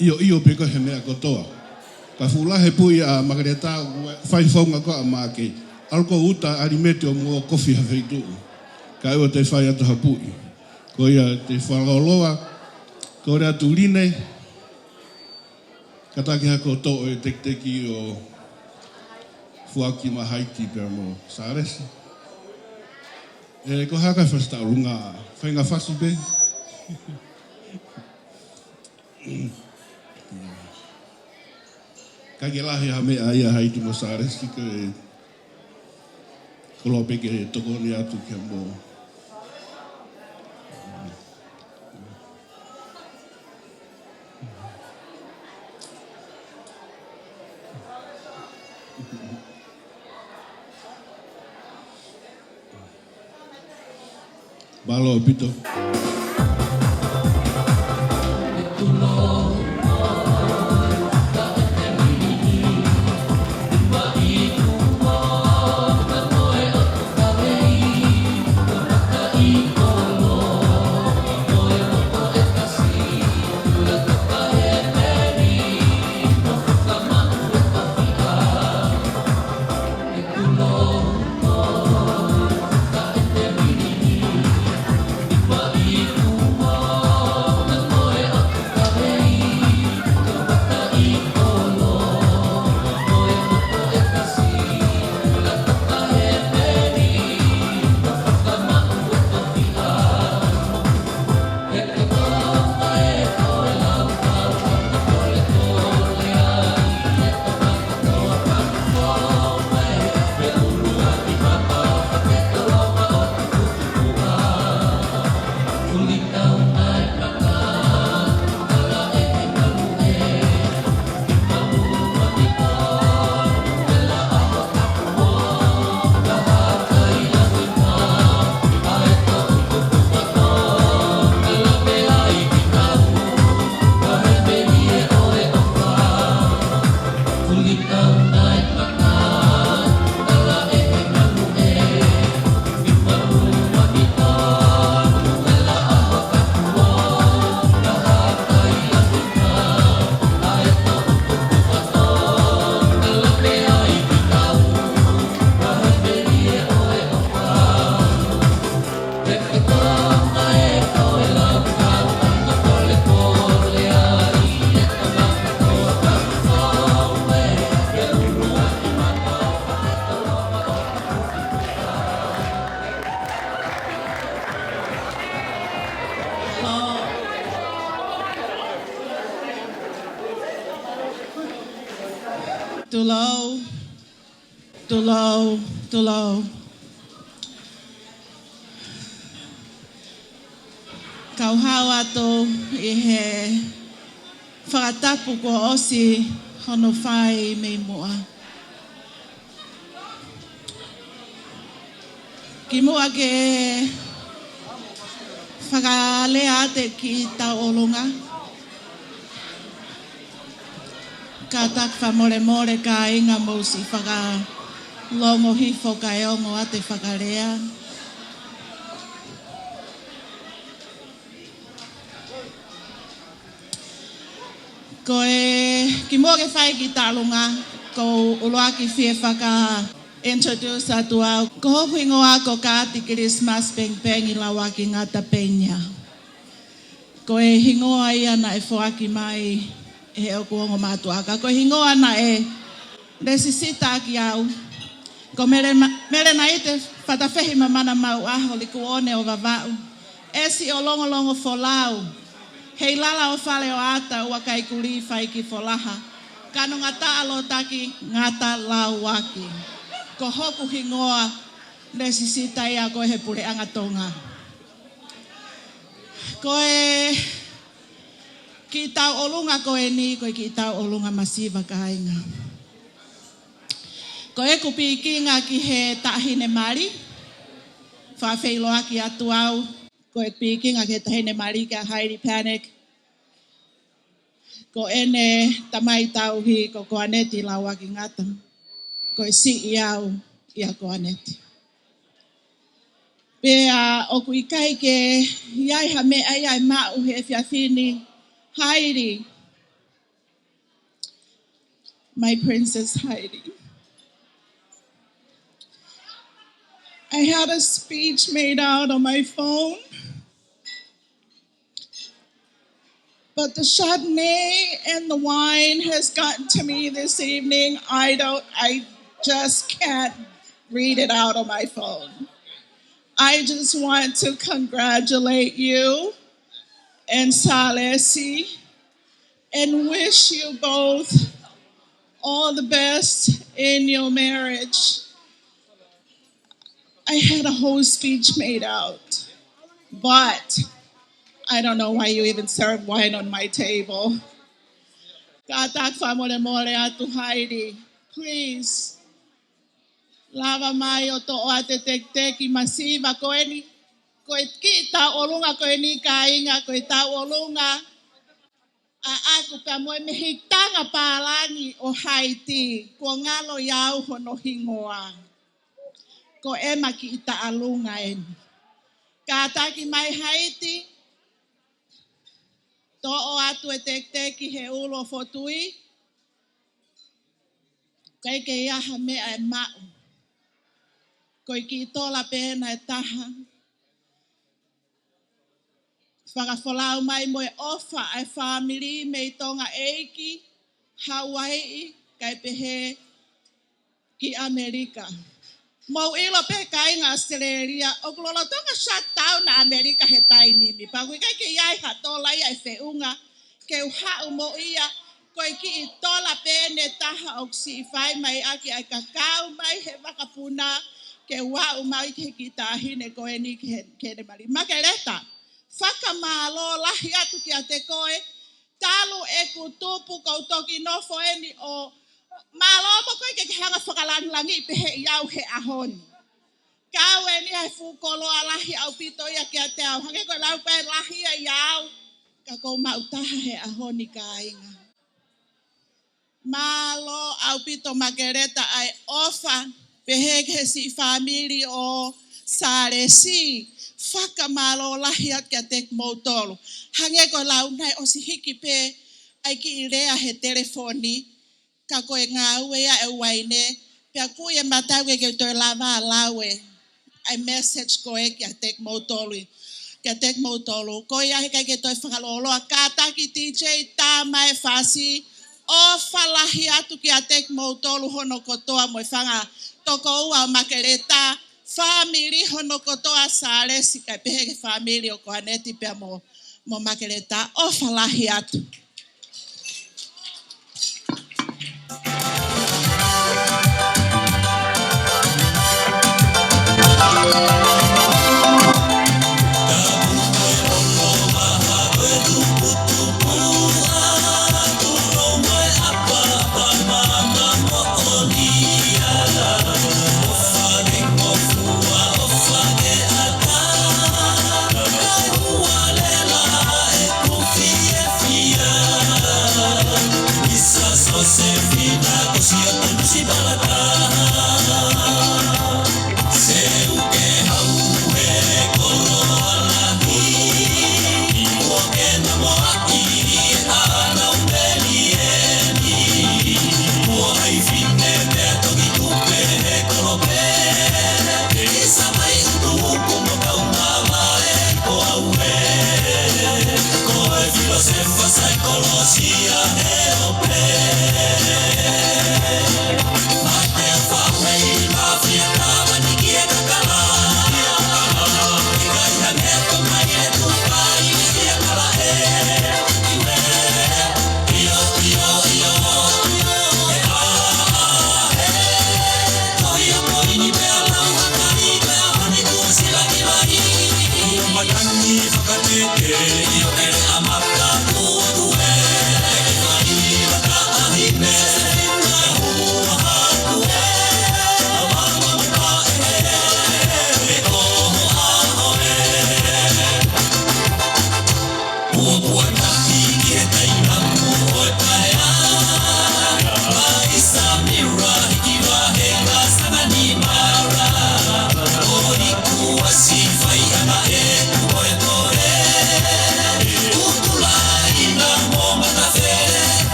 io peko he mea kotoa. Ka fulahe pui a makareta whaifonga ko a make. Alko uta arimete o mua kofi hawheitu. Ka ewa te whai atu hapui. Ko ia te whaloloa, ko rea tuline, ka taki hako to e tekteki o fuaki ma Heidi pia mo Salesi. E ko haka whasta runga, whainga whasi pe. Ka ke lahi ha mea ia Heidi mo Salesi ke kolope ke tokoni atu ke mo. Balo pito. Bye. Tulo, tulo, tulo. Kau hau ato I he whakatapu ko osi hono whai me mua. Ki mua ke whakalea ate ki tau olunga. Ka tak whamore more ka inga mousi whaka longo hifo ka eongo ate whakalea. Ko ki mua ke whai ki talunga, ko uloa ki whie whaka introduce atu au. Ko hopu ingoa ko ka ati Christmas peng peng I lawa ki ngata penya. Ko hingoa ia na whoaki mai he o kuongo mātuaka. Ko hingoa na resisita ki au. Ko mere na ite whatawhehi mamana mau aho li kuone o vavau. Esi o longo longo wholau. Hei lala o whale o ata ua kai kuri whai ki wholaha. Kano ngata alo taki ngata lau waki. Ko hoku hingoa resisita ia ko he pure angatonga. Ko ki tau olunga ko ni ko ki tau olunga masiva kainga. Ko kupi kinga ki he tahine mari. Whawheiloa ki atu au. Ko pikinga ki he tahine mari ka Heidi Panic. Ko ene tamai tau hi ko koaneti lawa ki ngata. Ko si iau ia koaneti. Pea o kui kai ke iai ha me ai mau he fiafini Heidi. My princess Heidi. I had a speech made out on my phone. But the Chardonnay and the wine has gotten to me this evening. I just can't read it out on my phone. I just want to congratulate you and Salesi and wish you both all the best in your marriage. I had a whole speech made out, but I don't know why you even serve wine on my table. Katak famole mole atu Heidi, please. Lava mayo to ate tek teki masiva koeni. Koe kita olunga koeni kainga koe ta olunga. A aku pa moe mehitanga palangi o Haiti. Ko ngalo yau hono hingoa. Ko ema ki ita alunga en. Kataki mai Haiti. To o atu e tek teki he ulo fotui. Kai ke iaha mea e mau. Koi ki tola pena e taha. Whakafolau mai moe ofa ai family mei tonga eiki, Hawaii, kai pehe ki Amerika. Mau ilo pe kai ngā Australia, o kulolo tonga shutdown na Amerika he tainimi. Pakui kai ke iai hatola ia e whiunga, ke uhau mo ia, koi ki I tola pene taha o si whai mai aki ai kakau mai he wakapuna, ke wau mai ke ki tahine koe ni ke ne mari. Makereta, whakamalo lahi atu ki a te koe, talu e kutupu kau toki nofo eni o malo mo koe ke hanga whakalanlangi pehe iau he ahoni. Kau eni hai fukolo a lahi au pito ia ki a te au, hange koe lau pai lahi a iau, ka kou mautaha he ahoni ka inga. Malo au pito makereta ai ofa pehe ke si family o Salesi. Whakamalo lahi at kia tek mautolo. Hange ko lau nai o si hiki pe ai ki I rea he telefoni. Ka koe ngā ue a e waine. Pea kui e matau e ke toi lava lawe. Ai message koe kia tek mautolo. Kia tek mautolo. Koe ahi kai ke toi whakaloloa. Ka taki DJ tā mai whasi. O whalahi atu kia tek mautolo hono kotoa mo whanga toko ua o makereta. Family hono kotoa Salesi kai pehe ke family o koaneti pea mo makereta o whalahi atu.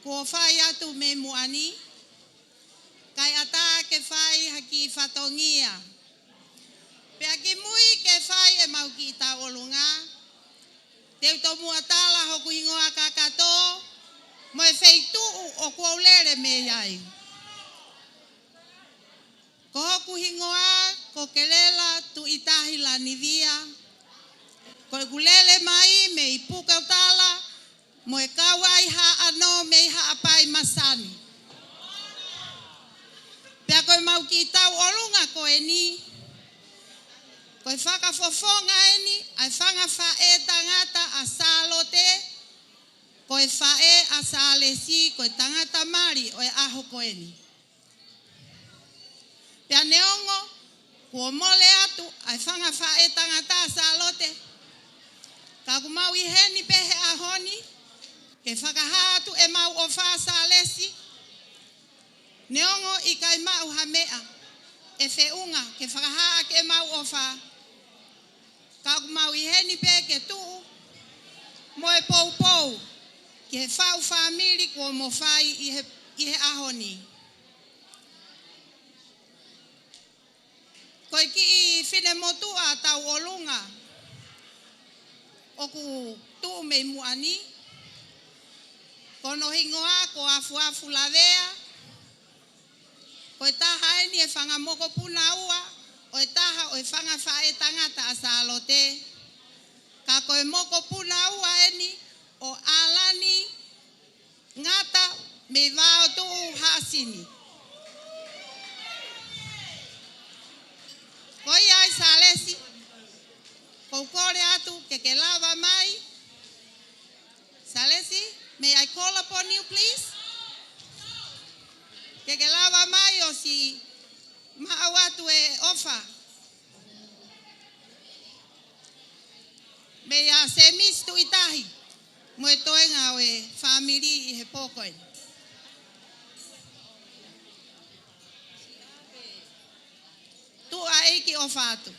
Ko whai atu me muani. Kai ata ke whai haki whatongia. Pea ki mui ke whai e mau ki ta olunga. Teu to muatala hoku hingoa kakato. Mo e feitu o kua ulere me iai. Ko hoku hingoa, ko kelela tu itahi la nivia. Ko e gulele mai me i puka utala. Mo e kawai ha ano me i ha apai masani. Pea koe mau ki tau olunga ko e ni. Ko e whakafofonga e ni. Ai whanga whae tangata a salote. Ko e whae a salesi. Ko e tangata mari o e aho ko e ni. Pea neongo. Ko mole atu. Ai whanga whae tangata a salote. Ka kumau i heni pehe ahoni. Ke whakahatu e mau o wha salesi. Neongo i kai mau hamea. E whiunga ke whakahaa ke mau o wha. Ka kumau i heni pe ke tuu. Mo e pou pou. Ke whau whamiri ko mo whai i he ahoni. Koe ki i whine motua tau olunga. Oku tuu me muani. Kono hingoa ko afu lavea. Ko e taha eni e whanga moko puna ua. O e taha o e whanga whae tangata a salote. Ka ko e moko puna ua eni o alani ngata me vao tuu hasini. Ko i ai salesi. Ko kore atu ke lava mai. Salesi, may I call upon you, please? Que lava mai o si maawatu e ofa. May I semis tu itahi. Mo e toenga o e family i he pokoen. Tu a eiki ofa atu.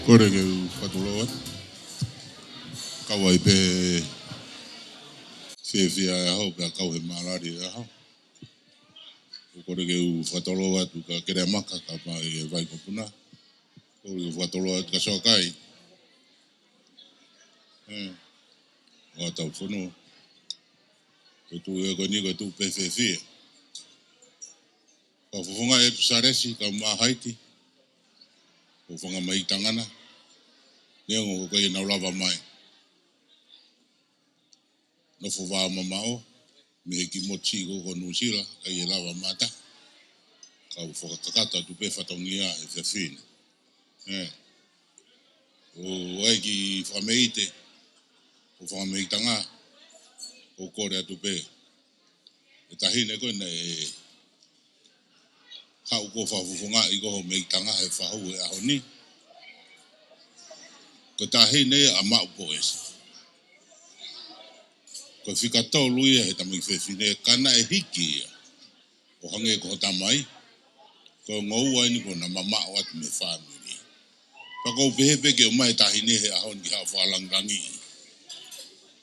Kore ke whatoloa. Kawai pe whiawhia e hau pe a kau he marari e hau. Kore ke whatoloa tu ka kere maka ka pa e vai kopuna. Kore ke whatoloa ka soa kai. Wa tau whono. Ko tu e ko ni ko tu pe whiawhia. Ka whufunga e tu saresi ka maa haiti. Ko whanga mai tangana. Nengo ko ina lava mai. No fo va mamao. Me ki mochi ko nusila kai lava mata. Ka fo kakata tu pe fatongia e fe fine. O eki fameite. O fameitanga. O kore atu pe. E tahine ko na e hau ko whafufunga i ko meitanga he whahu e ahoni. Ko tahine a mau po esi. Ko whika tolu ia he tamai whewhine kana e hiki ia. O hange ko tamai. Ko ngau ai ni ko na mamao atu me whamiri. Pako pehepe ke o mai tahine he ahoni hau whalanglangi.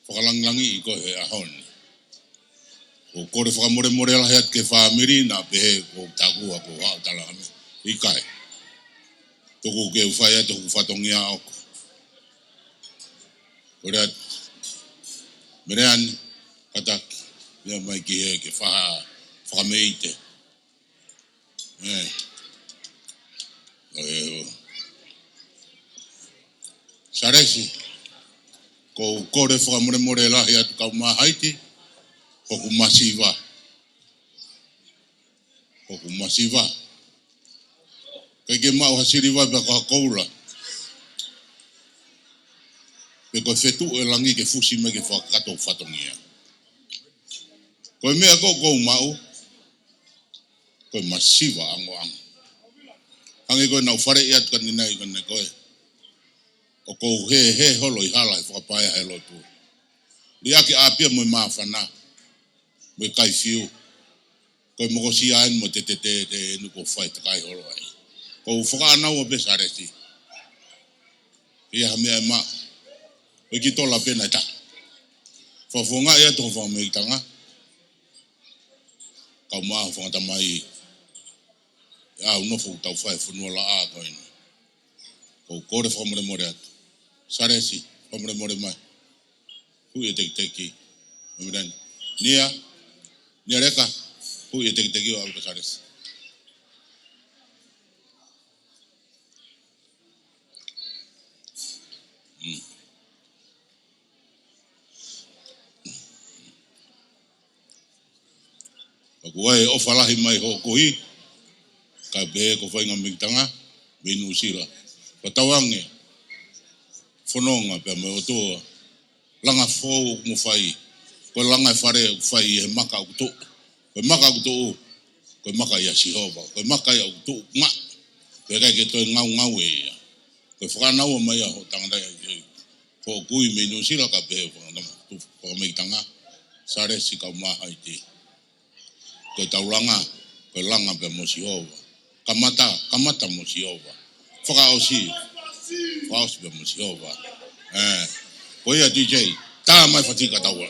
Whalanglangi i ko he ahoni. O kore whakamore la heat ke whamiri na pehe ko takua ko hao talame. Ikai. Toko ke uwhai atu ku whatongia oko. Kore atu. Mereani, kataki. Ia mai ki he ke whakameite. Salesi. Ko kore whakamore la heat kau mahaiti. Hoku masiva. Hoku masiva. Kai ke mau hasiriva pe ka koula. Pe ko fetu e langi ke fusi me ke whakato whatongia. Koe mea ko mau. Koe masiva ango ango. Hangi koe nau whare iat ka ninai kone koe. O ko he holo I hala I whakapaya he lotu. Riaki apia mo mawhana. Me kai fiu. Koe moko si aen mo te nu ko whai te kai holo ai. Ko whakaanau o pe Salesi. Ia hamea e maa. Koe ki tola pena ta. Whafonga ia toko whameitanga. Kau maa whangatamai. Ia unofo tau whai whanua la a koe. Ko kore whamore atu. Salesi, whamore mai. Hui e teki. Mamirani. Nia reka, hui e teki o aluka Salesi. Ako ai o falahi mai ho kohi. Ka behe ko whainga mingtanga, me nusila. Patawange, whanonga pe me otoa. Langa fōu mo whai. Ko langa e whare whai he maka au to. Ko maka au to. Ko maka ia Sihova. Ko maka ia au to ma. Ko kai ke toi ngau e ia. Ko whakanau mai a ho tangata ia. Ko kui me nusila ka behe whakamei Salesi kau mahaiti. Ko taulanga. Ko langa pe mo Sihova. Kamata mo Sihova. Whakaosi pe mo Sihova. Ko ia DJ. Tā mai whatika taua.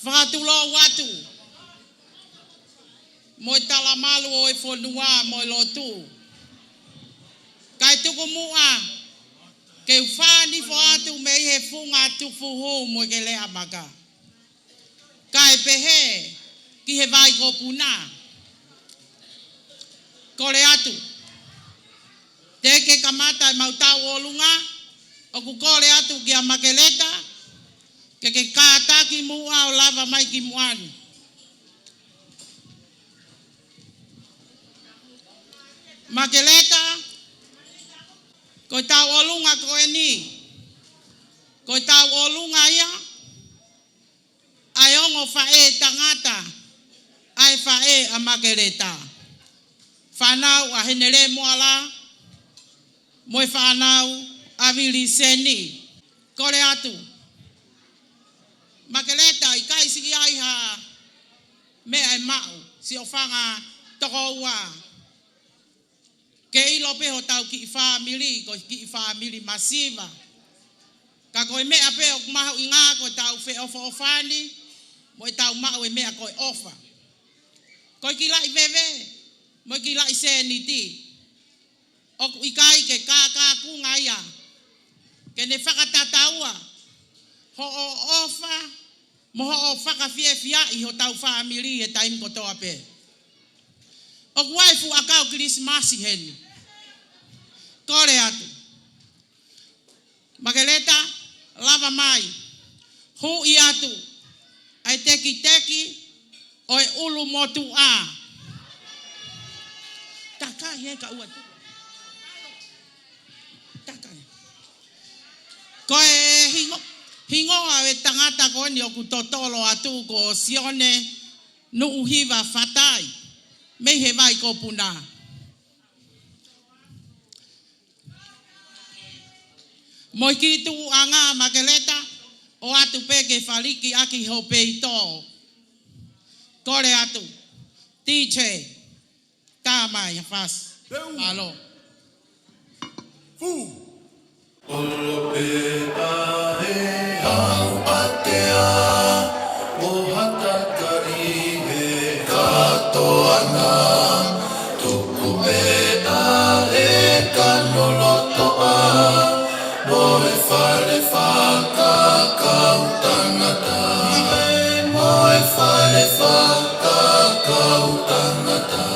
Whakatulo watu. Moi tala malu o e whanua moi lotu. Kai tuku mua. Ke whani whaatu me he funga tufuhu mo ke lea maka. Kai pehe ki he vai ko puna. Kore atu. Te ke kamata e mautau o lunga. O ku kore atu ki a makeleta. Ke kātaki mua o lava mai ki muanu. Makeleta, ko tau olunga ko e ni. Ko tau olunga ia, ai ongo whae tangata, ai whae a makeleta. Whanau a henere moala, moi whanau a vili seni. Kore atu. Makeleta i kai si ai ha mea e mau si o whanga toko ua. Ke ilo peho tau ki i whamili, ko ki i whamili masiva. Ka koe mea peho mahu i ngā ko tau whe ofa o whani, mo i tau mau e mea koe ofa. Koe ki lai vewe, mo ki lai se ni ti. O i kai ke kā kunga ia, ke ne whakatataua. Ho o ofa, mo ho o whakawhiawhia i ho tau whamili e taim ko toa pe. O kuai fu akau Krismasi heni. Kore atu. Makeleta, lava mai. Hu i atu. Ai teki, o e ulu motu a. Takai he ka ua tu. Takai. Koe hingo. Hingoa e tangata ko ni o ku totolo atu ko sione no uhiva fatai. Me he vai ko puna. Moi ki tu anga makeleta o atu peke faliki aki ho peito. Kore atu. Tiche. Tamai fas. Alo. Fu. Olopea he au atea o hatakari he katoana tuku mea he kanolotoa mo e whare whaka kau tangata mo e whare whaka kau tangata.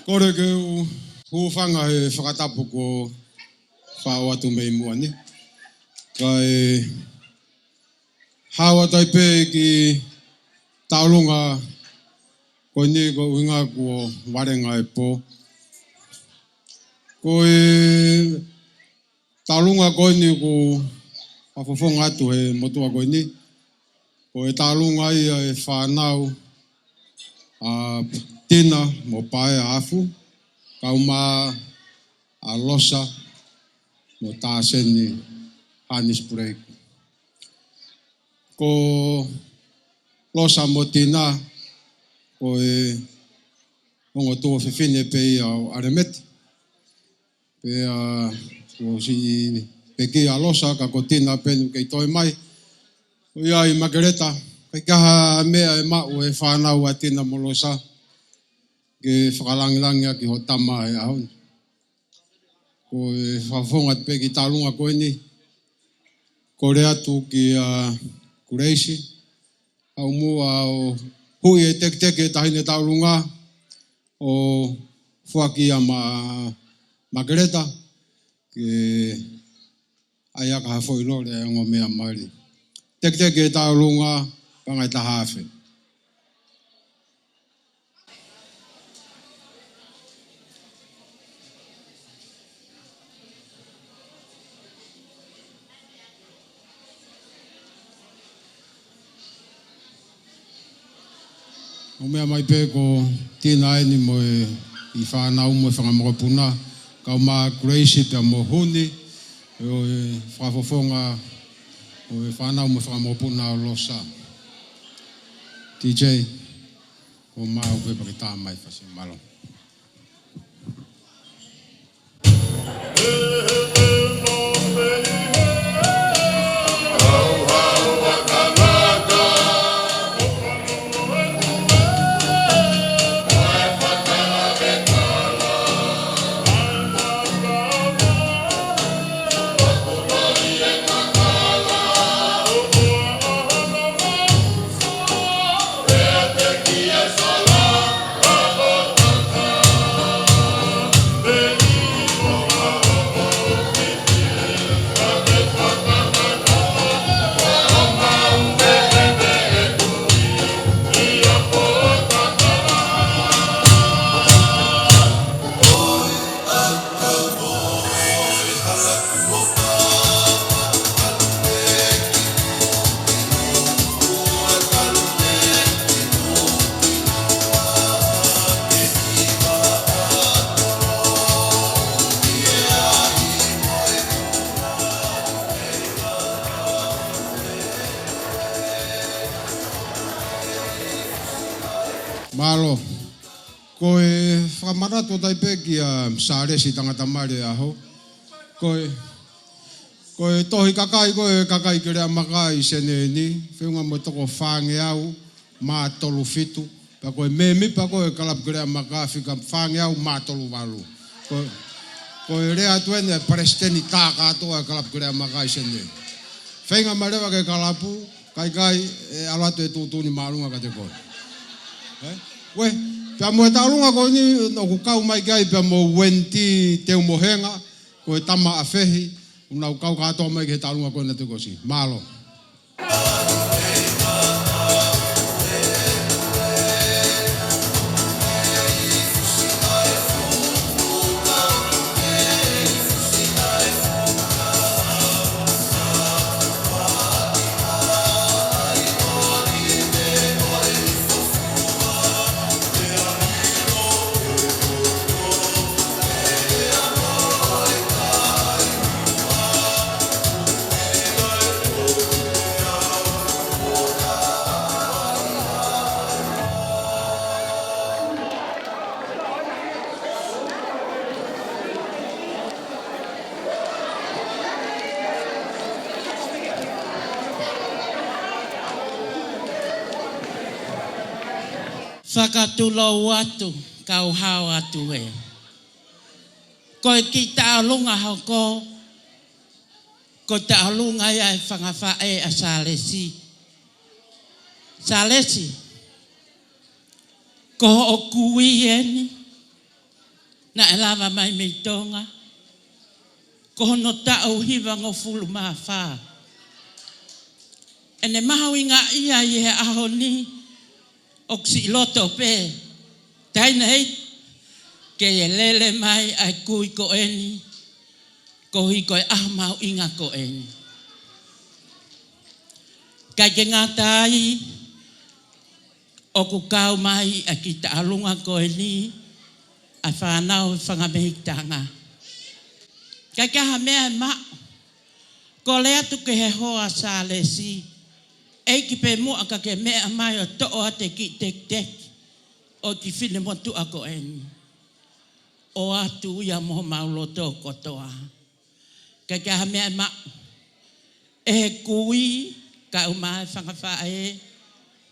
Kore ke huwhanga he whakatapu ko whao atu mei mua ni. Kai hawa tai pē ki taurunga ko ni ko winga ko warenga e po. Ko e taurunga ko ni ko whafofonga atu he motua ko ni. Ko e taurunga ia e whanau tina mo pae a afu. Kauma a losa mo tāseni hanis break. Ko losa mo tina ko e ongo tō whiwhine pe i au aremeti. Pe ko si peki a losa ka ko tina penu kei toi mai. O ia i Margareta. Kai kaha mea e mau e whanau a tina mo losa. Ke whakalangilangia ki ho tama e ahon. Ko e whawhonga pe ki tālunga koe ni. Ko rea tu ki kureisi. Au mua o hui e teke tahine tālunga. O whaki a Margareta. Ke aiaka hafoi lore e ngo mea mauri. Teke tālunga pangai tahawhi. O mea mai pē ko tina e ni mo e i whanau mo e whangamokopuna. Kau mā Gracie pia mo huni. O e whafofonga o e whanau mo e whangamokopuna o losa. DJ, o mā o koe pake tā mai whasi malo. Malo, ko e whamarato tai pe ki a Salesi tangata mare aho. Ko e tohi kakai ke rea makai sene ni. Whiunga mo toko whange au, mā tolu fitu. Pa ko e memi pa ko e kalap ke rea makai whika whange au, mā tolu walu. Ko e rea tuene presteni tāka atoa e kalap ke rea makai sene. Whiunga marewa ke kalapu, kai e alatu e tūtuni mārunga ka te koe. We, pia mo e tālunga ko ni, no ku kau mai kai pia mo wenti teu mohenga, ko e tama a whehi, unau kau katoa mai ke tālunga ko na te kosi. Malo. Whakatulo atu, kau hao atu e. Koe ki tālunga hoko, ko tālunga ia e whangawhae a Salesi. Salesi, ko o kui eni, Na e lava mai me tonga. Ko hono tau hiwa ngo fulu maa wha. E ne mahau inga ia i he aho ni o si loto pe. Taina hei ke e lele mai ai kui ko eni. Ko hi ko e aho mau inga ko eni. Kai ke ngatai o ku kau mai a ki ta alunga ko eni. A whanau whangamehitanga. Kai kaha mea ma. Ko lea tu ke he hoa Salesi. Eiki pe mua ka ke mea mai o to'o ate ki tek. O ki whine motu ako eni. O atu ia moho mauloto kotoa. Kai kaha mea ma. E he kui ka umai whangawhae.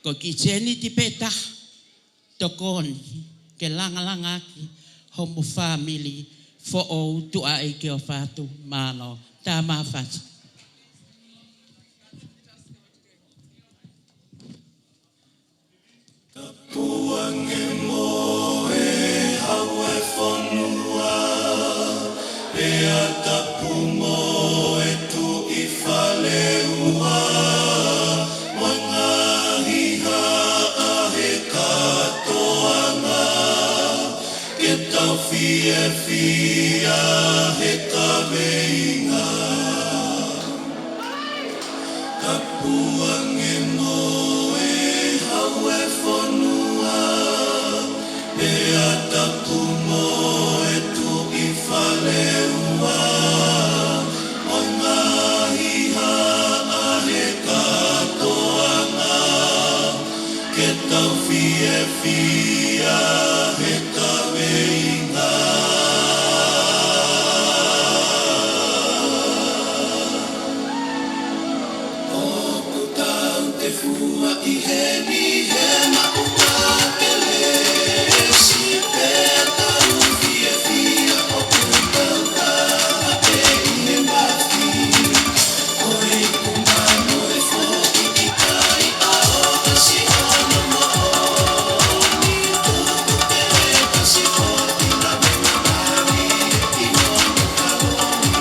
Ko ki seni ti peta. Tokoni. Ke langa ki. Homo family. Fo o tu a eke o whātu mālo. Tā mawhati. Puange mo e haue whanua. Pea tapu mo e tu I whale ua. Mo ngahi haa he katoanga. Ke tau fia he kaweinga. Kapuange mo e haue whanua. Pea tapu mo e tu I whale ua. O ngahi haa he katoanga. Ke tau fia he kaweinga. Fua I heni he maunga ke lesi peta fia o kuntauta te I he mafi oi kumano e foki I kai a o si ana mo ni tuku te kasi hoti na me mami I no kaloni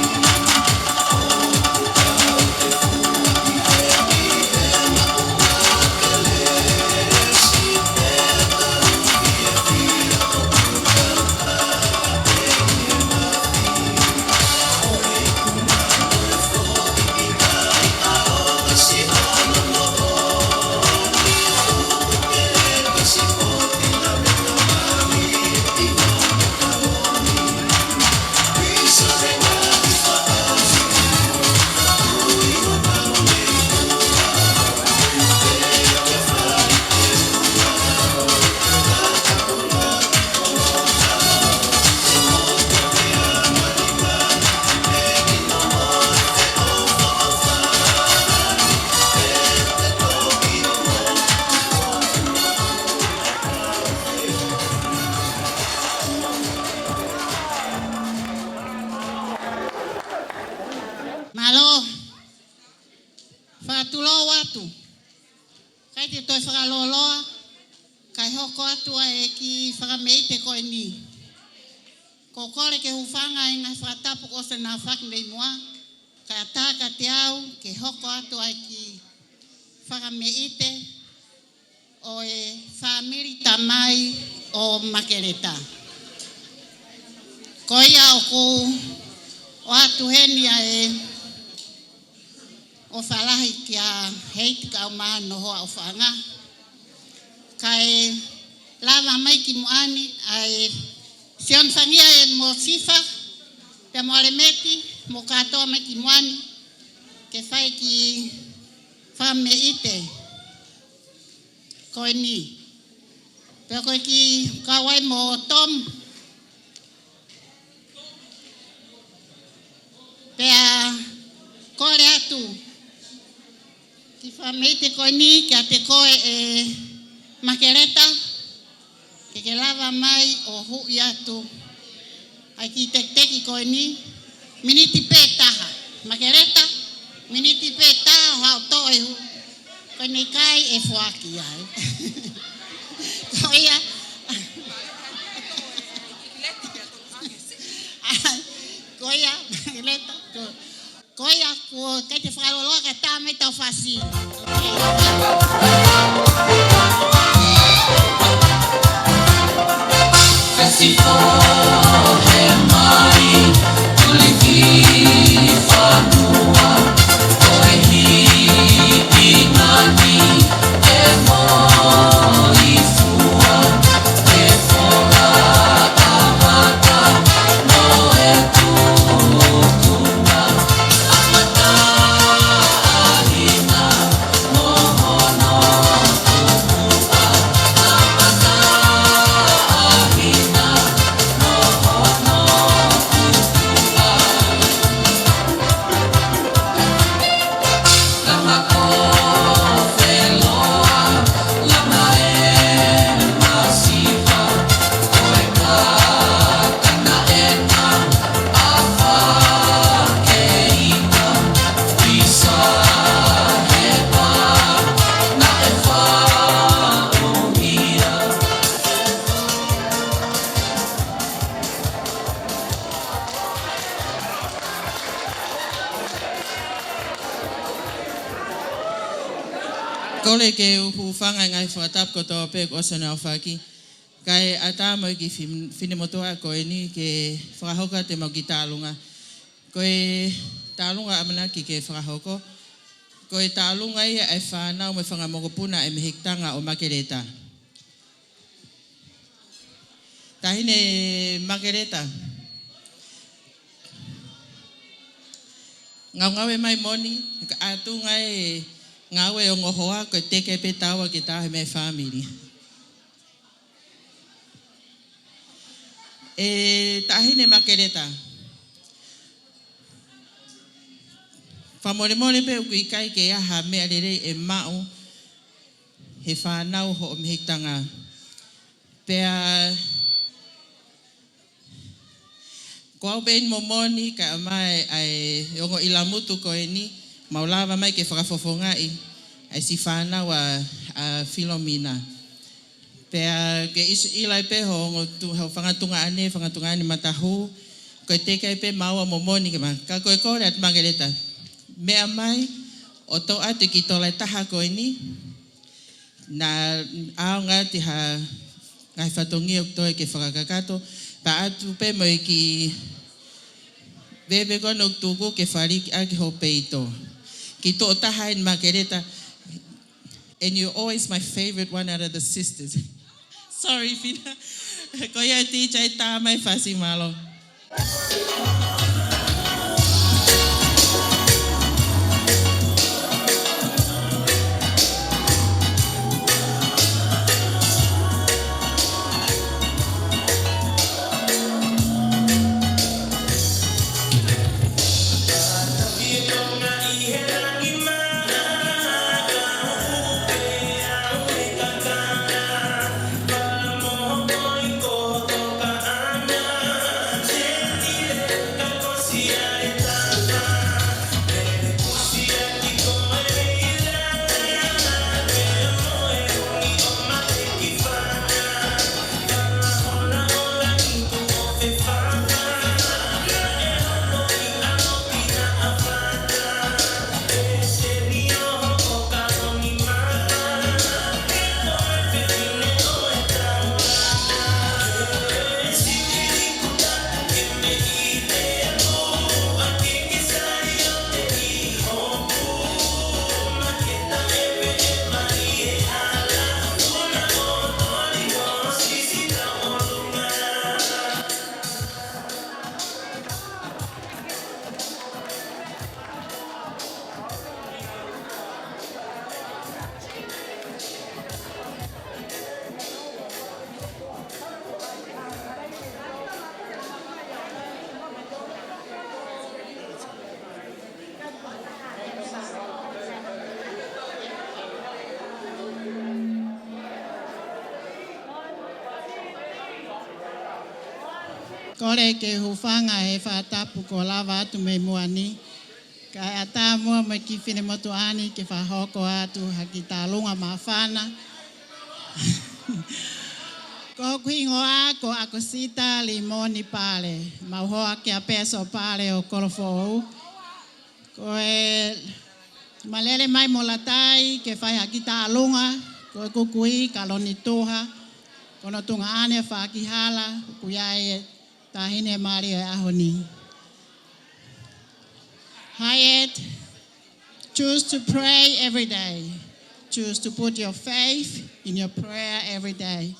Malo, whatulo watu. Kai te toi whakaloloa, kai hoko atua e ki whakameite koe ni. Ko kore ke hufanga e ngai whakatapu ko se nā whakimei mua, kai ataka te au ke hoko atua e ki whakameite o e whamiri tamai o Makereta. Ko ia o ku o atu henia e o whalahi kia heiti ka o maa noho o whanga. Kai lava mai ki muani ai sion whangia e mo sifa pe mo alemeti mo katoa mai ki muani ke whai ki whame ite koe ni. Pe koe ki kawai mo tom pe a kore atu ki whameite koe ni kia te koe e Makereta ke lava mai o hui atu ai ki teki koe ni miniti pe taha Makereta miniti pe taha hao toe hu koe nei kai e fuaki ai koe ia koia, leta. Koia ko kay te whakaloa ka tāme tau whasi. Kole ke uwhanga ngai whakatap ko tō pēk osana o whaki. Kai ata mo ki whinemotoa koe ni ke whakahoka te mau ki tālunga. Koe tālunga amanaki ke whakahoko. Koe tālunga ia e whanau me whangamokopuna e mehiktanga o Makereta. Tahine Makereta. Ngaungawe mai moni, atu ngai ngawe o ngohoa ko teke pe tawa ki tahe me family. Tahine Makereta. Whamoremore pe uku ikai ke aha mea rere e mau he whanau ho o mihitanga. Pea ko au pein momoni ka mai ai ongo ilamutu ko ni maulawa mai ke whakafofongai ai si whanau a Philomena. Pea ke ilai pe ho whangatunga ane matahu ko te kai pe maua momoni ke ma. Ka koe kore at Makereta. Mea mai o tō atu ki tōlai taha ko ni na aonga te ha ngai whatongi o toi ke whakakakato pa atu pe mo ki bebe kono tuku ke whariki aki ho peito. Ki tō taha in Makereta, and you're always my favorite one out of the sisters. Sorry, Fina. Ko ia teacher e tā mai whasi malo. Kore ke hufanga he whatapu ko lava atu me muani. Kai ata mua me ki whinemotu ani ke whahoko atu haki tā lunga mawhana. Ko kuingoa ko ako sita limoni pale. Mauhoa ke a peso pale o kolofou. Ko e malele mai molatai ke fai hakita alunga. Ko kukui kaloni toha. Kono tunga ane whakihala. Kuyai tahine mari e ahoni. Hyatt, choose to pray every day. Choose to put your faith in your prayer every day.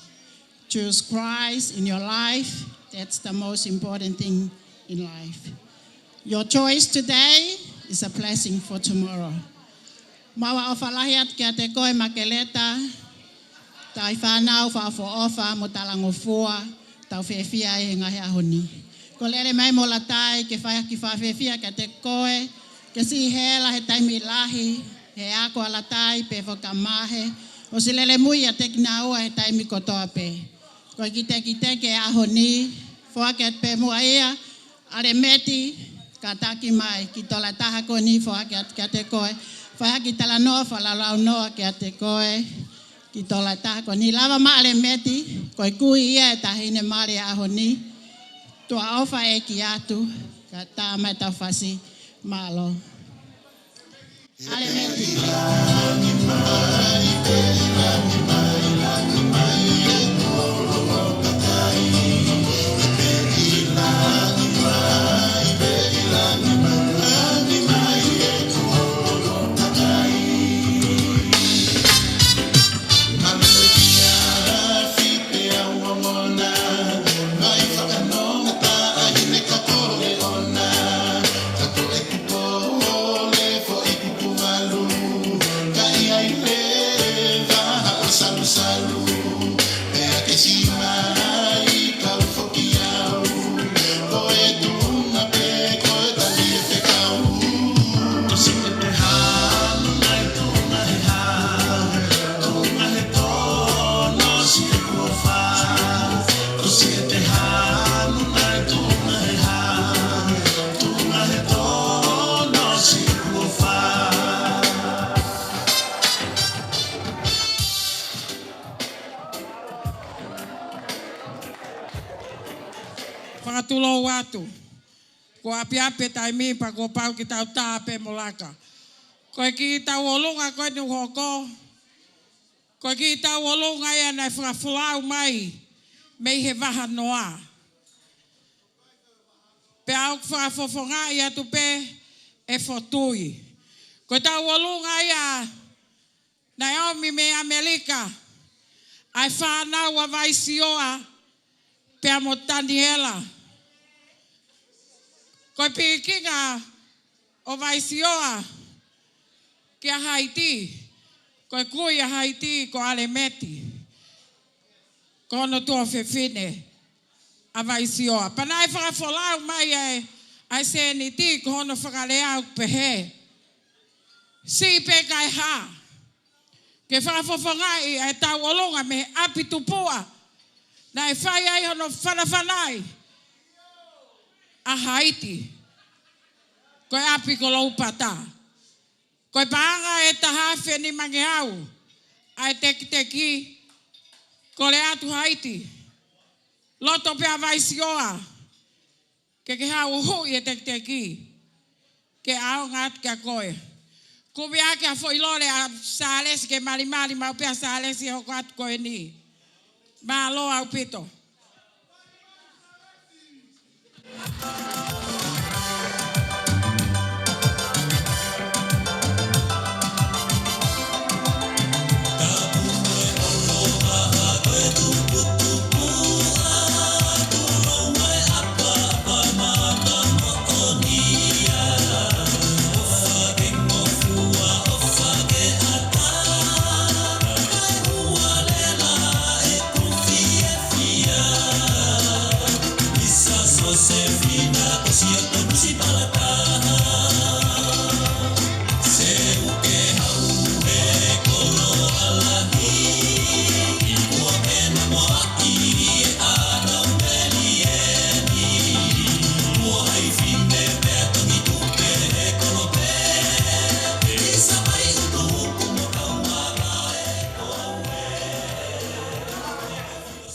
Choose Christ in your life. That's the most important thing in life. Your choice today is a blessing for tomorrow. Mawa ofa lahiat kia te koe makeleta. Tai whanau whaafo ofa mo talango fua. Tau whewhia e ngahe ahoni. Ko lere mai mo la tai ke whaia ki whawhewhia kia te koe. Ke si hela he taimi lahi. He ako ala tai pe whaka mahe. O si lele mui a te kina ua he taimi kotoa pe. Ko ki te ke ahoni, whaket pe mua ia, are meti, ka taki mai, ki tola taha ko ni whaket kia te koe, whaia ki tala noa, whalalau noa kia te koe, ki tola taha ko ni. Lava ma are meti, ko kui ia e tahine mare ahoni, tua ofa e ki atu, ka tā mai tau whasi malo. Ale meti. Whakatulo watu. Ko api tai mi pa ko pau ki tau tāpe molaka. Ko ki tau olunga koe ni hoko. Ko ki tau olunga ia nei whakawhulau mai. Mei he waha noa. Pe au whakawhawhonga ia tu pe e whotui. Ko tau olunga ia Naomi me Amerika. Ai whanau a vaisioa pe a mo Daniela. Ko pikinga o vaisioa ki a Haiti. Ko kui a Haiti ko ale meti. Ko no tua whewhine a vaisioa. Panai whakawholau mai ai se ni ti ko hono whakaleau pehe. Si pe kai ha. Ke whakawhawhangai ai tau olonga me api tupua. Na e whai ai hono whanawhanai. A Haiti. Koe api ko lau pata. Koe paanga e taha ni mange au. Ai teki. Ko le atu Haiti. Loto pe a vaisioa. Ke hau hui e teki. Ke au ngat kia koe. Kubi ake a foilore a Salesi ke mari mau pe a Salesi hoko atu koe ni. Ma lo au pito. Sefina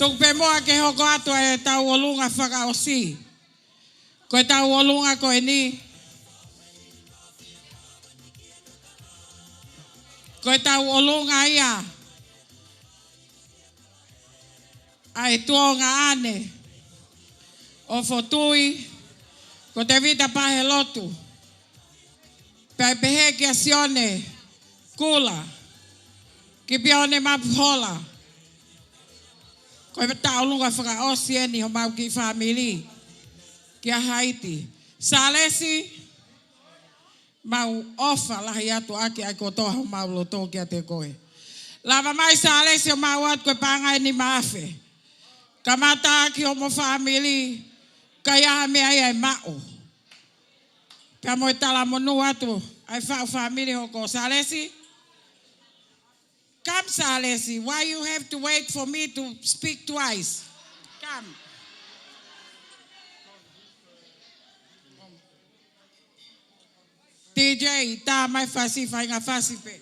Tuk pe moa ke hoko atu e tau olunga whakaosi. Ko e tau olunga ko e ni. Ko e tau olunga ia. Ai tuonga ane. O fotui. Ko te vita pahe lotu. Pe pehe ki asione. Kula. Ki pione mapuhola. Ko e tau lunga whakaosi e ni ho mau ki family. Ki a Haiti. Salesi. Mau ofa lahi atu aki ai kotoa ho mau loto ki a te koe. Lava mai Salesi o mau atu koe pangai ni maafe. Kamata aki o mo family. Kaya mea ia e mao. Pea mo e tala monu atu. Ai whao family hoko. Salesi? Come, Salesi. Why you have to wait for me to speak twice? Come. DJ, ta mai fasi fai nga fasi pe.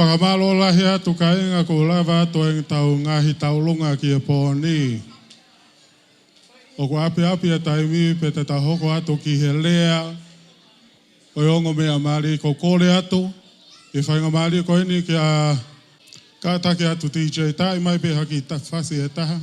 Whakamalo lahi atu ka inga ko lava atu e tau ngahi taulunga ki e pōni. O ko api api e taimi pe te tahoko atu ki he lea. O ongo mea maari ko kore atu. E whainga maari ko ini ki a kātaki atu DJ tai mai pe haki whasi e taha.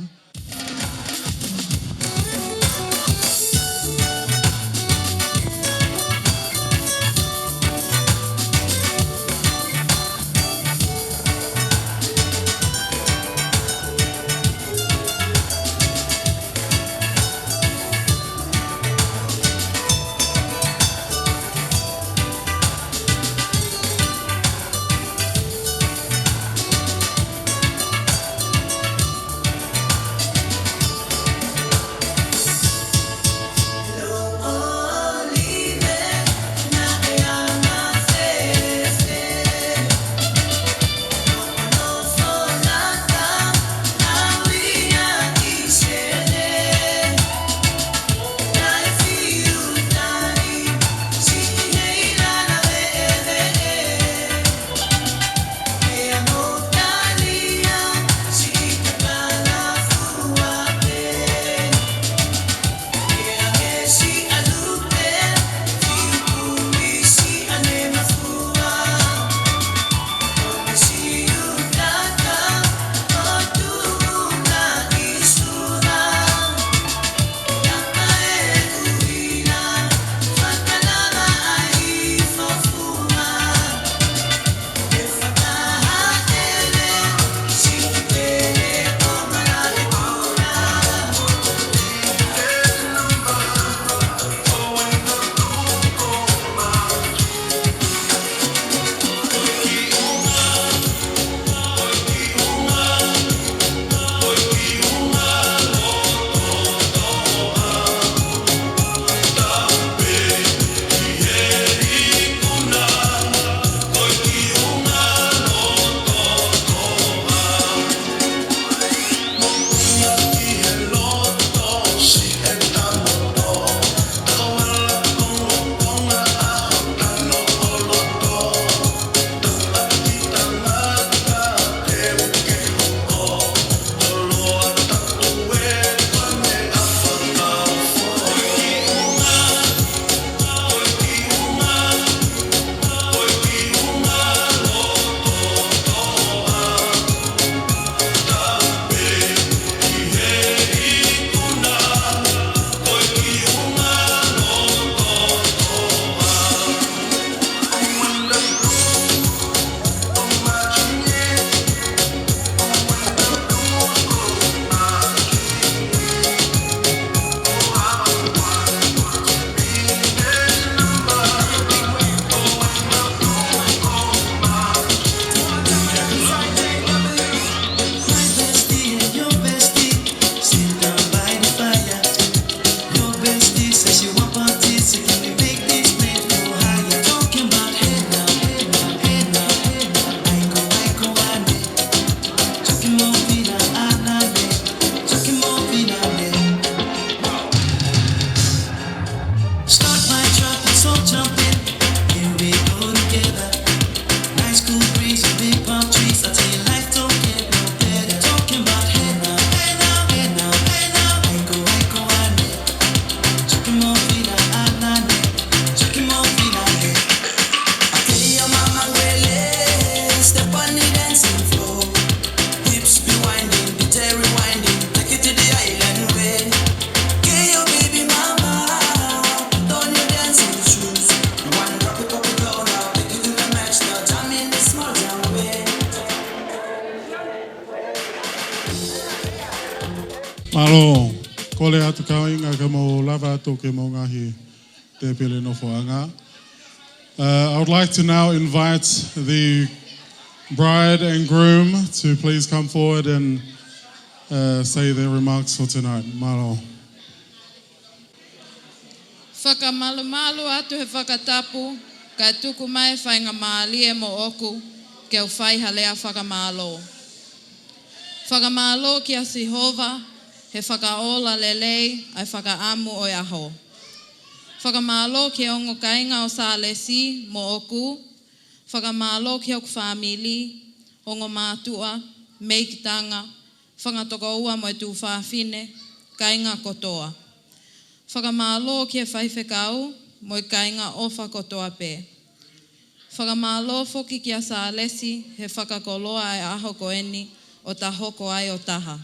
Malo, kole atu kauinga ke mo lava atu ke mo ngahi te pili no foanga. I would like to now invite the bride and groom to please come forward and say their remarks for tonight. Malo. Whakamalu atu he whakatapu, kai tuku mai whainga maalie mo oku, ke au whai halea whakamalo. Whakamalo ki a Sihova, he whakaola lelei, ai whakaamu o aho. Whakamalo ki ongo kainga o Salesi mo oku, whakamalo ki oku whamili, ongo mātua, meikitanga, whangatoko ua mo e tū whawhine, kainga kotoa. Whakamalo ki e whaiwhekau, mo i kainga o whakotoa pē. Whakamalo foki ki a Salesi, he whakakoloa ai aho koeni, o ta hoko ai o taha.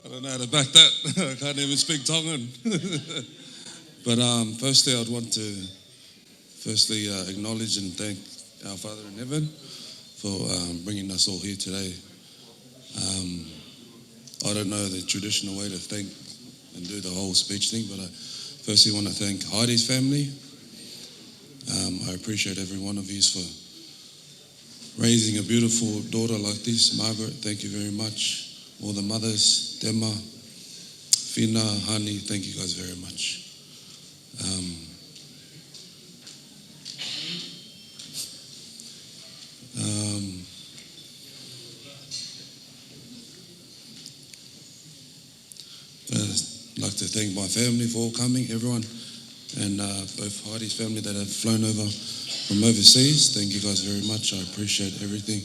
I don't know how to back that. I can't even speak Tongan. But firstly, I'd want to acknowledge and thank our Father in Heaven for bringing us all here today. I don't know the traditional way to thank and do the whole speech thing, but I firstly want to thank Heidi's family. I appreciate every one of you for raising a beautiful daughter like this. Margaret, thank you very much. All the mothers, Dema, Fina, Hani, thank you guys very much. I'd like to thank my family for all coming, everyone, and both Heidi's family that have flown over from overseas. Thank you guys very much. I appreciate everything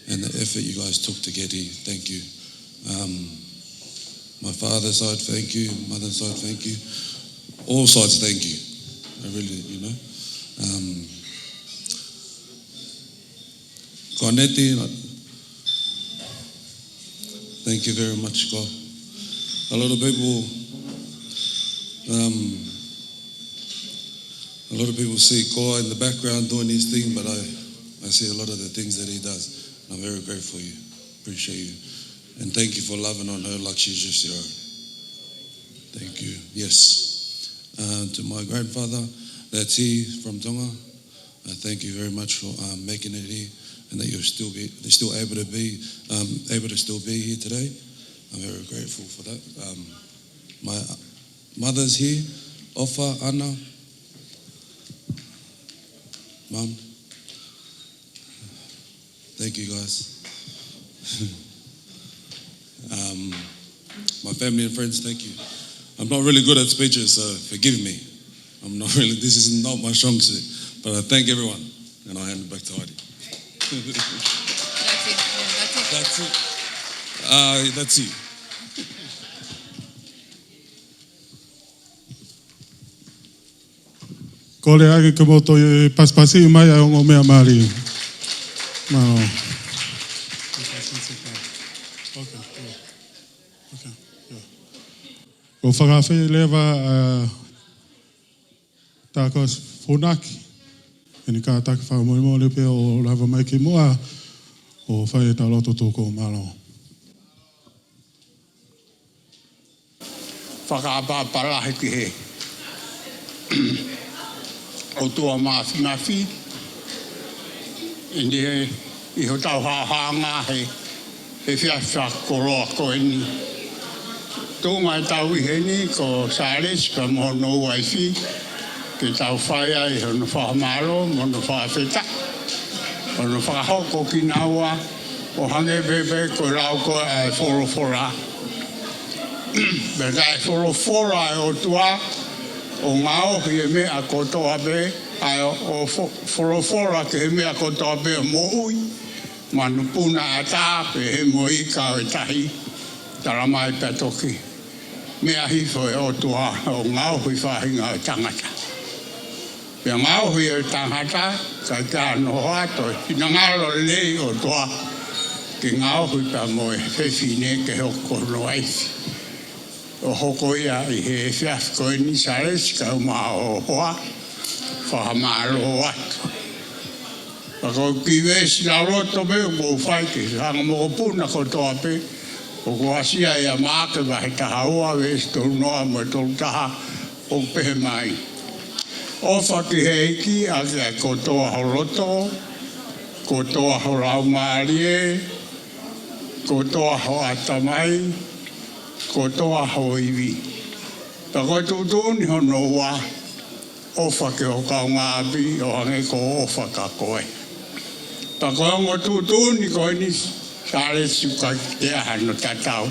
and the effort you guys took to get here. Thank you. My father's side, thank you. Mother's side, thank you. All sides, thank you. I really, Koneti, thank you very much, God. A lot of people see Koa in the background doing his thing, but I see a lot of the things that he does. I'm very grateful for you. Appreciate you. And thank you for loving on her like she's just your own. Thank you. Yes. To my grandfather, that's here from Tonga, I thank you very much for making it here and that you're still able to be here today. I'm very grateful for that. My mother's here, Ofa, Anna, Mum. Thank you guys. My family and friends, thank you. I'm not really good at speeches, so forgive me. This is not my strong suit, but I thank everyone, and I'll hand it back to Heidi. That's it. That's it. Ko le ake ka moto e paspasi mai a ongo mea mari. Mao. O whakawhi lewa tāko Funaki. E ni kā taka whakamoimo le pia o lava mai ki mua o whai e tā loto tōko malo. Whakapaparahi ki he. O tua mafi. Indi I ho tau hanga he whiawha koroa koe ni. Tōnga tau I heni ko Salesi ka mono waifi ke tau whaia I hono whakamaro, mono whakawheta. Hono whakahoko ki naua o hange bebe ko rau koe ai whorofora. Beka ai whorofora o tua o ngao ki e mea kotoa be ai o whorofora ke he mea kotoa be o moui. Manu puna ata pe he moi ka o tahi taramai petoki. Mea hifo e o tua o ngau hui whahinga o tangata. Pea ngau hui o tangata ka kia noa to hina ngalo lei o tua ki ngau hui pa moe whewhine ke hoko no aifi. o hoko ia I he fiaf koe ni Salesi ka uma o hoa whakamaro atu. Ako kiwesi la roto me mo fai ke hanga mo puna ko toa pe o ko asia ia maake wa he tahaua wesi tolu noa mo tolu taha o pehe mai. O whaki heiki a kia ko toa ho roto, ko toa ho rau maarie, ko toa ho atamai, ko toa ho iwi. Ta koe tutuni ho noa, o whake o kaunga api o hange ko o whaka koe. Ta koe ongo tutuni koe ni Salesi ka te ahano tatau.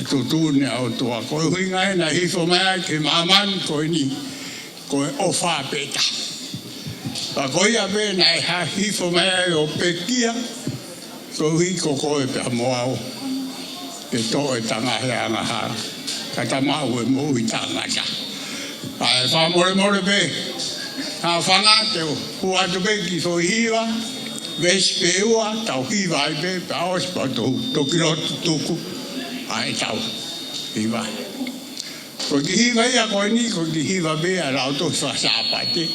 Tutuni au tua koe huinga na hifo mea ke mamani koe ni koe o whapeta. Ta koe a pe na e ha hifo mea o pekia ko hui ko koe pe moao e to e tanga he anga hara ka tamau e mo I tangata a e whamore more pe ha whangate o hua tu pe ki so hiwa vesi pe ua tau hiwa I pe pe aos pa toki rotu tuku a e tau hiwa ko ki hiwa ia koe ni ko ki hiwa pe a rau to whasapate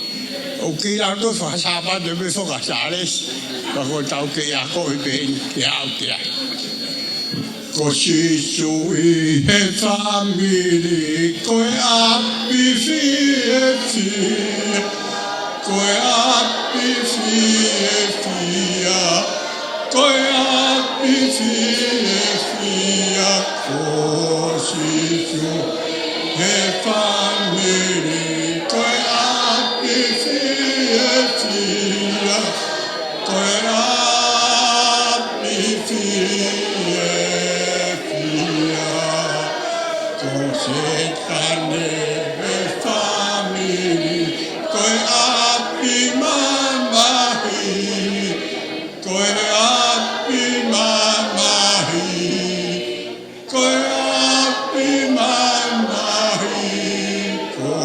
o ki rau to whasapate pe whoka Salesi pa ko tau ke ia koe pe ke au te ai ko sisu I he family koe api fie fie koe api fie fie koe api fie fie ko sisu he family koe api fie fie koe api fie Setane e family koe api mamahi koe api mamahi koe api mamahi ko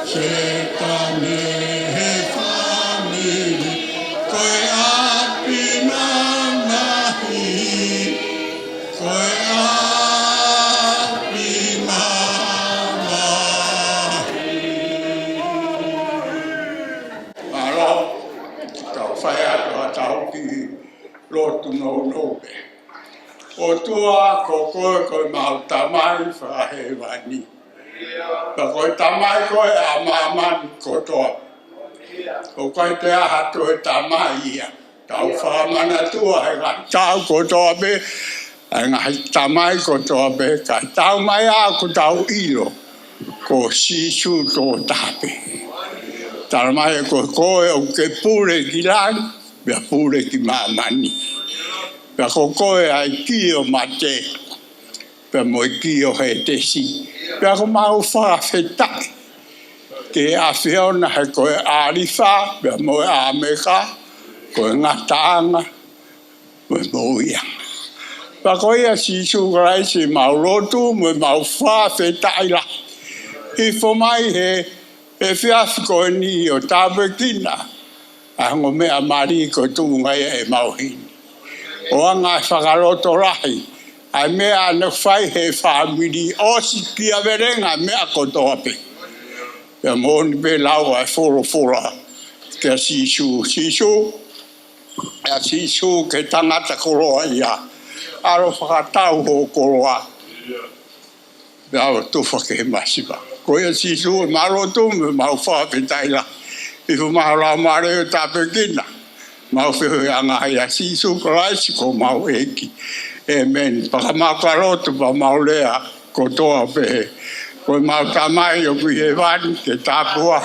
setane e family koe api mamahi koe Lotu no pe. O tua ko koe koe mau tamai whahe wani. Pa koe tamai koe a mamani ko toa. O koe te aha to e tamai ia. Tau whamana tua he ngā tau ko toa pe. E ngā tamai ko toa pe. Ka tau mai a ko tau ilo. Ko sisu tō tape. Tara mai ko koe o ke pure ki lani. Pea pure ki mamani. Pea ko koe ai ki o mate. Pea moi ki o he tesi. Pea ko mau whawhetai. Ke a whiona he koe āriwha. Pea moi āmeka. Koe ngataanga. Koe moianga. Pea koe a sisu karaisi mau rotu. Moi mau whawhetai la. Hifo mai he whiafi koe ni o tāpekina. Ango mea mari ko tunga e mauhini. O anga whakaroto rahi. Ai mea ne whai he whamiri osi kia verenga mea ko toape. Pea mōni pe lau ai whora. Kia sisu. Ea sisu ke tangata koroa ia. Aro whakatau ho koroa. Pea o tuwha ke he masipa. Koe sisu e marotu me mau whawhetai la. Ifu mahara mare o tāpekina. Mau whihu anga hei a sisu karaisi ko mau eki. Amen. Pakamakarotu pa mau lea ko toa pehe. Koe mau tamai o kui he wani ke tāpua.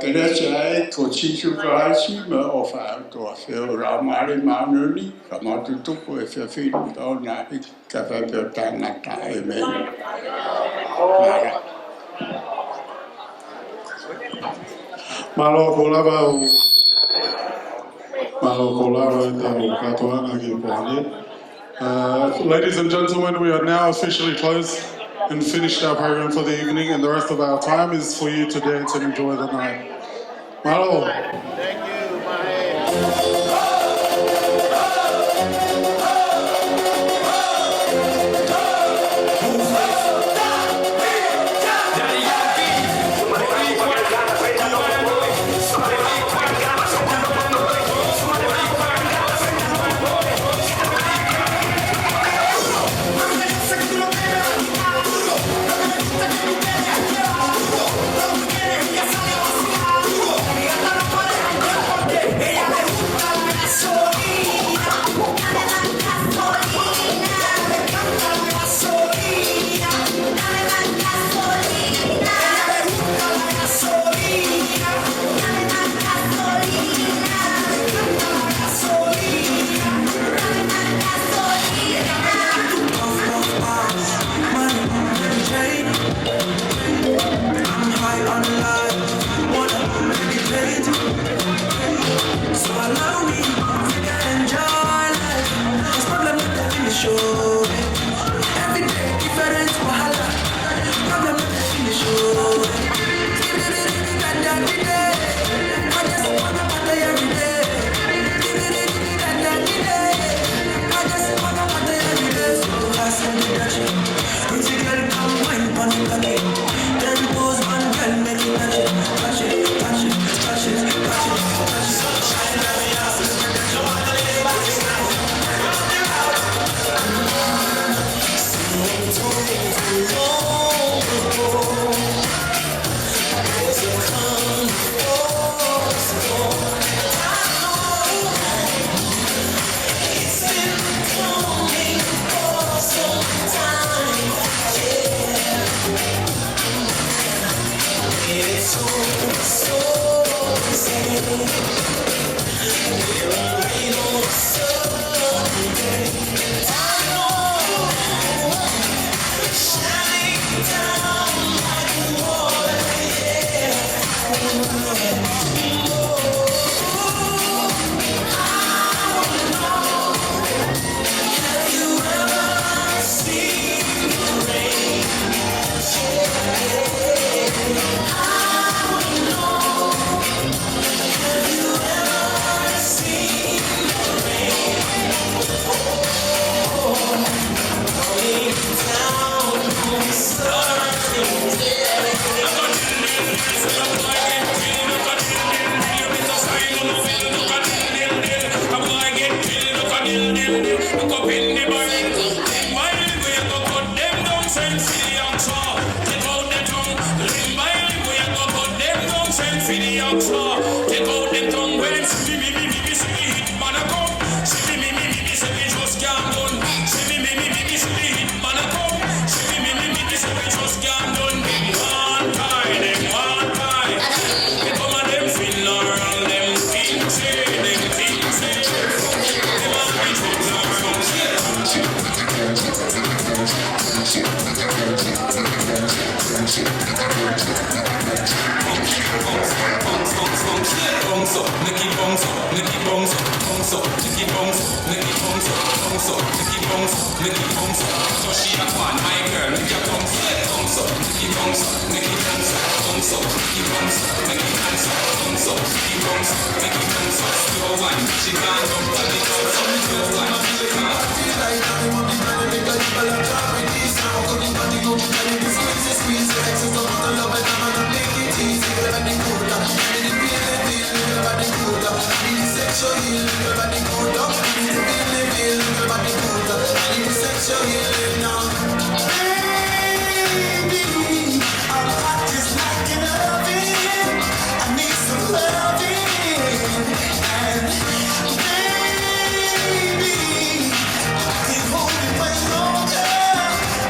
te rese ko chichu kaisi me o fa to a feo ra mare maununi ka matutupu e fea whiru tau na I ka whapeo tangata e me. Malo ko lava o te o katoanga ki poani. Ladies and gentlemen, we are now officially closed and finished our program for the evening, and the rest of our time is for you to dance and enjoy the night. Malo.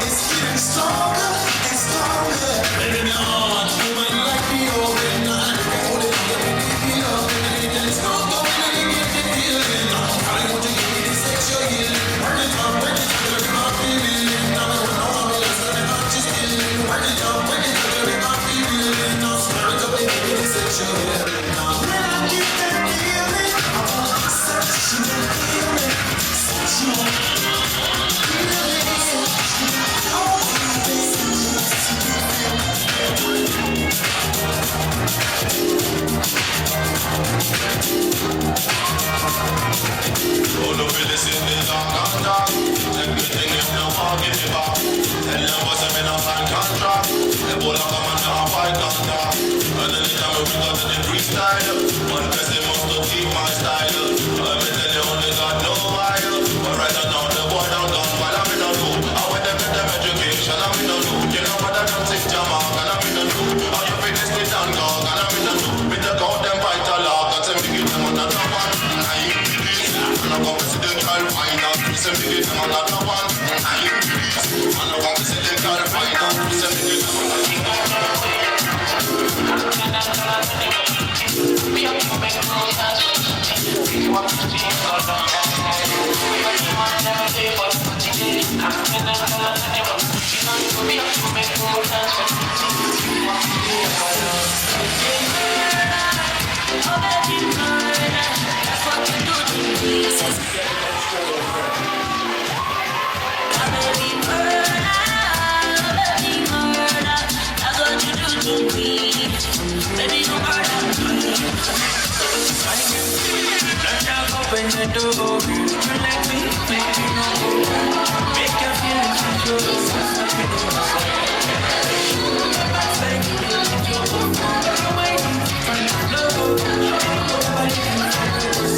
It's my door. You let me make you know. Make your feelings rejoice. Thank you, the way you find love. Nobody can find us.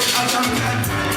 Atamkan